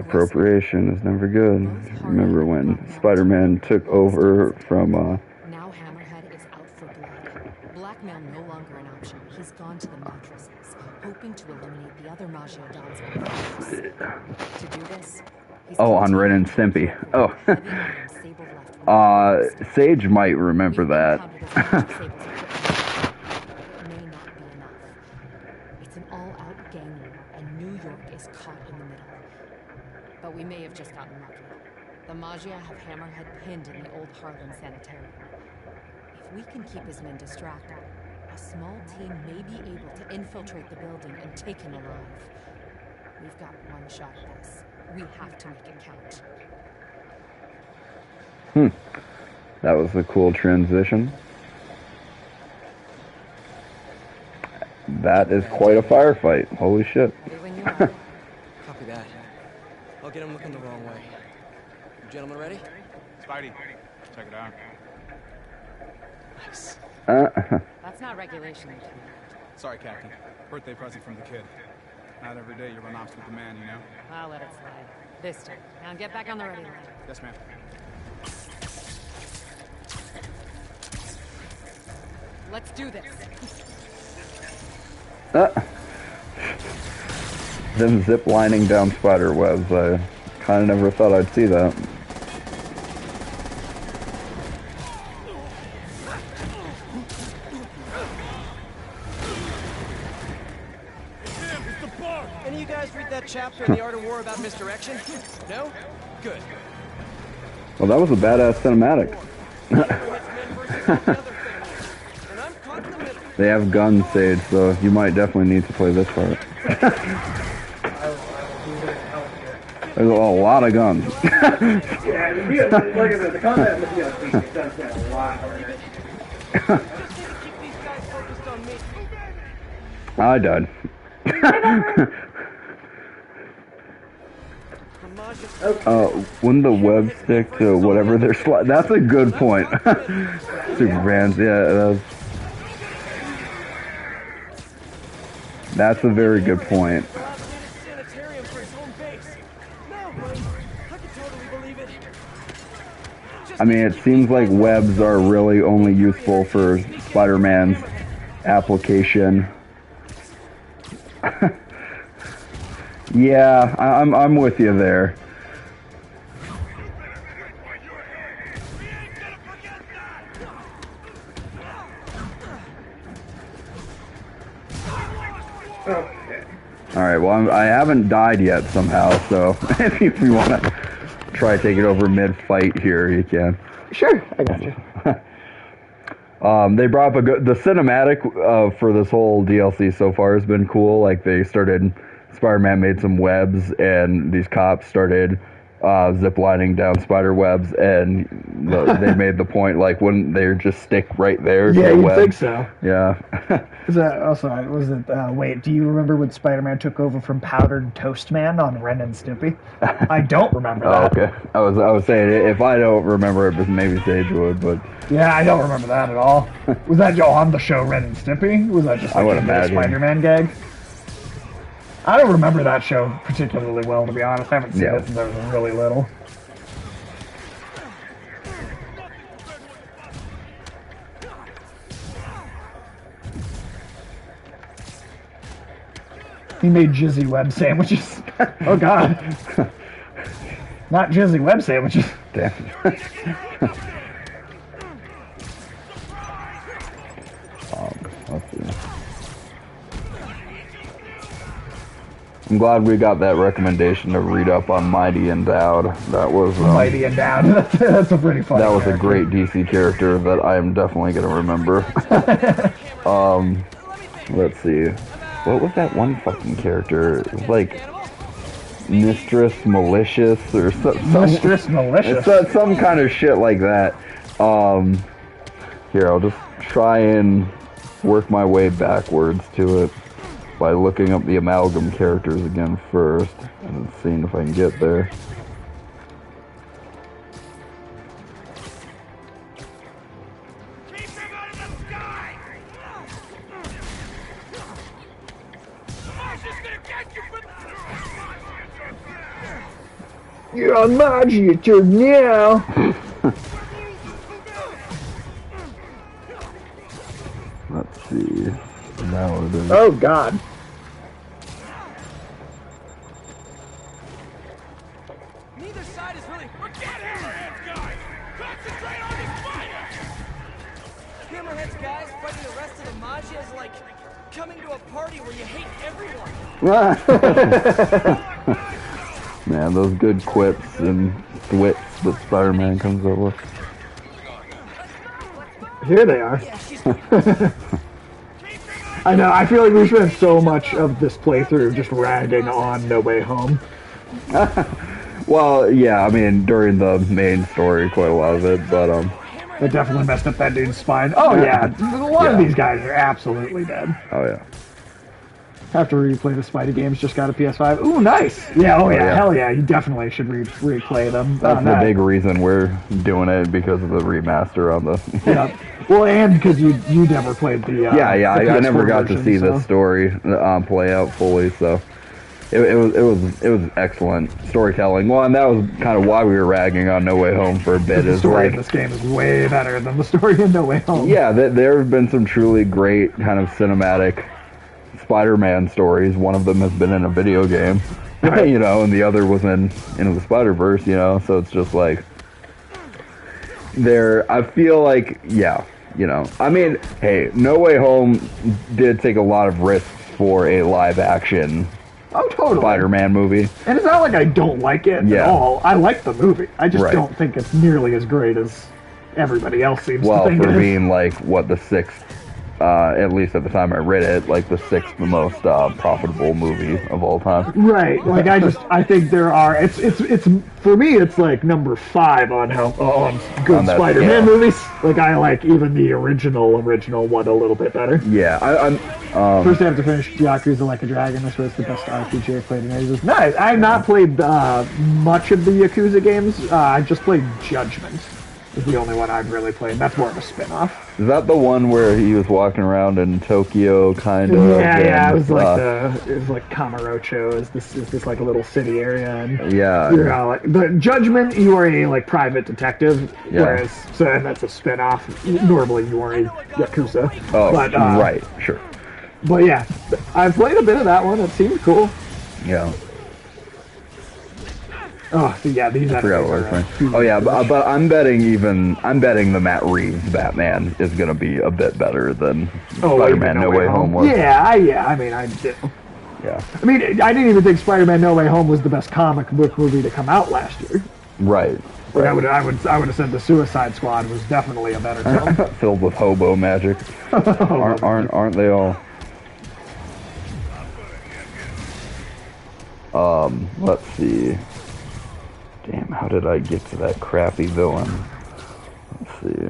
S1: Appropriation is never good. Remember when Spider-Man took over from,
S9: Now Hammerhead is out for blood. Blackmail no longer an option. He's gone to the mattresses, hoping to eliminate the other Maggia Dons. To do this,
S1: on Ren and Stimpy. Sage might remember that.
S9: But we may have just gotten lucky. The Maggia have Hammerhead pinned in the old Harlem sanitarium. If we can keep his men distracted, a small team may be able to infiltrate the building and take him alive. We've got one shot at this. We have to make it count.
S1: That was a cool transition. That is quite a firefight. Holy shit.
S4: Copy that. I'll get him looking the wrong way. You gentlemen ready?
S6: Spidey, check it out.
S4: Nice.
S9: That's not regulation.
S6: Sorry, Captain. Birthday present from the kid. Not every day you run off with the man, you know?
S9: I'll let it slide. This time. Now get back on the ready line.
S6: Yes, ma'am.
S9: Let's do this.
S1: Them zip lining down spider webs. I kind of never thought I'd see that.
S4: Any of you guys read that chapter in The Art of War about misdirection? No? Good.
S1: Well, that was a badass cinematic. They have guns, Sage, so you might definitely need to play this part. There's a lot of guns.
S2: Yeah, the combat with DLC does that a lot.
S1: I died. Wouldn't the web stick to whatever they're that's a good point. Superfans, yeah, that's a very good point. I mean, it seems like webs are really only useful for Spider-Man's application. Yeah, I'm with you there. Alright, well, I haven't died yet somehow, so if you want to try to take it over mid-fight here, you can.
S2: Sure, I got you.
S1: They brought up the cinematic for this whole DLC so far has been cool. Like, Spider-Man made some webs, and these cops started ziplining down spider webs, and they made the point, like, wouldn't they just stick right there?
S2: Yeah, you'd think so.
S1: Yeah.
S2: Wait, do you remember when Spider-Man took over from Powdered Toast Man on Ren and Stimpy? I don't remember that.
S1: Okay. I was saying, if I don't remember it, maybe Sage would, but...
S2: Yeah, I don't remember that at all. Was that on the show Ren and Stimpy? Was that just like a Spider-Man gag? I don't remember that show particularly well, to be honest. I haven't seen it since I was really little. He made Jizzy web sandwiches. Oh god. Not Jizzy web sandwiches.
S1: Damn. Let's see. I'm glad we got that recommendation to read up on Mighty Endowed. That was
S2: Mighty Endowed. That's a pretty funny.
S1: That was
S2: character.
S1: a great DC character that I am definitely going to remember. Let's see. What was that one fucking character? It was like Mistress Malicious or
S2: Mistress Malicious.
S1: Some kind of shit like that. Here, I'll just try and work my way backwards to it by looking up the Amalgam characters again first and seeing if I can get there.
S2: You're on Magia turn now.
S1: Let's see. Now it is.
S2: Oh god.
S4: Neither side is really. Forget Hammerheads, guys! Concentrate on the fighter! Hammerheads, guys, fighting the rest of the Magia is like coming to a party where you hate everyone.
S1: Man, those good quips and wits that Spider-Man comes up with.
S2: Here they are. I know, I feel like we spent so much of this playthrough just ragging on No Way Home.
S1: Well, yeah, I mean, during the main story, quite a lot of it, but,
S2: It definitely messed up that dude's spine. Oh, yeah. A lot of these guys are absolutely dead.
S1: Oh, yeah.
S2: Have to replay the Spidey games, just got a PS5. Ooh, nice! Yeah, oh yeah, hell yeah, you definitely should replay them.
S1: That's the big reason we're doing it, because of the remaster on the...
S2: Yeah. Well, and because you never played the...
S1: I never got to see the story play out fully, so... It was excellent storytelling. Well, and that was kind of why we were ragging on No Way Home for a bit.
S2: The story in this game is way better than the story in No Way Home.
S1: Yeah, there have been some truly great kind of cinematic Spider-Man stories. One of them has been in a video game,
S2: right.
S1: You know, and the other was in the Spider-Verse, you know, so it's just like I feel like, yeah, you know, I mean, hey, No Way Home did take a lot of risks for a live action Spider-Man movie.
S2: And it's not like I don't like it at all. I like the movie. I just don't think it's nearly as great as everybody else seems to think it is.
S1: For being like, what, the sixth, at least at the time I read it, like the sixth most profitable movie of all time.
S2: Right. Like I think there are. It's for me. It's like number 5 on good Spider-Man movies. Like I like even the original one a little bit better.
S1: Yeah.
S2: First I have to finish Yakuza Like a Dragon. This was the best RPG I've played in ages. Nice. I have not played much of the Yakuza games. I just played Judgment. Is the only one I've really played. That's more of a spin-off.
S1: Is that the one where he was walking around in Tokyo, kind of?
S2: Yeah. It was like Kamurocho is this like a little city area, and
S1: yeah.
S2: The Judgment, you are a like private detective, whereas and that's a spin-off. Normally you are a Yakuza.
S1: Oh, but, right, sure.
S2: But yeah, I've played a bit of that one. It seemed cool.
S1: Yeah.
S2: Oh, yeah, these
S1: I forgot what I was saying. Oh yeah, but I'm betting the Matt Reeves Batman is gonna be a bit better than Spider-Man No Way Home was.
S2: Yeah. I mean, I do.
S1: Yeah.
S2: I mean, I didn't even think Spider-Man No Way Home was the best comic book movie to come out last year.
S1: Right.
S2: But I would have said the Suicide Squad was definitely a better film.
S1: Filled with hobo magic. Aren't they all? Let's see. Damn, how did I get to that crappy villain? Let's see.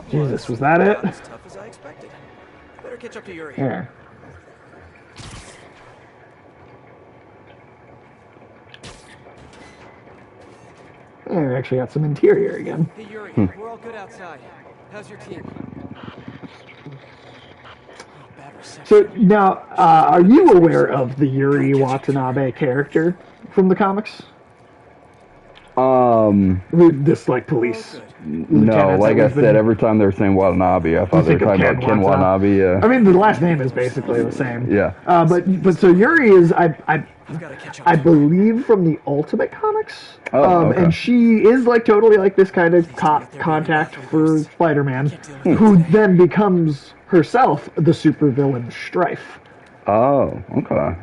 S2: Jesus, was that it?
S4: As tough as I expected. Better catch up to Yuri.
S2: Yeah. I actually got some interior again.
S4: Hey Yuri, we're all good outside. How's your team?
S2: So now, are you aware of the Yuri Watanabe character from the comics? This like police.
S1: No, like I said, every time they were saying Watanabe, I thought they were talking about Ken Watanabe. Yeah.
S2: I mean, the last name is basically the same.
S1: Yeah.
S2: But so Yuri is I believe from the Ultimate Comics.
S1: Okay.
S2: And she is like totally like this kind of contact for Spider-Man, who then becomes herself the supervillain Strife.
S1: Oh, okay.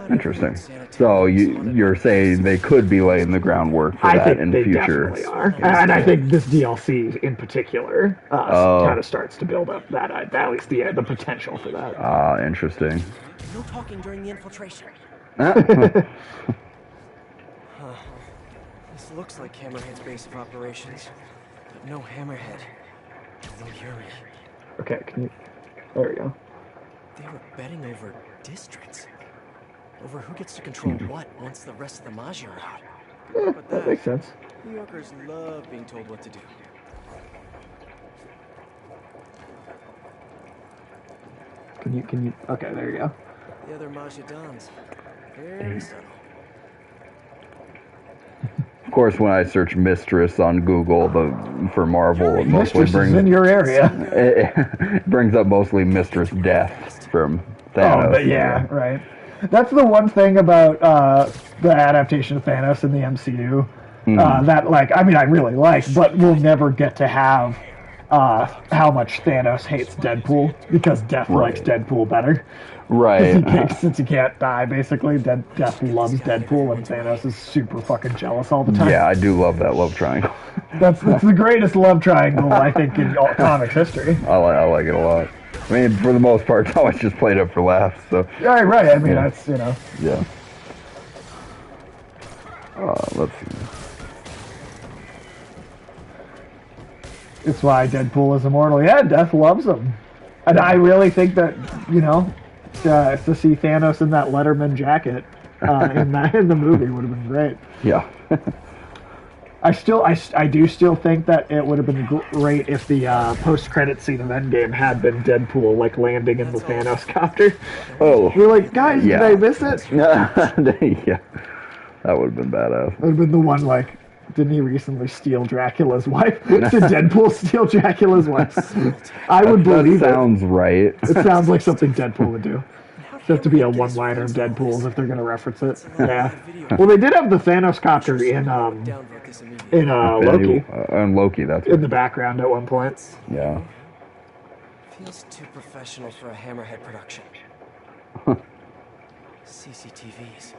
S1: Interesting. So you're saying they could be laying the groundwork for that in the future?
S2: I think they definitely are, and I think this DLC in particular kind of starts to build up that at least the potential for that.
S1: Ah, interesting.
S4: No talking during the infiltration.
S1: Ah.
S4: This looks like Hammerhead's base of operations, but no Hammerhead, no Yuri.
S2: Okay, can you? There we go.
S4: They were betting over districts. Over who gets to control what once the rest of the Magi are out.
S2: Yeah, that makes sense.
S4: New Yorkers love being told what to do.
S2: Can you? Okay, there you go.
S4: The other Magi Dons, very subtle.
S1: Of course, when I search Mistress on Google for Marvel, it mostly brings
S2: in your area.
S1: It brings up mostly Mistress Death from Thanos.
S2: Oh, but yeah, right. That's the one thing about the adaptation of Thanos in the MCU that, like, I mean, I really like, but we'll never get to have how much Thanos hates Deadpool because Death likes Deadpool better.
S1: Right.
S2: Since he can't die, basically, Death loves Deadpool, and Thanos is super fucking jealous all the time.
S1: Yeah, I do love that love triangle.
S2: That's the greatest love triangle, I think, in all comics history.
S1: I like it a lot. I mean, for the most part, it's always just played up for laughs. So.
S2: Right. I mean, that's, you know.
S1: Yeah. Let's see.
S2: It's why Deadpool is immortal. Yeah, Death loves him. And I really think that, you know, to see Thanos in that Letterman jacket in the movie would have been great.
S1: Yeah.
S2: I do still think that it would have been great if the post-credit scene of Endgame had been Deadpool like landing in the Thanos copter.
S1: Oh,
S2: we're like, guys, did I miss it?
S1: Yeah, that would have been badass.
S2: It would have been the one like, didn't he recently steal Dracula's wife? Did Deadpool steal Dracula's wife? I would believe it.
S1: That sounds right.
S2: It sounds like something Deadpool would do. It'd have to be a one-liner of Deadpool's if they're going to reference it. Yeah. Well, they did have the Thanos copter in Loki.
S1: On Loki, that's
S2: in the background at one point.
S1: Yeah.
S4: Feels too professional for a Hammerhead production. CCTVs.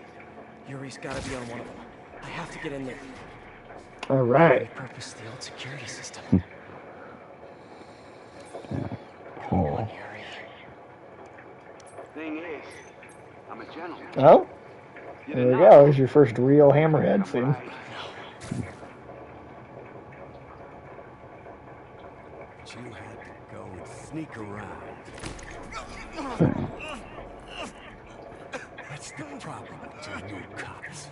S4: Yuri's got to be on one of them. I have to get in there.
S2: All right.
S4: Repurpose the old security system.
S1: Cool.
S10: Thing is, I'm a gentleman.
S2: Oh? There we go. Here's your first real Hammerhead scene.
S5: But you had to go and sneak around. That's the problem with you new cops.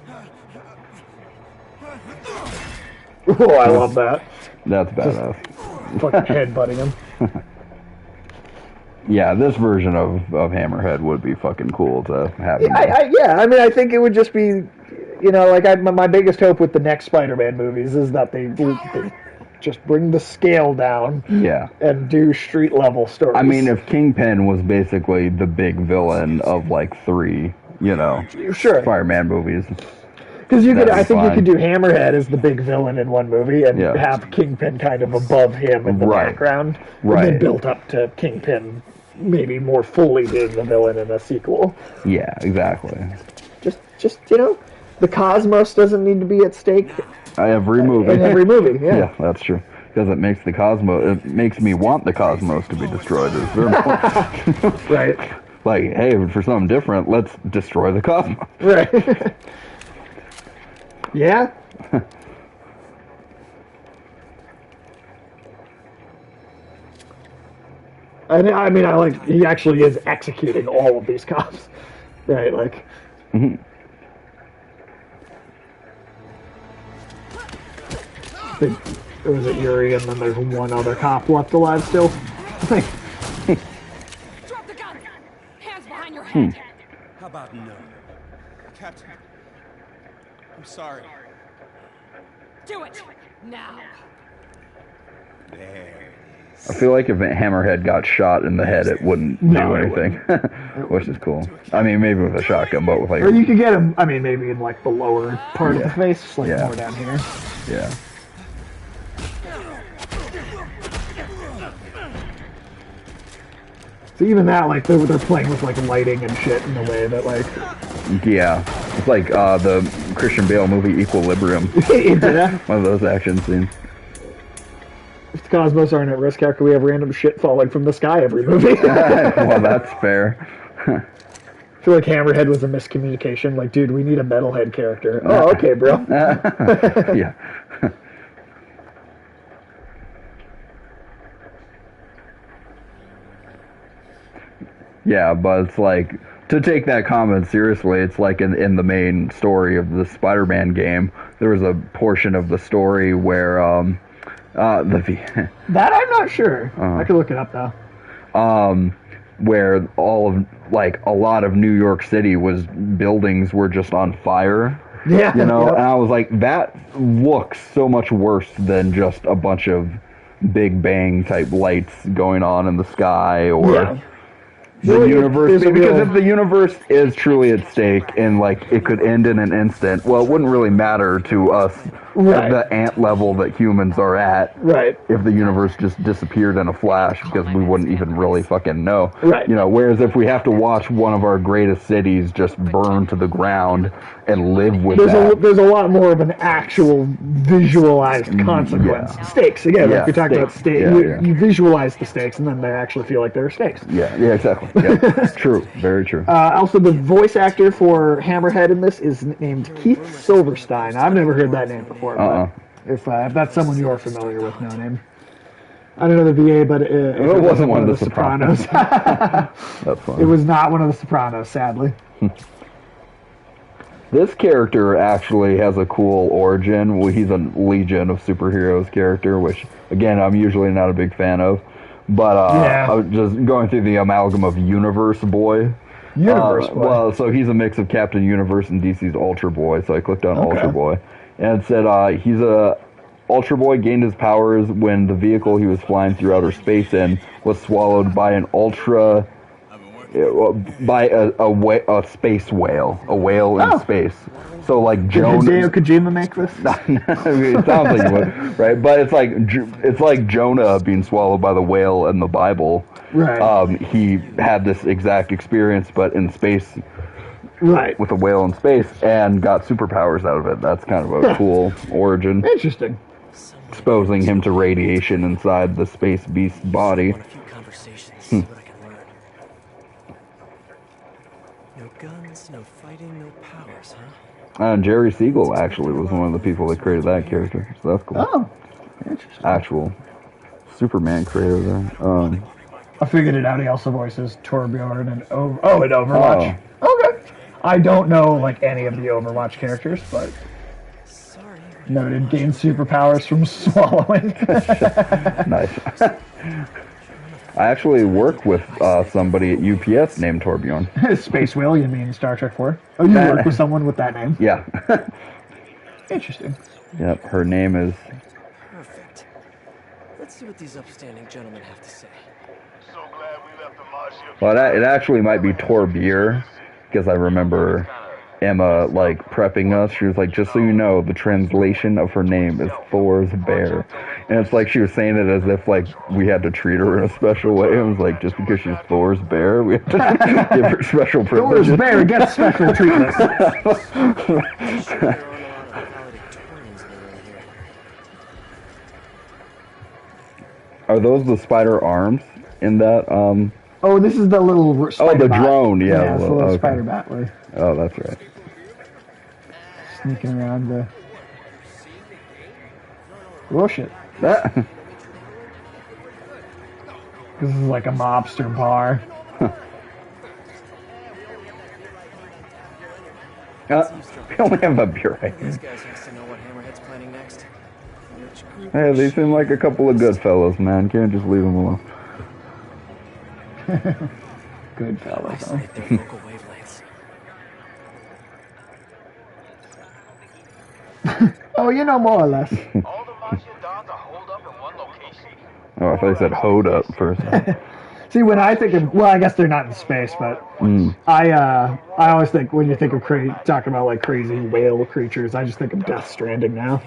S2: Oh, I love that.
S1: That's badass.
S2: Fucking headbutting him.
S1: Yeah, this version of Hammerhead would be fucking cool to have.
S2: I mean, I think it would just be, you know, like my biggest hope with the next Spider-Man movies is that they just bring the scale down.
S1: Yeah.
S2: And do street level stories.
S1: I mean, if Kingpin was basically the big villain of like 3, you know, Spider-Man movies.
S2: Because I think you could do Hammerhead as the big villain in one movie and have Kingpin kind of above him in the background, and then built up to Kingpin maybe more fully being the villain in a sequel.
S1: Yeah, exactly.
S2: Just you know, the cosmos doesn't need to be at stake.
S1: Every movie.
S2: In every movie, yeah.
S1: Yeah, that's true. Because it makes the cosmos. It makes me want the cosmos to be destroyed.
S2: Right.
S1: Like, hey, for something different, let's destroy the cosmos.
S2: Right. Yeah. I mean, I like he actually is executing all of these cops, right? Like. Mm-hmm. Was it Yuri, and then there's one other cop left alive still?
S12: Drop the gun! Hands behind your head!
S5: How about no? Captain,
S6: I'm sorry.
S9: Do it! Now!
S6: There.
S1: I feel like if Hammerhead got shot in the head, it wouldn't do anything, which is cool. I mean, maybe with a shotgun, but with like...
S2: Or you could get him, I mean, maybe in like the lower part of the face, like more down here.
S1: Yeah.
S2: So even that, like, they're playing with like lighting and shit in a way that like...
S1: Yeah. It's like the Christian Bale movie Equilibrium. One of those action scenes.
S2: If the Cosmos aren't at risk, how can we have random shit falling from the sky every movie?
S1: Well, that's fair.
S2: I feel like Hammerhead was a miscommunication. Like, dude, we need a metalhead character. Oh, okay, bro.
S1: Yeah. Yeah, but it's like, to take that comment seriously, it's like in the main story of the Spider-Man game, there was a portion of the story where
S2: that I'm not sure. I could look it up though.
S1: Where all of like a lot of New York City buildings were just on fire.
S2: Yeah,
S1: you know, and I was like, that looks so much worse than just a bunch of Big Bang type lights going on in the sky or. The universe, because if the universe is truly at stake and like it could end in an instant, well, it wouldn't really matter to us at the ant level that humans are at. If the universe just disappeared in a flash, because we wouldn't even really fucking know. You know, whereas if we have to watch one of our greatest cities just burn to the ground and live with
S2: there's a lot more of an actual visualized consequence. Stakes again, like you're talking about stakes. You visualize the stakes, and then they actually feel like there are stakes.
S1: Yeah, exactly. Yeah. True, very true.
S2: Also, the voice actor for Hammerhead in this is named Keith Silverstein. I've never heard that name before. But if that's someone you're familiar with, no name. I don't know the VA, but it wasn't one of the Sopranos.
S1: That's funny.
S2: It was not one of the Sopranos, sadly.
S1: This character actually has a cool origin. Well, he's a Legion of Superheroes character, which, again, I'm usually not a big fan of. But I was just going through the amalgam of Universe Boy.
S2: Universe Boy?
S1: Well, so he's a mix of Captain Universe and DC's Ultra Boy, so I clicked on Ultra Boy. And it said he's a... Ultra Boy gained his powers when the vehicle he was flying through outer space in was swallowed by an a space whale, a whale in space. So like Jonah.
S2: Did Hideo Kojima make this?
S1: It sounds like it would, right? But it's like Jonah being swallowed by the whale in the Bible.
S2: Right.
S1: He had this exact experience, but in space.
S2: Right.
S1: With a whale in space, and got superpowers out of it. That's kind of a cool origin.
S2: Interesting.
S1: Exposing him to radiation inside the space beast body.
S4: No guns, no fighting, no powers, huh?
S1: And Jerry Siegel actually was one of the people that created that character, so that's cool.
S2: Oh, interesting.
S1: Actual Superman creator there.
S2: I figured it out. He also voices Torbjorn and in Overwatch. Okay. I don't know like any of the Overwatch characters, but noted gains superpowers from swallowing.
S1: Nice. I actually work with somebody at UPS named Torbjorn.
S2: Space Whale, you mean Star Trek 4? Oh, you work with someone with that name?
S1: Yeah.
S2: Interesting.
S1: Yep, her name is...
S4: Perfect. Let's see what these upstanding gentlemen have to say.
S11: So glad we left the Martian.
S1: Well, it actually might be Torbier, because I remember Emma, like, prepping us. She was like, just so you know, the translation of her name is Thor's Bear. And it's like she was saying it as if, like, we had to treat her in a special way. I was like, just because she's Thor's Bear, we have to give her special privileges.
S2: Thor's Bear gets special treatment.
S1: Are those the spider arms in that,
S2: Oh, this is the little spider
S1: the
S2: bat.
S1: drone, yeah.
S2: Yeah, it's the little spider bat.
S1: Oh, that's right.
S2: Sneaking around the... Oh, shit.
S1: That...
S2: This is like a mobster bar.
S1: We only have a beer right
S4: These guys has to know what Hammerhead's planning next.
S1: Hey, they seem like a couple of good fellows, man. Can't just leave them alone.
S2: Good fellows, huh?
S4: Isolate their local wavelengths.
S2: Oh, you know, more or less.
S11: All the Mafia Dons are holed up in one location.
S1: Oh, I thought you said hold up first.
S2: See, when I think of, well, I guess they're not in space, but I always think when you think of talking about like crazy whale creatures, I just think of Death Stranding now.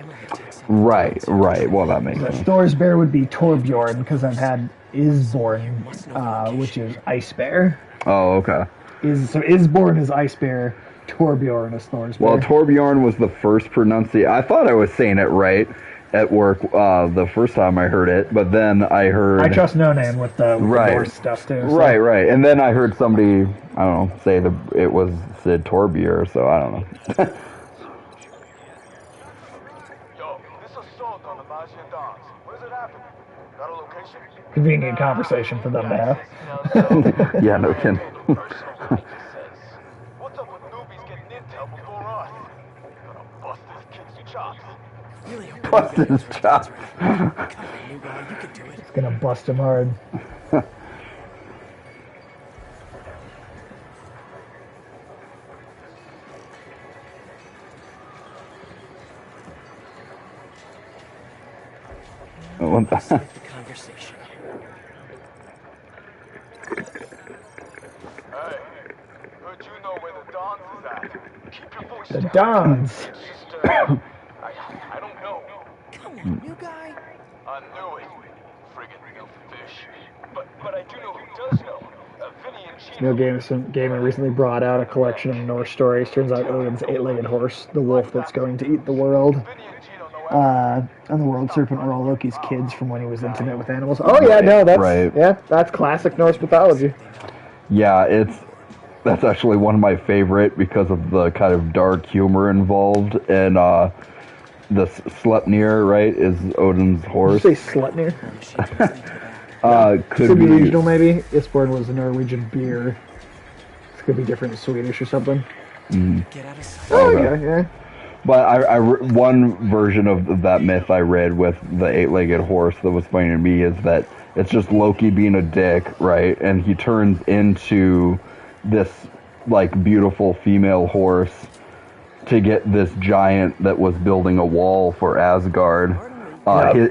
S1: Right. Well, that makes sense.
S2: Thor's bear would be Torbjorn because I've had Isborn, which is ice bear.
S1: Oh, okay.
S2: So Isborn is ice bear, Torbjorn is Thor's bear.
S1: Well, Torbjorn was the first pronunciation. I thought I was saying it right at work the first time I heard it, but then I heard...
S2: I trust no name with the Norse stuff, too. So.
S1: Right. And then I heard somebody, I don't know, say it was Sid Torbier, so I don't know.
S11: Yo, this assault on the Mafia Dons. Where does it happen? Got a location?
S2: Convenient conversation for them to have.
S1: Yeah, no kidding.
S11: What's up with newbies getting intel before us? Gonna bust this kid's chops.
S1: Bust his chops.
S2: It's gonna bust him hard.
S1: What the?
S4: Conversation.
S11: Hey, heard you know where the Dons is at. Keep your voice
S2: The
S11: down.
S2: Dons.
S11: Just, I don't know.
S4: Come on, new guy.
S11: I knew it. Friggin' real fish. But I do know who does know. Vinny and Gino.
S2: Gamer recently brought out a collection of Norse stories. Turns out Odin's eight-legged horse, the wolf that's going to eat the world. And the world serpent were all Loki's kids from when he was intimate with animals. Oh yeah, no, that's classic Norse mythology.
S1: Yeah, that's actually one of my favorite because of the kind of dark humor involved, and the Sleipnir, right, is Odin's horse.
S2: Did you say Sleipnir?
S1: Could be
S2: regional, maybe. Isborn was a Norwegian beer. This could be different in Swedish or something.
S4: Get out of sight.
S2: Oh yeah.
S1: But one version of that myth I read with the eight-legged horse that was funny to me is that it's just Loki being a dick, right? And he turns into this, like, beautiful female horse to get this giant that was building a wall for Asgard.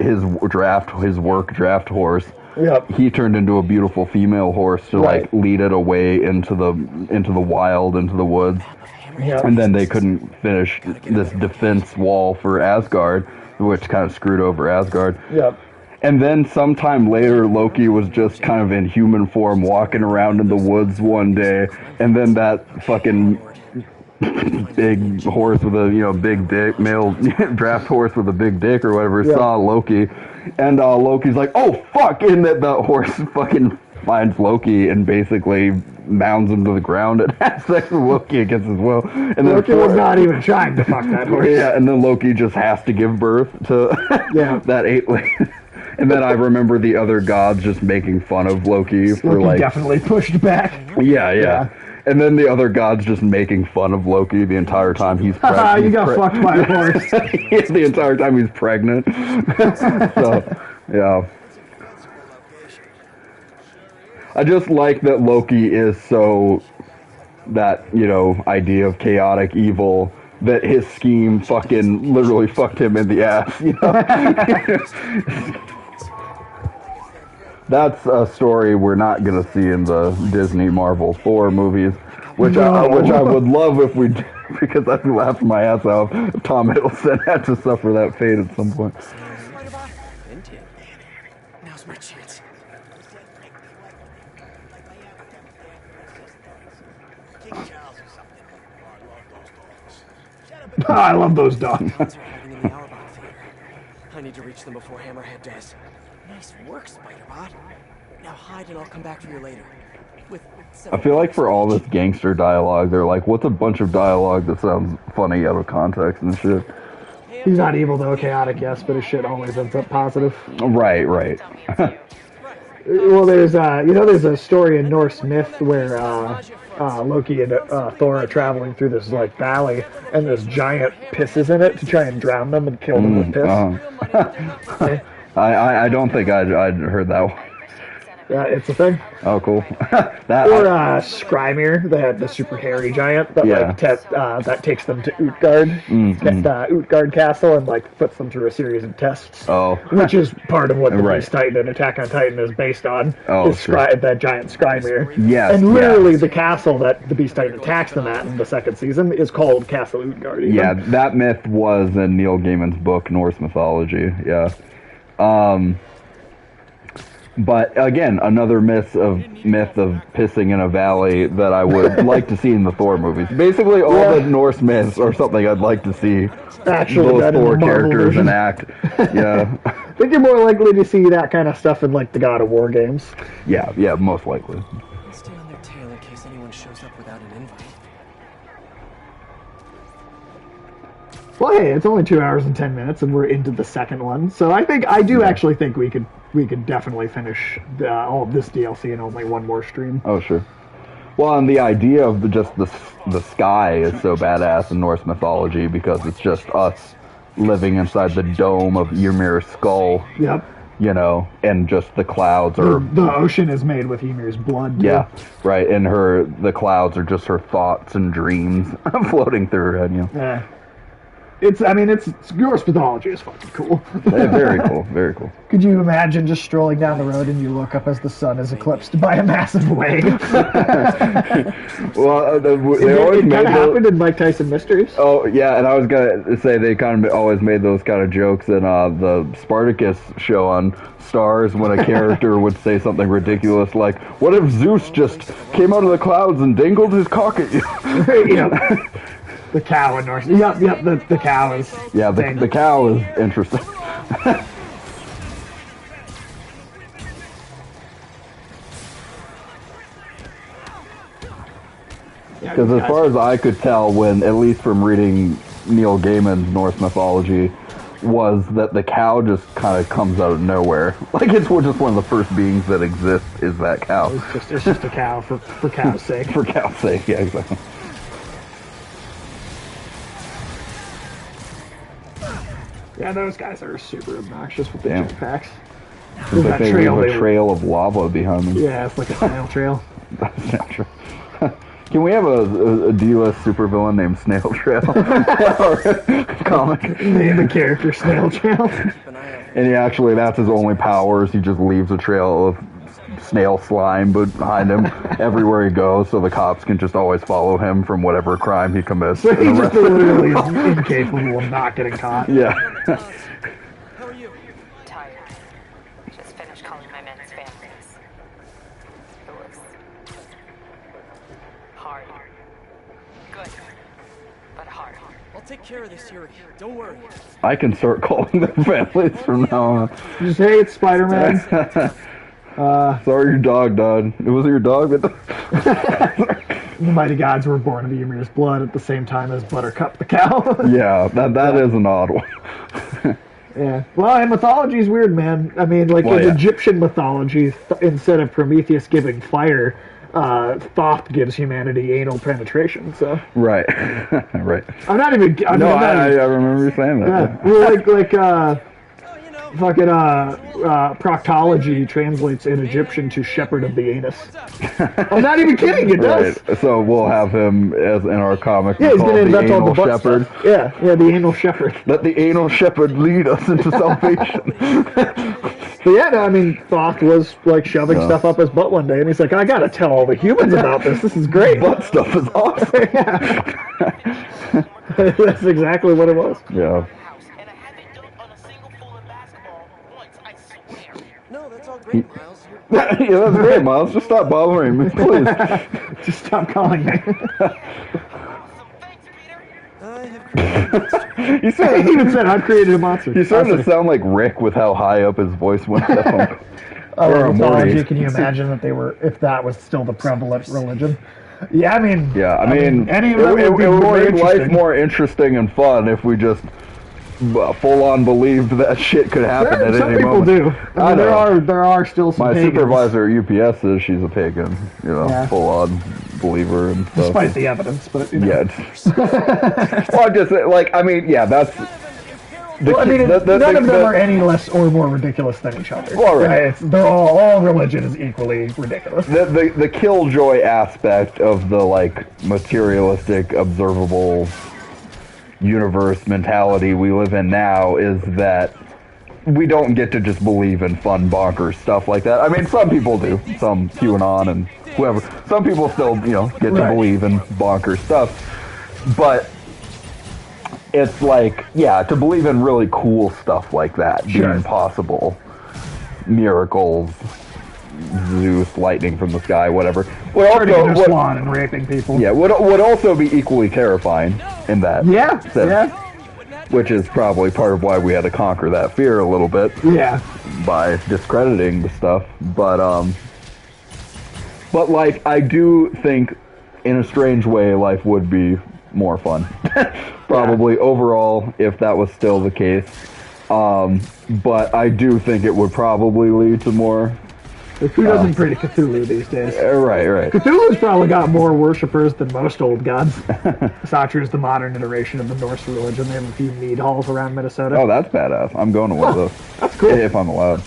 S1: His work draft horse.
S2: Yep.
S1: He turned into a beautiful female horse to like lead it away into the wild, into the woods.
S2: Yep.
S1: And then they couldn't finish this defense wall for Asgard, which kind of screwed over Asgard.
S2: Yep.
S1: And then sometime later, Loki was just kind of in human form walking around in the woods one day, and then that fucking big horse with a, big dick, male draft horse with a big dick or whatever, saw Loki, and Loki's like, oh fuck, and that the horse fucking finds Loki and basically mounds him to the ground and has sex with Loki against his will. And then
S2: Loki was not even trying to fuck that horse.
S1: Yeah, and then Loki just has to give birth to that eight-legged. And then I remember the other gods just making fun of Loki for
S2: Loki
S1: like
S2: definitely pushed back.
S1: Yeah. And then the other gods just making fun of Loki the entire time he's pregnant.
S2: You got fucked by a horse.
S1: The entire time he's pregnant. So, yeah. I just like that Loki is so that, idea of chaotic evil that his scheme fucking literally fucked him in the ass, That's a story we're not going to see in the Disney Marvel Thor movies, which I would love if we did, because I'd laugh my ass off if Tom Hiddleston had to suffer that fate at some point.
S4: Now's my chance.
S2: I love those dogs.
S4: I need to reach them before Hammerhead does. Nice work, Spider-Bot. Now hide and I'll come back for you later.
S1: I feel like for all this gangster dialogue, they're like, what's a bunch of dialogue that sounds funny out of context and shit?
S2: He's not evil though, chaotic, yes, but his shit always ends up positive.
S1: Right.
S2: Well, there's a story in Norse myth where Loki and Thor are traveling through this like valley, and this giant pisses in it to try and drown them and kill them with piss.
S1: I don't think I'd heard that one.
S2: Yeah, it's a thing.
S1: Oh, cool.
S2: Or Skrymir, the super hairy giant that that takes them to Utgard, Utgard Castle, and like puts them through a series of tests.
S1: Oh,
S2: which is part of what the Beast Titan and Attack on Titan is based on. Is that giant Skrymir.
S1: Yes,
S2: and literally the castle that the Beast Titan attacks them at in the second season is called Castle Utgard. Even.
S1: Yeah, that myth was in Neil Gaiman's book Norse Mythology. Yeah. But again, another myth of pissing in a valley that I would like to see in the Thor movies. Basically, all the Norse myths are something I'd like to see
S2: actually
S1: those Thor characters enact. Yeah,
S2: I think you're more likely to see that kind of stuff in like the God of War games.
S1: Yeah, most likely.
S4: I'll stay on their tail in case anyone shows up without an invite.
S2: Well, hey, it's only 2 hours and 10 minutes, and we're into the second one. So I do actually think we could definitely finish all of this DLC in only one more stream.
S1: Oh, sure. Well, and the idea of the sky is so badass in Norse mythology because it's just us living inside the dome of Ymir's skull.
S2: Yep.
S1: You know, and just the clouds are...
S2: The ocean is made with Ymir's blood, too.
S1: Yeah, right, and the clouds are just her thoughts and dreams floating through her head, you know.
S2: Yeah. Norse mythology is fucking cool.
S1: Yeah, very cool, very cool.
S2: Could you imagine just strolling down the road and you look up as the sun is eclipsed by a massive wave?
S1: Well,
S2: it kind of happened in Mike Tyson Mysteries.
S1: Oh, yeah, and I was going to say they kind of always made those kind of jokes in the Spartacus show on Stars when a character would say something ridiculous like, what if Zeus just came out of the clouds and dangled his cock at you?
S2: Yeah. The cow in Norse. Yep, the cow is...
S1: Yeah, the cow is interesting. Because as far as I could tell, at least from reading Neil Gaiman's Norse mythology, was that the cow just kind of comes out of nowhere. Like, it's just one of the first beings that exists is that cow.
S2: It's just a cow for cow's sake.
S1: For cow's sake, yeah, exactly.
S2: Yeah, those guys are super obnoxious with the jetpacks.
S1: It's like they leave a trail of lava behind them.
S2: Yeah, it's like a snail trail.
S1: That's not true. Can we have a D-list supervillain named Snail Trail? Comic.
S2: Name the character Snail Trail.
S1: And that's his only powers. He just leaves a trail of snail slime behind him everywhere he goes, so the cops can just always follow him from whatever crime he commits.
S2: So he just literally is incapable of not getting caught.
S1: Yeah.
S4: How are you?
S3: Tired. Just finished calling my men's families. It was hard. Good, but hard.
S4: I'll take care of this, Yuri. Don't worry.
S1: I can start calling them families from now on.
S2: Just, hey, it's Spider-Man.
S1: Sorry your dog died. It was your dog that
S2: The mighty gods were born of Ymir's blood at the same time as Buttercup the cow.
S1: Yeah, that is an odd one.
S2: Yeah. Well, and mythology's weird, man. I mean, like in Egyptian mythology, instead of Prometheus giving fire, Thoth gives humanity anal penetration. So.
S1: Right. Right.
S2: I'm not even.
S1: I remember you saying that.
S2: Yeah. Well, fucking proctology translates in Egyptian to shepherd of the anus. I'm not even kidding, it does.
S1: Right. So we'll have him as in our comic.
S2: Yeah, he's gonna invent all the butt
S1: shepherd.
S2: Stuff. Yeah, the anal shepherd.
S1: Let the anal shepherd lead us into salvation.
S2: But yeah, no, I mean, Thoth was like shoving stuff up his butt one day, and he's like, I gotta tell all the humans about this. This is great.
S1: Butt stuff is awesome.
S2: Yeah. That's exactly what it was.
S1: Yeah.
S4: No, that's all great, Miles.
S1: Yeah, that's great, Miles. Just stop bothering me, please.
S2: Just stop calling me.
S1: He
S2: even said, I've created a monster.
S1: He's starting to sound like Rick with how high up his voice went down.
S2: Mythology, can you imagine if that was still the prevalent religion? Yeah, I mean...
S1: Yeah, I mean
S2: any of them would
S1: make life more interesting and fun if we just full-on believed that shit could happen at any moment.
S2: Some people do. I mean, there are still some pagans.
S1: Supervisor at UPS says she's a pagan, full-on believer and stuff.
S2: Despite the evidence, but,
S1: Yeah. Well, just, that's...
S2: Well, I mean, none of them are any less or more ridiculous than each other.
S1: Well, right.
S2: They're all religion is equally ridiculous.
S1: The killjoy aspect of the like materialistic, observable universe mentality we live in now is that we don't get to just believe in fun, bonkers stuff like that. I mean, some people do. Some QAnon and whoever. Some people still, get to believe in bonkers stuff. But it's like, yeah, to believe in really cool stuff like that being possible. Miracles, Zeus, lightning from the sky, whatever.
S2: Swan and raping people.
S1: Yeah, would also be equally terrifying in that sense. Which is probably part of why we had to conquer that fear a little bit.
S2: Yeah.
S1: By discrediting the stuff. But like, I do think, in a strange way, life would be more fun. Probably overall, if that was still the case. But I do think it would probably lead to more.
S2: Who doesn't pray to Cthulhu these days?
S1: Right.
S2: Cthulhu's probably got more worshippers than most old gods. Satru is the modern iteration of the Norse religion. They have a few mead halls around Minnesota.
S1: Oh, that's badass. I'm going to one of those.
S2: That's cool.
S1: If I'm allowed.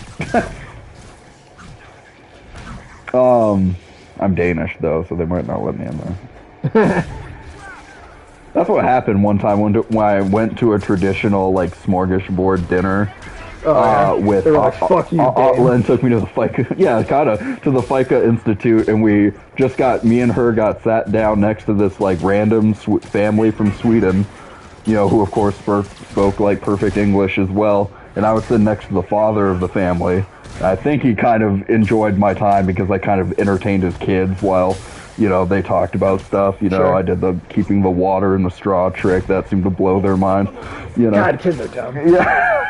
S1: I'm Danish, though, so they might not let me in there. That's what happened one time when I went to a traditional, like, smorgasbord dinner. With
S2: fuck you,
S1: Len took me to the FICA, to the FICA Institute, and me and her got sat down next to this like random family from Sweden, who of course spoke like perfect English as well, and I was sitting next to the father of the family. I think he kind of enjoyed my time because I kind of entertained his kids while they talked about stuff. I did the keeping the water in the straw trick. That seemed to blow their mind.
S2: God, kids are dumb.
S1: Yeah.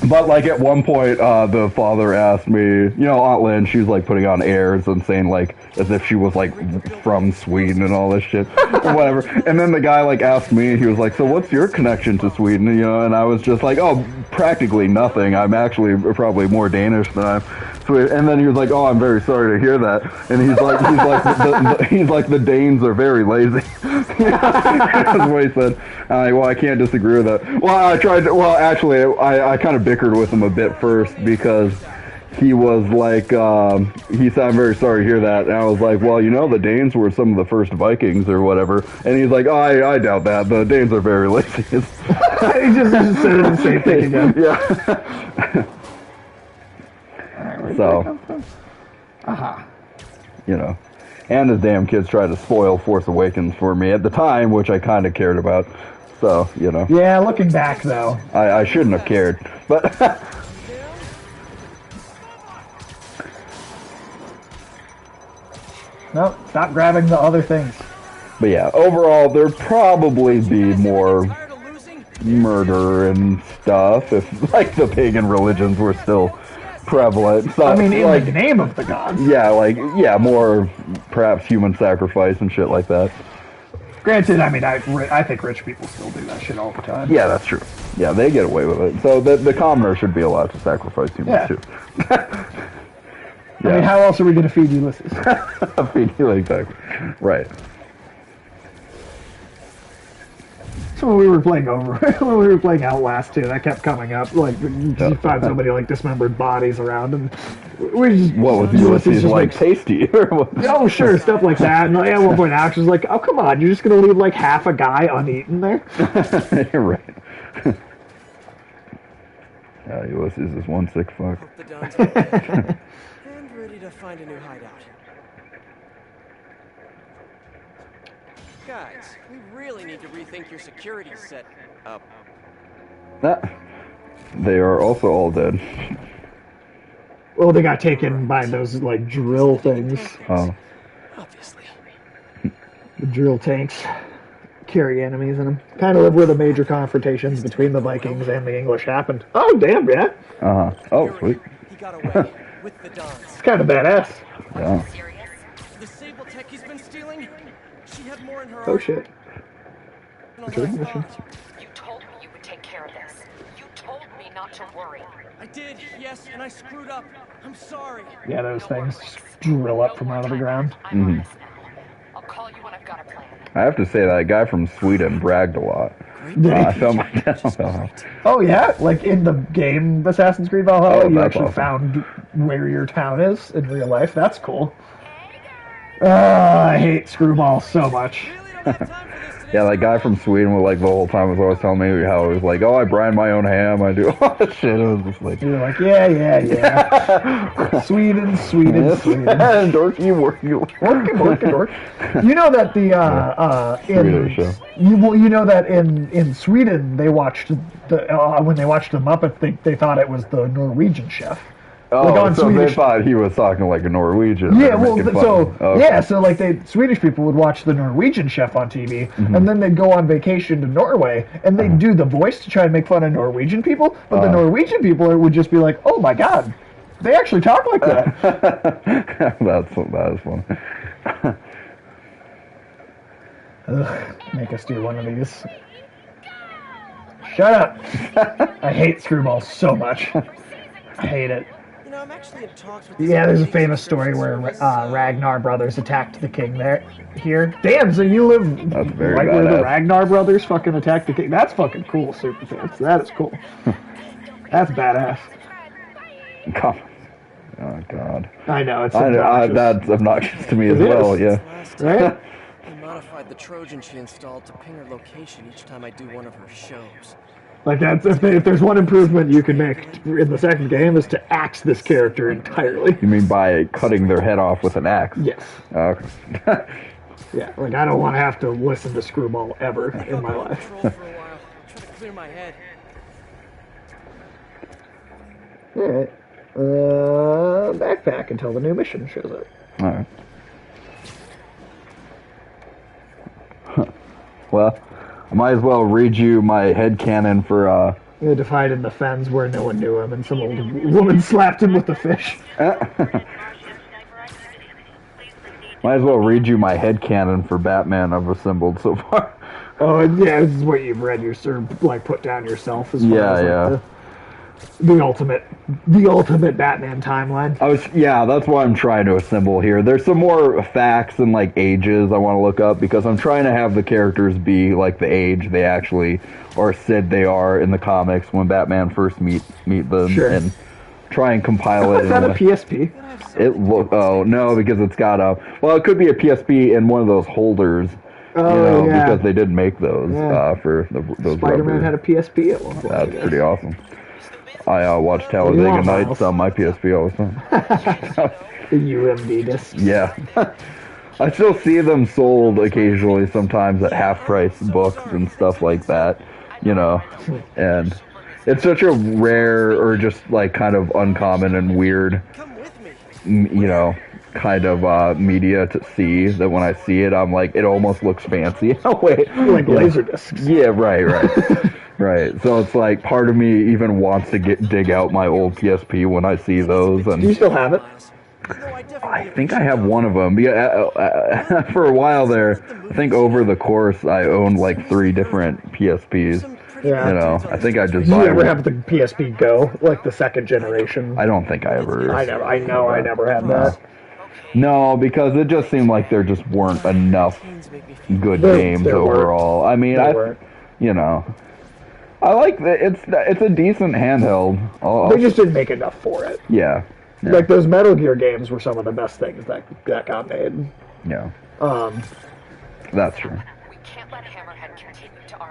S1: But like at one point, the father asked me, Aunt Lynn, she was like putting on airs and saying like as if she was like from Sweden and all this shit or whatever. And then the guy like asked me, he was like, "So what's your connection to Sweden?" And I was just like, "Oh, practically nothing. I'm actually probably more Danish than I'm Swedish." And then he was like, "Oh, I'm very sorry to hear that." And he's like, the Danes are very lazy. That's what he said. Well, I can't disagree with that. Well, actually, I kind of bickered with him a bit first because he was like, he said, "I'm very sorry to hear that." And I was like, "Well, the Danes were some of the first Vikings or whatever." And he's like, "Oh, I doubt that. The Danes are very lazy."
S2: He just said the same thing again.
S1: Yeah. So, and his damn kids tried to spoil Force Awakens for me at the time, which I kind of cared about. So,
S2: Yeah, looking back, though.
S1: I shouldn't have cared. But
S2: no, stop grabbing the other things.
S1: But yeah, overall, there'd probably be more murder and stuff if, like, the pagan religions were still prevalent. So,
S2: in the name of the gods.
S1: Yeah, more perhaps human sacrifice and shit like that.
S2: Granted, I think rich people still do that shit all the time.
S1: Yeah, that's true. Yeah, they get away with it. So the commoner should be allowed to sacrifice humans too.
S2: I mean, how else are we going to feed Ulysses?
S1: Feed you, exactly. Right.
S2: So when we were playing Outlast 2, that kept coming up. Like, you find somebody like dismembered bodies around, and we just
S1: what was Ulysses like tasty?
S2: Oh, sure, stuff like that. And at one point, Alex was like, "Oh, come on, you're just gonna leave like half a guy uneaten there?"
S1: You're right. Ulysses is one sick fuck.
S4: Hope the Don's and ready to find a new hideout. Guys, we really need to rethink your security set up.
S1: They are also all dead.
S2: Well, they got taken by those like drill things.
S1: Oh.
S4: Obviously.
S2: The drill tanks carry enemies in them. Kind of live where the major confrontations between the Vikings and the English happened. Oh, damn, yeah.
S1: Oh, sweet.
S4: He got away with the Dons.
S2: It's kind of badass.
S1: Yeah.
S4: The Sable tech he's been stealing. She had more in her.
S2: Oh shit.
S3: You told me you would take care of this. You told me not to worry.
S4: I did, yes, and I screwed up. I'm sorry.
S2: Yeah, those things just drill up from out of the ground.
S3: I'm honest now. I'll call you when I've got a plan.
S1: I have to say that guy from Sweden bragged a lot. I felt myself.
S2: Oh yeah, like in the game Assassin's Creed Valhalla,
S1: Oh,
S2: you
S1: that's
S2: actually
S1: awesome.
S2: found where your town is in real life. That's cool. I hate Screwball so much.
S1: Yeah, that guy from Sweden was like the whole time was always telling me how it was like, oh, I brine my own ham, I do all that shit. It was just like,
S2: You're like, yeah. Sweden.
S1: dorky,
S2: Dorky. You know that the you know that in Sweden they watched when they watched the Muppets they thought it was the Norwegian chef.
S1: Oh,
S2: Like on
S1: so
S2: Swedish-
S1: they thought he was talking like a Norwegian.
S2: Yeah,
S1: They were
S2: well,
S1: making fun
S2: so
S1: of him. Oh, okay.
S2: yeah, so like Swedish people would watch the Norwegian chef on TV, and then they'd go on vacation to Norway, and they'd do the voice to try and make fun of Norwegian people, but the Norwegian people would just be like, "Oh my god, they actually talk like that."
S1: That is funny.
S2: Ugh, make us do one of these. Shut up! I hate Screwball so much. I hate it.
S4: You know, I'm actually in talks with
S2: Yeah, there's a famous story where Ragnar brothers attacked the king here. Damn, so you live
S1: That's very
S2: right where the
S1: badass.
S2: Ragnar brothers fucking attacked the king. That's fucking cool, Super Fans. That is cool. That's badass.
S1: Come. Oh God.
S2: I know, it's obnoxious.
S1: That's obnoxious to me as
S2: It
S1: well.
S2: is.
S1: Yeah.
S2: Right?
S4: I modified the Trojan she installed to ping her location each time I do one of her shows.
S2: Like, that's if there's one improvement you can make in the second game is to axe this character entirely.
S1: You mean by cutting their head off with an axe?
S2: Yes.
S1: Okay.
S2: Yeah, like, I don't want to have to listen to Screwball ever in my life.
S4: Patrol for a while. Try to clear my head.
S2: Alright. Backpack until the new mission shows up.
S1: All right. Well, I might as well read you my headcanon for
S2: They defied in the fens where no one knew him, and some old woman slapped him with the fish.
S1: Might as well read you my headcanon for Batman I've assembled so far.
S2: Oh, yeah, this is what you've read. You're sort of, like, put down yourself as far
S1: Yeah,
S2: as, like,
S1: yeah.
S2: the ultimate Batman timeline.
S1: That's what I'm trying to assemble here. There's some more facts and like ages I want to look up because I'm trying to have the characters be like the age they actually or said they are in the comics when Batman first meet them and try and compile it.
S2: Is that a PSP?
S1: Oh no, because it's got it could be a PSP in one of those holders.
S2: Oh, yeah.
S1: Because they did make those for those
S2: Spider-Man
S1: rubber.
S2: had a PSP at one point.
S1: That's pretty awesome. I watch Talladega Nights on my PSP all the time.
S2: The UMD discs.
S1: Yeah. I still see them sold occasionally sometimes at half-price books and stuff like that, and it's such a rare or just like kind of uncommon and weird, kind of media to see that when I see it, I'm like, it almost looks fancy in a way.
S2: Like laser discs.
S1: Yeah, right. Right, so it's like part of me even wants to dig out my old PSP when I see those. And
S2: do you still have it?
S1: I think I have one of them. For a while there, I think over the course I owned like 3 different PSPs.
S2: Yeah.
S1: I think I just.
S2: Did you ever have the PSP Go, like the second generation?
S1: I don't think I ever.
S2: I never had that.
S1: No, because it just seemed like there just weren't enough good games overall. I mean, I like that. It's a decent handheld.
S2: They just didn't make enough for it.
S1: Yeah.
S2: Like those Metal Gear games were some of the best things that got made.
S1: Yeah. That's true.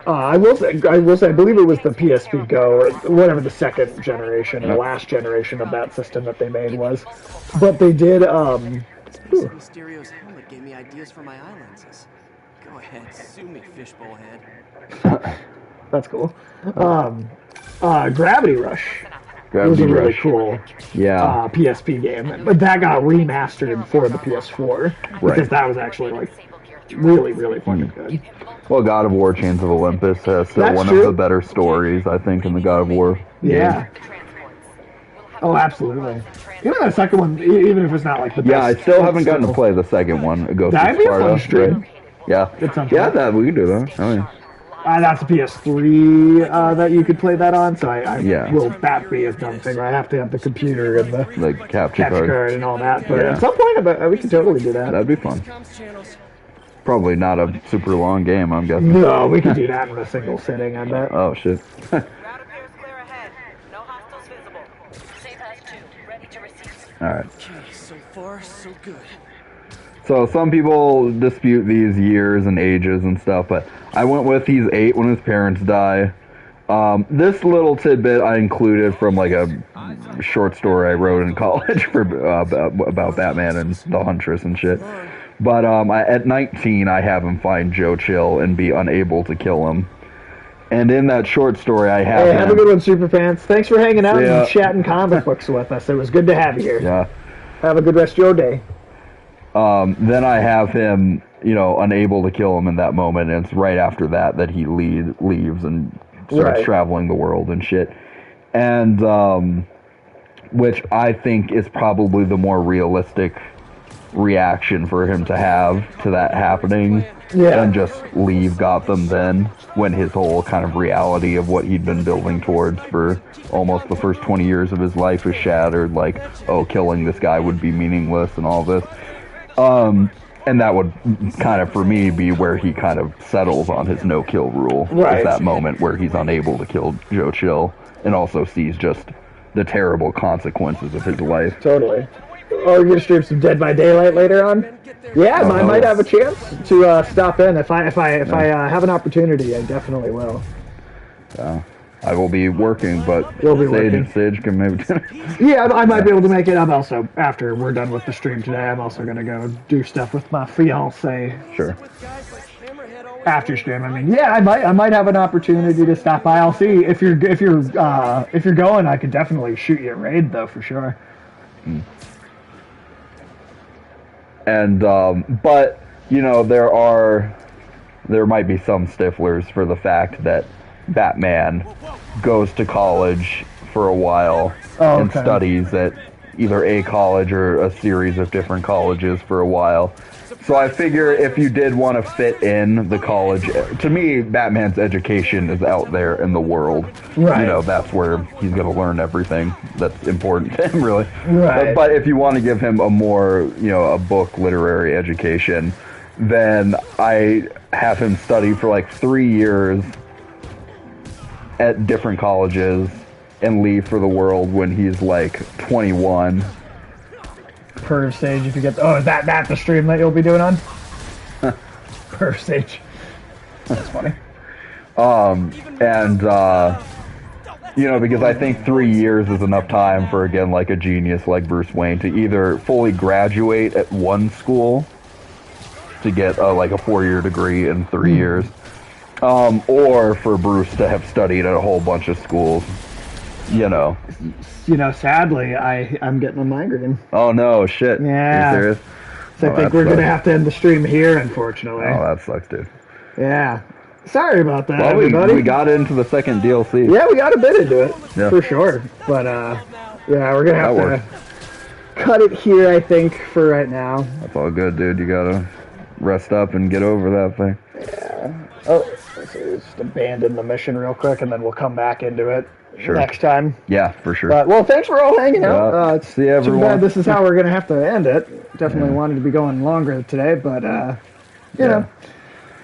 S2: I will say, I believe it was the PSP Go or whatever the second generation or last generation of that system that they made was. But they did.
S4: Mysterio's helmet gave me ideas for my eye lenses. Go ahead, sue me, fishbowl head.
S2: That's cool. Gravity Rush.
S1: Gravity
S2: was a really
S1: Rush.
S2: cool PSP game, but that got remastered for the PS4 because that was actually like really, really fucking good.
S1: Well, God of War: Chains of Olympus has one of the better stories, I think, in the God of War game.
S2: Yeah. Oh, absolutely. Even the second one, even if it's not like the best.
S1: Yeah, I still haven't gotten to play the second one.
S2: That'd be a fun stream.
S1: Yeah. Yeah, we can do that. I mean.
S2: That's a PS3 that you could play that on, so I will that be a dumb thing. I have to have the computer and the
S1: capture card
S2: and all that. But at some point, we could totally do that.
S1: That'd be fun. probably not a super long game, I'm guessing.
S2: No, we could do that in a single sitting, I bet.
S1: Oh, shit.
S7: Route appears clear ahead. No hostiles visible. Safe House 2, ready to receive.
S1: Alright.
S4: Okay, so far, so good.
S1: So some people dispute these years and ages and stuff, but I went with he's 8 when his parents die. This little tidbit I included from like a short story I wrote in college for about Batman and the Huntress and shit. But at 19, I have him find Joe Chill and be unable to kill him. And in that short story, I have him...
S2: have a good one, Superfans. Thanks for hanging out and chatting comic books with us. It was good to have you here.
S1: Yeah.
S2: Have a good rest of your day.
S1: Then I have him, unable to kill him in that moment, and it's right after that he leaves and starts traveling the world and shit. And, which I think is probably the more realistic reaction for him to have to that happening than just leave Gotham then, when his whole kind of reality of what he'd been building towards for almost the first 20 years of his life is shattered, like, oh, killing this guy would be meaningless and all this. And that would kind of, for me, be where he kind of settles on his no-kill rule. Is that moment where he's unable to kill Joe Chill and also sees just the terrible consequences of his life.
S2: Totally. Oh, you're gonna stream some Dead by Daylight later on? Yeah, I might have a chance to stop in if I have an opportunity. I definitely will.
S1: I will be working, but Sage can maybe.
S2: Yeah, I might be able to make it. I'm also, after we're done with the stream today, I'm also gonna go do stuff with my fiance.
S1: Sure.
S2: After stream, I mean, yeah, I might have an opportunity to stop by. I'll see if you're going. I could definitely shoot you a raid though, for sure.
S1: And but there might be some stiflers for the fact that Batman goes to college for a while and studies at either a college or a series of different colleges for a while. So I figure if you did want to fit in the college, to me, Batman's education is out there in the world.
S2: Right.
S1: That's where he's going to learn everything that's important to him, really.
S2: Right.
S1: But if you want to give him a more, a book literary education, then I have him study for like 3 years at different colleges and leave for the world when he's like 21.
S2: Per Sage, if you get... Oh, is that the stream that you'll be doing on? Per Sage. That's funny.
S1: Because I think 3 years is enough time for, again, like a genius like Bruce Wayne to either fully graduate at one school to get like a 4-year degree in 3 years, or for Bruce to have studied at a whole bunch of schools.
S2: Sadly, I'm getting a migraine.
S1: Oh no, shit.
S2: Yeah.
S1: Are you serious?
S2: So I think we're gonna have to end the stream here, unfortunately.
S1: Oh, that sucks, dude.
S2: Yeah. Sorry about that,
S1: well,
S2: everybody.
S1: We got into the second DLC.
S2: Yeah, we got a bit into it, for sure. But, we're gonna have to cut it here, I think, for right now.
S1: That's all good, dude. You gotta rest up and get over that thing.
S2: Yeah. Oh, let's just abandon the mission real quick, and then we'll come back into it.
S1: Sure.
S2: Next time.
S1: Yeah, for sure.
S2: But, well, thanks for all hanging out. It's
S1: see everyone.
S2: Too bad this is how we're going to have to end it. Definitely wanted to be going longer today, but, you know.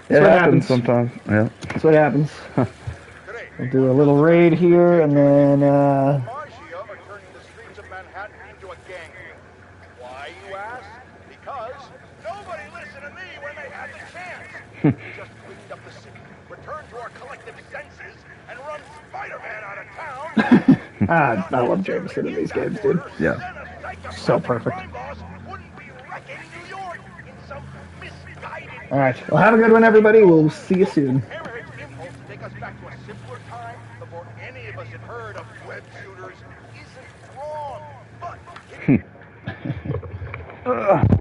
S1: It happens sometimes. Yeah.
S2: That's what happens. We'll do a little raid here, and then,
S11: Mafia are turning the streets of Manhattan into a gang. Why, you ask? Because nobody listened to me when they had the chance. We just cleaned up the city, returned to our collective senses, and run Spider-Man out of town.
S2: I love Jameson in these games, dude.
S1: Yeah.
S2: So perfect. Alright, well, have a good one, everybody. We'll see you soon.
S11: Take us back to a simpler time before any of us had heard of web shooters isn't wrong, but...